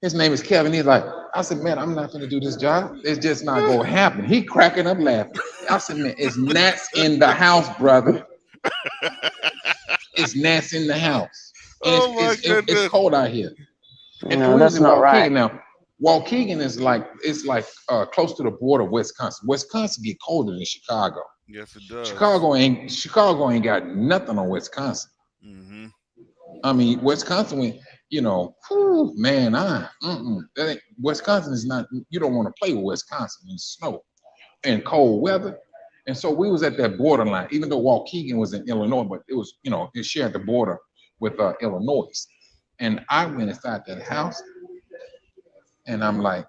his name is Kevin. He's like, I said, man, I'm not gonna do this job. It's just not gonna happen. He cracking up laughing. I said, man, it's gnats in the house, brother. It's gnats in the house. And Oh my it's goodness. cold out here. And No, we was that's in not right. Waukegan now. Waukegan is like close to the border of Wisconsin. Wisconsin get colder than Chicago. Yes, it does. Chicago ain't got nothing on Wisconsin. Hmm. I mean, Wisconsin went, whew, man, Wisconsin is not. You don't want to play with Wisconsin in snow and cold weather. And so we was at that borderline, even though Waukegan was in Illinois, but it was, it shared the border with Illinois. And I went inside that house, and I'm like,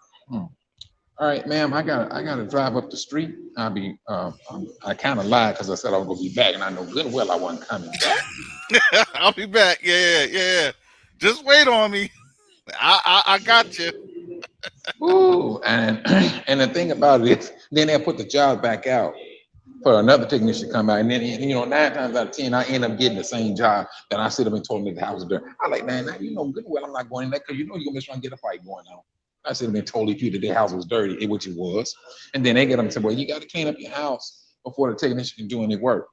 all right, ma'am, I gotta drive up the street. I kind of lied because I said I was gonna be back, and I know good and well I wasn't coming back. I'll be back. Yeah, yeah. Just wait on me. I got you. Ooh, and and the thing about it is, then they put the job back out for another technician to come out, and then 9 times out of 10, I end up getting the same job that I should have been told me the house was dirty. I'm like, man, now you know good and well I'm not going in there because you're gonna be trying to get a fight going on. I should have been told you that their house was dirty, which it was, and then they get them and say, well, you got to clean up your house before the technician can do any work.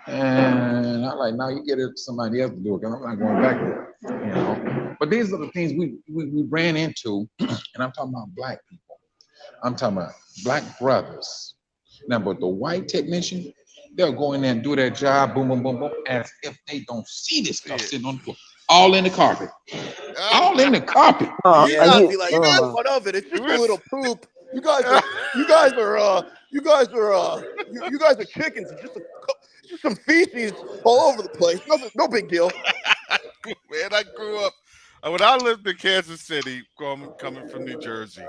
And I'm like, now you get it to somebody else to do it because I'm not going back there. But these are the things we ran into, and I'm talking about black people. I'm talking about black brothers. Now, but the white technician, they'll go in there and do their job, boom, boom, boom, boom, as if they don't see this See stuff it. sitting on the floor, all in the carpet, all in the carpet. Oh, You are Yeah, I'd got you? be like, you Oh, what of it? It's just a got. little poop. You guys are chickens. It's just some feces all over the place. Nothing, no big deal. Man, I grew up when I lived in Kansas City, coming from New Jersey.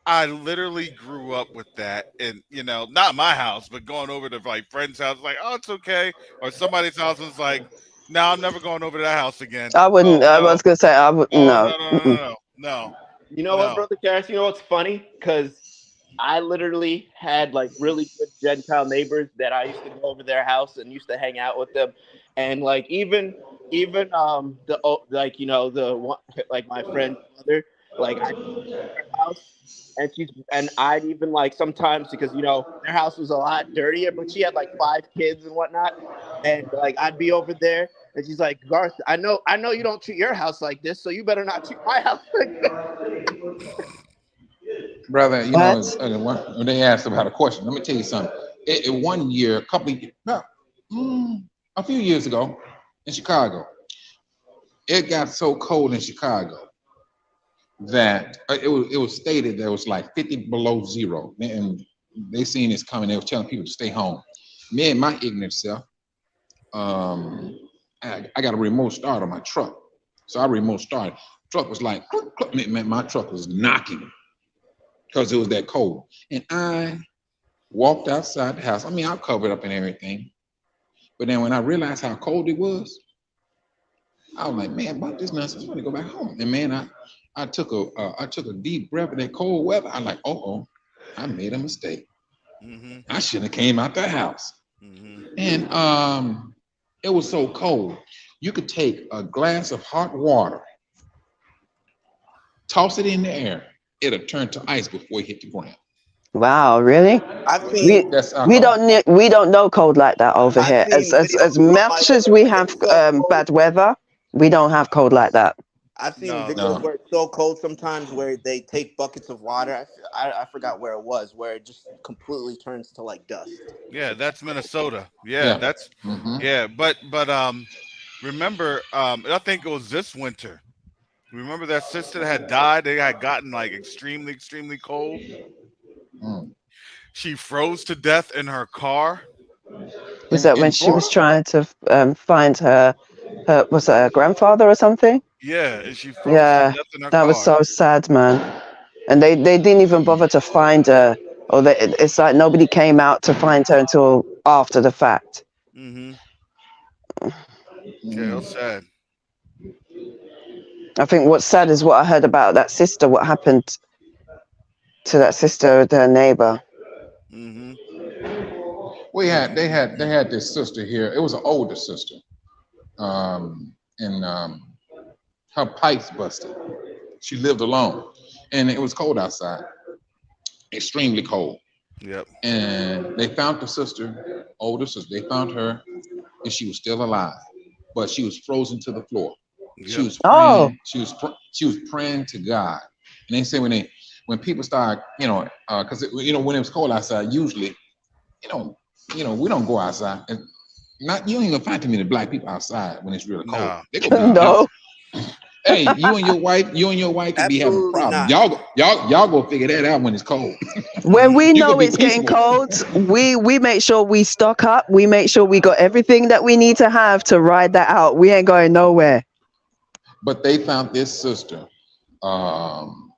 I literally grew up with that, and not my house, but going over to like friends' house, like, oh, it's okay, or somebody's house was like, no, I'm never going over to that house again. I wouldn't. Oh I no, was gonna say I would. oh No. no, no, no, Mm-mm. no, no, You know what, no. brother Karis? You know what's funny? Because I literally had like really good Gentile neighbors that I used to go over their house and used to hang out with them, and like even the one like my friend's mother, like I her house, and I'd even like sometimes because their house was a lot dirtier, but she had like 5 kids and whatnot, and like I'd be over there, and she's like, Garth, I know you don't treat your house like this, so you better not treat my house like this. Brother, What? when they asked about a question, let me tell you something. One year, a few years ago in Chicago, it got so cold in Chicago that it was stated that it was like 50 below zero, and they seen this coming. They were telling people to stay home. Me and my ignorant self, um, I got a remote start on my truck, so I remote started. Truck was like, click, click. Man, my truck was knocking because it was that cold, and I walked outside the house. I mean, I covered up and everything, but then when I realized how cold it was, I was like, man, about this nonsense, I want to go back home. And man, I took a deep breath of that cold weather. I'm like, oh, I made a mistake. Mhm. I shouldn't have came out the house. Mhm. And it was so cold. You could take a glass of hot water, toss it in the air, it'll turn to ice before it hit the ground. Wow, really? I've We seen That's we alcohol. don't we don't know cold like that over I've here. seen As videos from my much as we where have it's so cold. bad weather, we don't have cold like that. I've seen No. videos No. where it's so cold sometimes where they take buckets of water. I forgot where it was, where it just completely turns to like dust. Yeah, It's that's that cold. Minnesota. Yeah, Yeah. that's Hmm. yeah, but remember I think it was this winter. Remember that sister that had died? They had gotten like extremely cold. Mm. She froze to death in her car. Was that when In she was Florida. trying to find her was it her grandfather or something? Yeah, and she froze to Yeah, death in her that was car. so sad, man. And they didn't even bother to find her, or it's like nobody came out to find her until after the fact. Mhm. Yeah, it was Mm. sad. I think what's sad is what I heard about that sister. What happened to that sister, her neighbor? Mhm. We had they Mm-mm-mm. had this sister here. It was an older sister. And her pipes busted. She lived alone, and it was cold outside, extremely cold. Yep. And they found the sister, older sister. They found her, and she was still alive, but she was frozen to the floor. She Yep. was Oh, praying. She was praying to God. And they say when people start, because when it was cold outside, usually, you know, we don't go outside. And not you don't even find too many black people outside when it's really cold. Nah. They go be Nah. no. hey, you and your wife could be having Absolutely problems. not. Y'all go figure that out when it's cold. When Mhm. we You could know be it's getting peaceful. cold, we make sure we stock up. We make sure we got everything that we need to have to ride that out. We ain't going nowhere. But they found this sister um,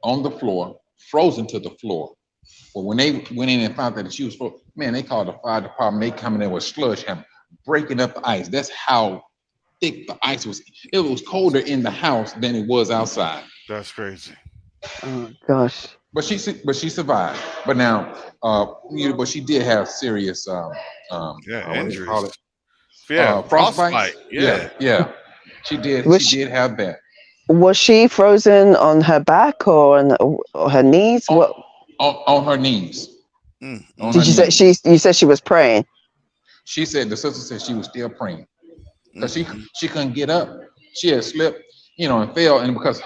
on the floor, frozen to the floor. Well, when they went in and found that she was frozen, man, they called the fire department. They come in there with slush hammer, breaking up the ice. That's how thick the ice was. It was colder in the house than it was outside. That's crazy. Oh gosh. But she survived. But now, but she did have serious Yeah, what do you call it? injuries. Yeah, Frostbites. frostbite. Yeah. Yeah, yeah. She did. Was She did have that. was she frozen on her back or her knees? On, What on her knees. On her did you say? knees. You said she was praying. She said the sister said she was still praying because Mm-mm. she couldn't get up. She had slipped, and fell, and because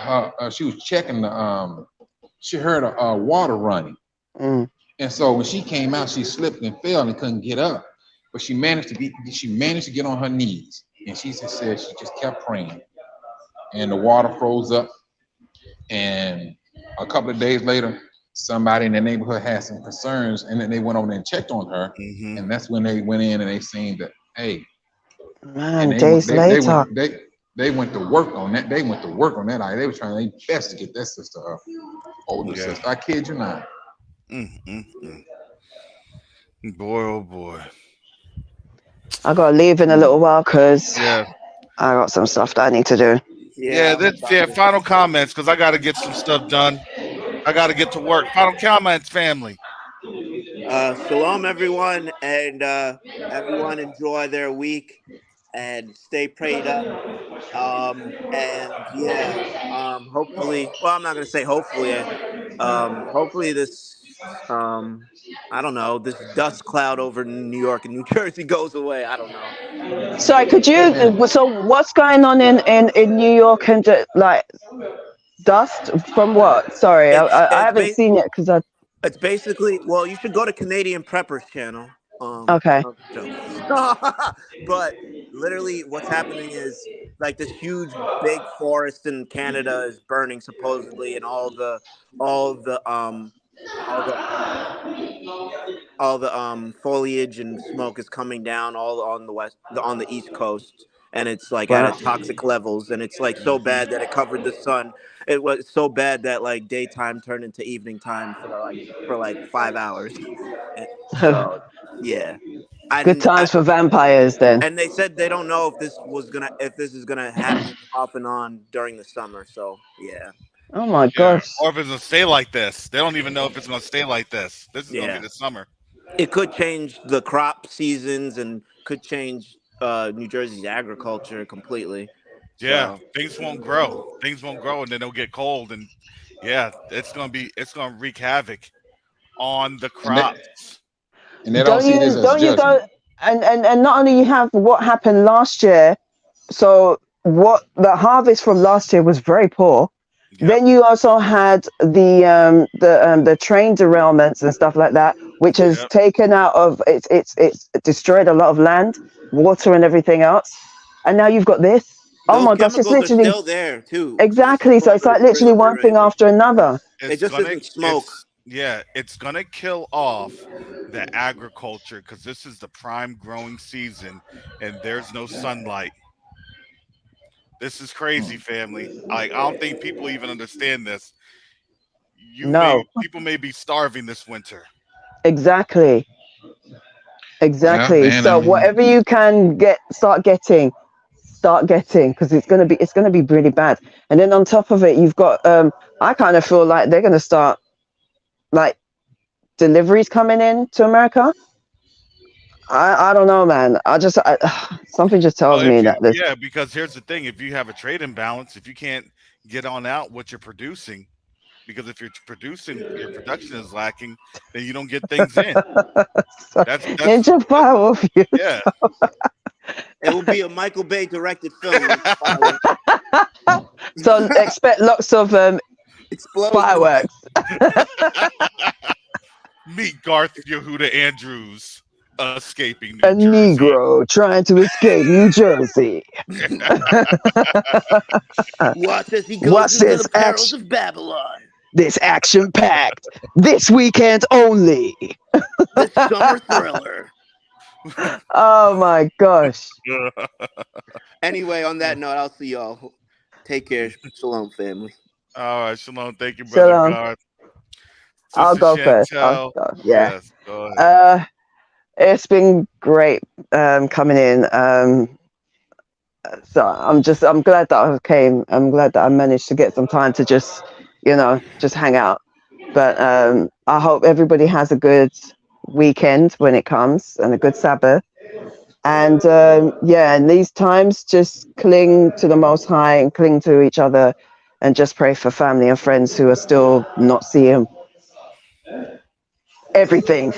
she was checking she heard water running, Mm. and so when she came out, she slipped and fell and couldn't get up. But she managed to get on her knees, and she just said she just kept praying, and the water froze up. And a couple of days later, somebody in the neighborhood had some concerns, and then they went over and checked on her, Mhm. and that's when they went in and they seen that, hey, and Man, days later. they went to work on that. They went to work on that. They were trying their best to get that sister up, older Yeah. sister. I kid you not. Mm-mm-mm. Boy, oh boy. I gotta leave in a Mm. little while because Yeah. I got some stuff that I need to do. Yeah, Yeah, I'm that's about yeah, to. final comments because I gotta get some stuff done. I gotta get to work. Final comments, family. Shalom, everyone, and everyone enjoy their week and stay prayed up. And yeah, hopefully, well, I'm not gonna say hopefully. Hopefully this, I don't know, this dust cloud over New York and New Jersey goes away. I don't know. Sorry, could you? Amen. So, what's going on in New York and like dust from what? Sorry, It's I it's haven't ba- seen it because I. It's basically, well, you should go to Canadian Preppers channel. Okay. No, joking. But literally, what's happening is like this huge, big forest in Canada is burning supposedly, and all the all the foliage and smoke is coming down all on on the east coast, and it's like at a Wow. toxic levels, and it's like so Hmm. bad that it covered the sun. It was so bad that like daytime turned into evening time for like 5 hours. And so yeah, Good and times for vampires then. and they said they don't know if this is gonna happen off and on during the summer. So yeah. Oh my Yeah, gosh. or if it's gonna stay like this. They don't even know if it's gonna stay like this. This is gonna be Yeah, the summer. it could change the crop seasons and could change New Jersey's agriculture completely. Yeah, So things won't grow. Things won't grow, and then it'll get cold, and yeah, it's gonna wreak havoc on the and they crops. and they don't Don't see this you as don't you judgment. don't and not only you have what happened last year, so what the harvest from last year was very poor. Yep, Then you also had the train derailments and stuff like that, which has yep. taken out of it's destroyed a lot of land, water and everything else. And now you've got this. Oh those my gosh, it's chemicals are literally still there too. It's exactly. just So it's over like literally one thing refrigerated. after another. It It's just gonna isn't smoke. it's yeah, it's gonna kill off the agriculture because this is the prime growing season, and there's no sunlight. This is crazy, Hmm. family. I don't think people even understand this. No, People may be starving this winter. exactly. Yeah, Exactly. man. I So mean, whatever you can start getting because it's gonna be really bad. And then on top of it, you've got I kind of feel like they're gonna start like deliveries coming in to America. I don't know, man. Something just Well, tells if me you that this. yeah, because here's the thing: if you have a trade imbalance, if you can't get on out what you're producing, because if you're producing your production is lacking, then you don't get things in. So, That's Ninja Power yeah. It will be a Michael Bay directed film. Ninja Fireworks. so expect lots of Explosions. fireworks. Meet Garth Yehuda Andrews escaping New A Jersey. Negro trying to escape New Jersey. Watch as he goes What's into the this perils action? of Babylon. This action packed. This weekend only. This summer thriller. Oh my gosh. Anyway, on that note, I'll see y'all. Take care. Shalom, family. All right, Shalom. Thank you, brother Shalom. Garth. I'll Sister go first. I'll Chantel. go. Yeah. Yes, go ahead. Uh, it's been great coming in. So I'm glad that I came. I'm glad that I managed to get some time to just, just hang out. But I hope everybody has a good weekend when it comes and a good Sabbath. And yeah, in these times, just cling to the Most High and cling to each other, and just pray for family and friends who are still not seeing everything.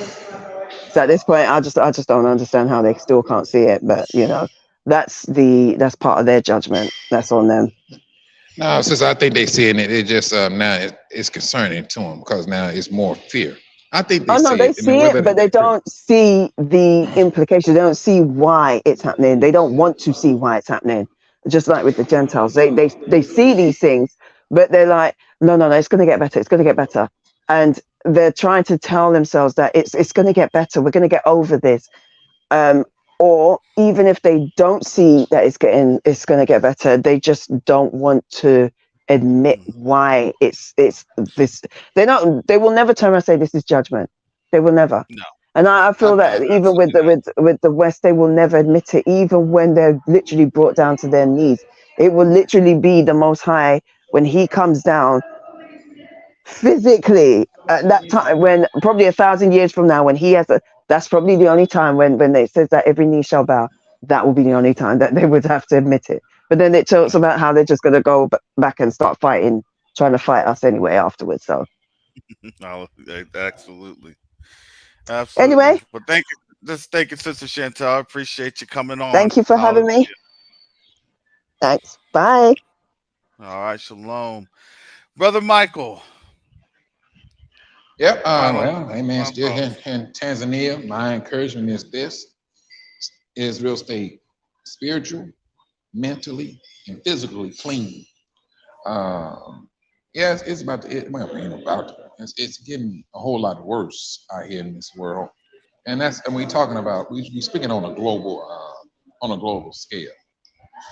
So at this point, I just don't understand how they still can't see it. But that's part of their judgment. That's on them. no, since I think they seeing it, it just now it's concerning to them because now it's more fear. I think they Oh no, see they it, and then see it, whether but they don't see the implications. They don't see why it's happening. They don't want to see why it's happening. Just like with the Gentiles, they see these things, but they're like, no, no, no, it's going to get better. It's going to get better, and they're trying to tell themselves that it's going to get better. We're going to get over this. Um, or even if they don't see that it's going to get better, they just don't want to admit Mhm. why it's this. They will never turn around and say this is judgment. They will never. No, And I feel that even with absolutely the not. with the West, they will never admit it, even when they're literally brought down to their knees. It will literally be the Most High when He comes down physically at that time, when probably 1,000 years from now, when he has a, that's probably the only time when it says that every knee shall bow. That will be the only time that they would have to admit it. But then it talks about how they're just going to go back and start fighting, trying to fight us anyway afterwards. So No, absolutely, absolutely. anyway, Well, thank you. Just thank you, Sister Chantel. I appreciate you coming on. thank you for having Hallelujah. me. Thanks. Bye. All right, Shalom, brother Michael. Yep. Final, Well, hey man, final still here thoughts. in Tanzania. My encouragement is this: Israel stay spiritual, mentally, and physically clean. Um, yeah, it's about to, well, it ain't about to. It's getting a whole lot worse out here in this world, and we're talking about we speaking on a global scale.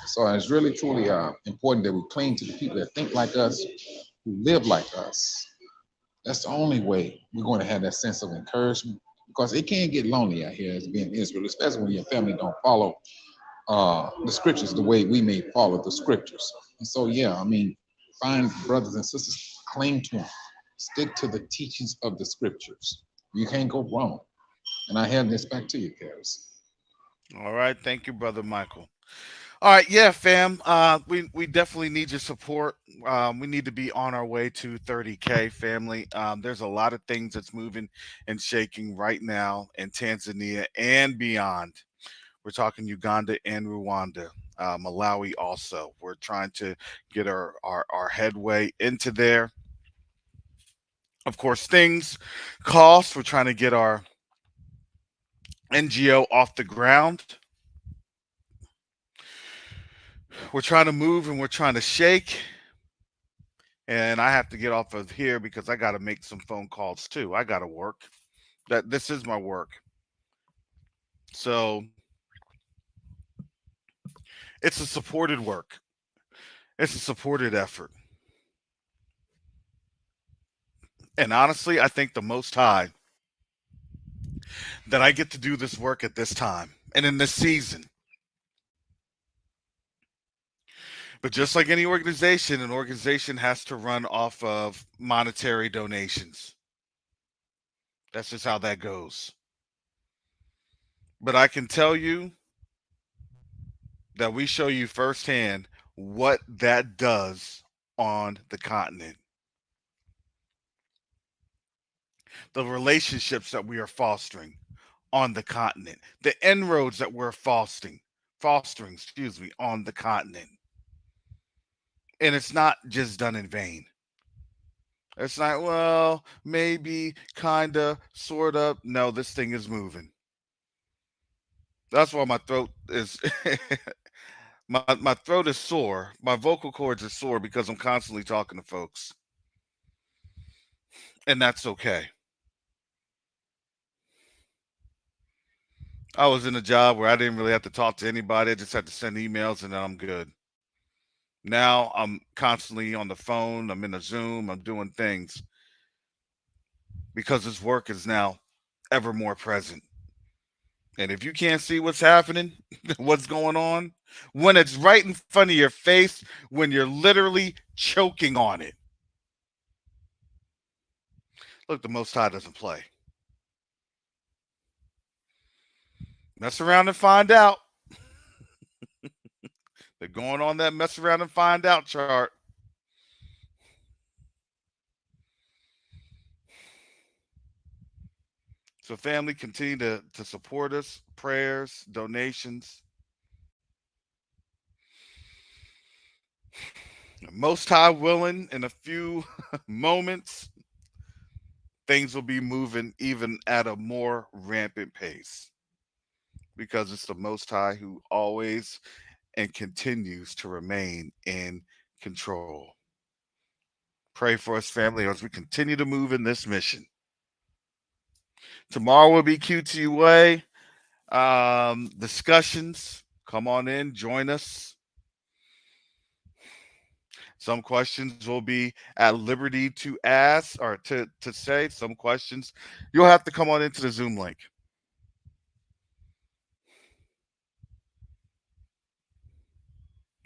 So it's really truly important that we cling to the people that think like us, who live like us. That's the only way we're going to have that sense of encouragement because it can get lonely out here as being Israel, especially when your family don't follow the scriptures the way we may follow the scriptures. And so, yeah, I mean, find brothers and sisters, cling to them. Stick to the teachings of the scriptures. You can't go wrong. And I hand this back to you, Karis. All right, thank you, brother Michael. All right, yeah, fam. We definitely need your support. We need to be on our way to 30K, family. There's a lot of things that's moving and shaking right now in Tanzania and beyond. We're talking Uganda and Rwanda, Malawi also. We're trying to get our headway into there. Of course, things cost. We're trying to get our NGO off the ground. We're trying to move and we're trying to shake. And I have to get off of here because I got to make some phone calls too. I got to work. That this is my work. So it's a supported work. It's a supported effort. And honestly, I think the Most High that I get to do this work at this time and in this season. But just like any organization, an organization has to run off of monetary donations. That's just how that goes. But I can tell you that we show you firsthand what that does on the continent. The relationships that we are fostering on the continent, the inroads that we're fostering, on the continent. And it's not just done in vain. It's not, well, maybe, kinda, sort of. No, this thing is moving. That's why my throat is my throat is sore. My vocal cords are sore because I'm constantly talking to folks. And that's okay. I was in a job where I didn't really have to talk to anybody. I just had to send emails and then I'm good. Now I'm constantly on the phone. I'm in a Zoom. I'm doing things because this work is now ever more present. And if you can't see what's happening, what's going on, when it's right in front of your face, when you're literally choking on it, look, the Most High doesn't play. Mess around and find out. They're going on that mess around and find out chart. So, family, continue to support us. Prayers, donations. Most High willing, in a few moments, things will be moving even at a more rampant pace because it's the Most High who always and continues to remain in control. Pray for us, family, as we continue to move in this mission. Tomorrow will be QTUA discussions. Come on in, join us. Some questions will be at liberty to ask or to say. Some questions you'll have to come on into the Zoom link.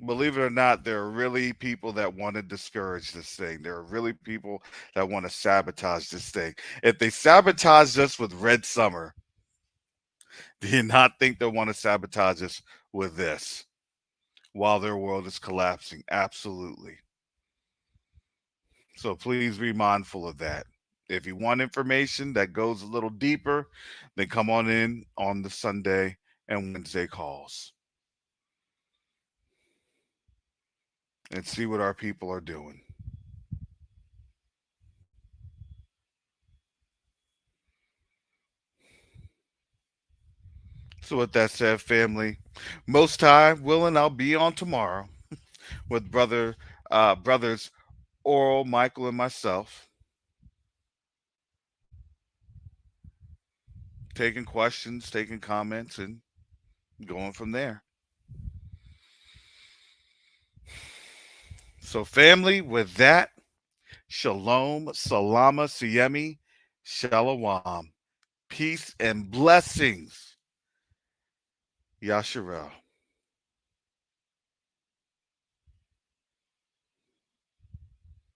Believe it or not, there are really people that want to discourage this thing. There are really people that want to sabotage this thing. If they sabotage us with Red Summer, do you not think they'll want to sabotage us with this while their world is collapsing? Absolutely. So please be mindful of that. If you want information that goes a little deeper, then come on in on the Sunday and Wednesday calls and see what our people are doing. So with that said, family, most high willing, I'll be on tomorrow with brothers Oral, Michael, and myself, taking questions, taking comments, and going from there. So, family, with that, shalom, salama, siemi, shalom, peace and blessings. Yasharel.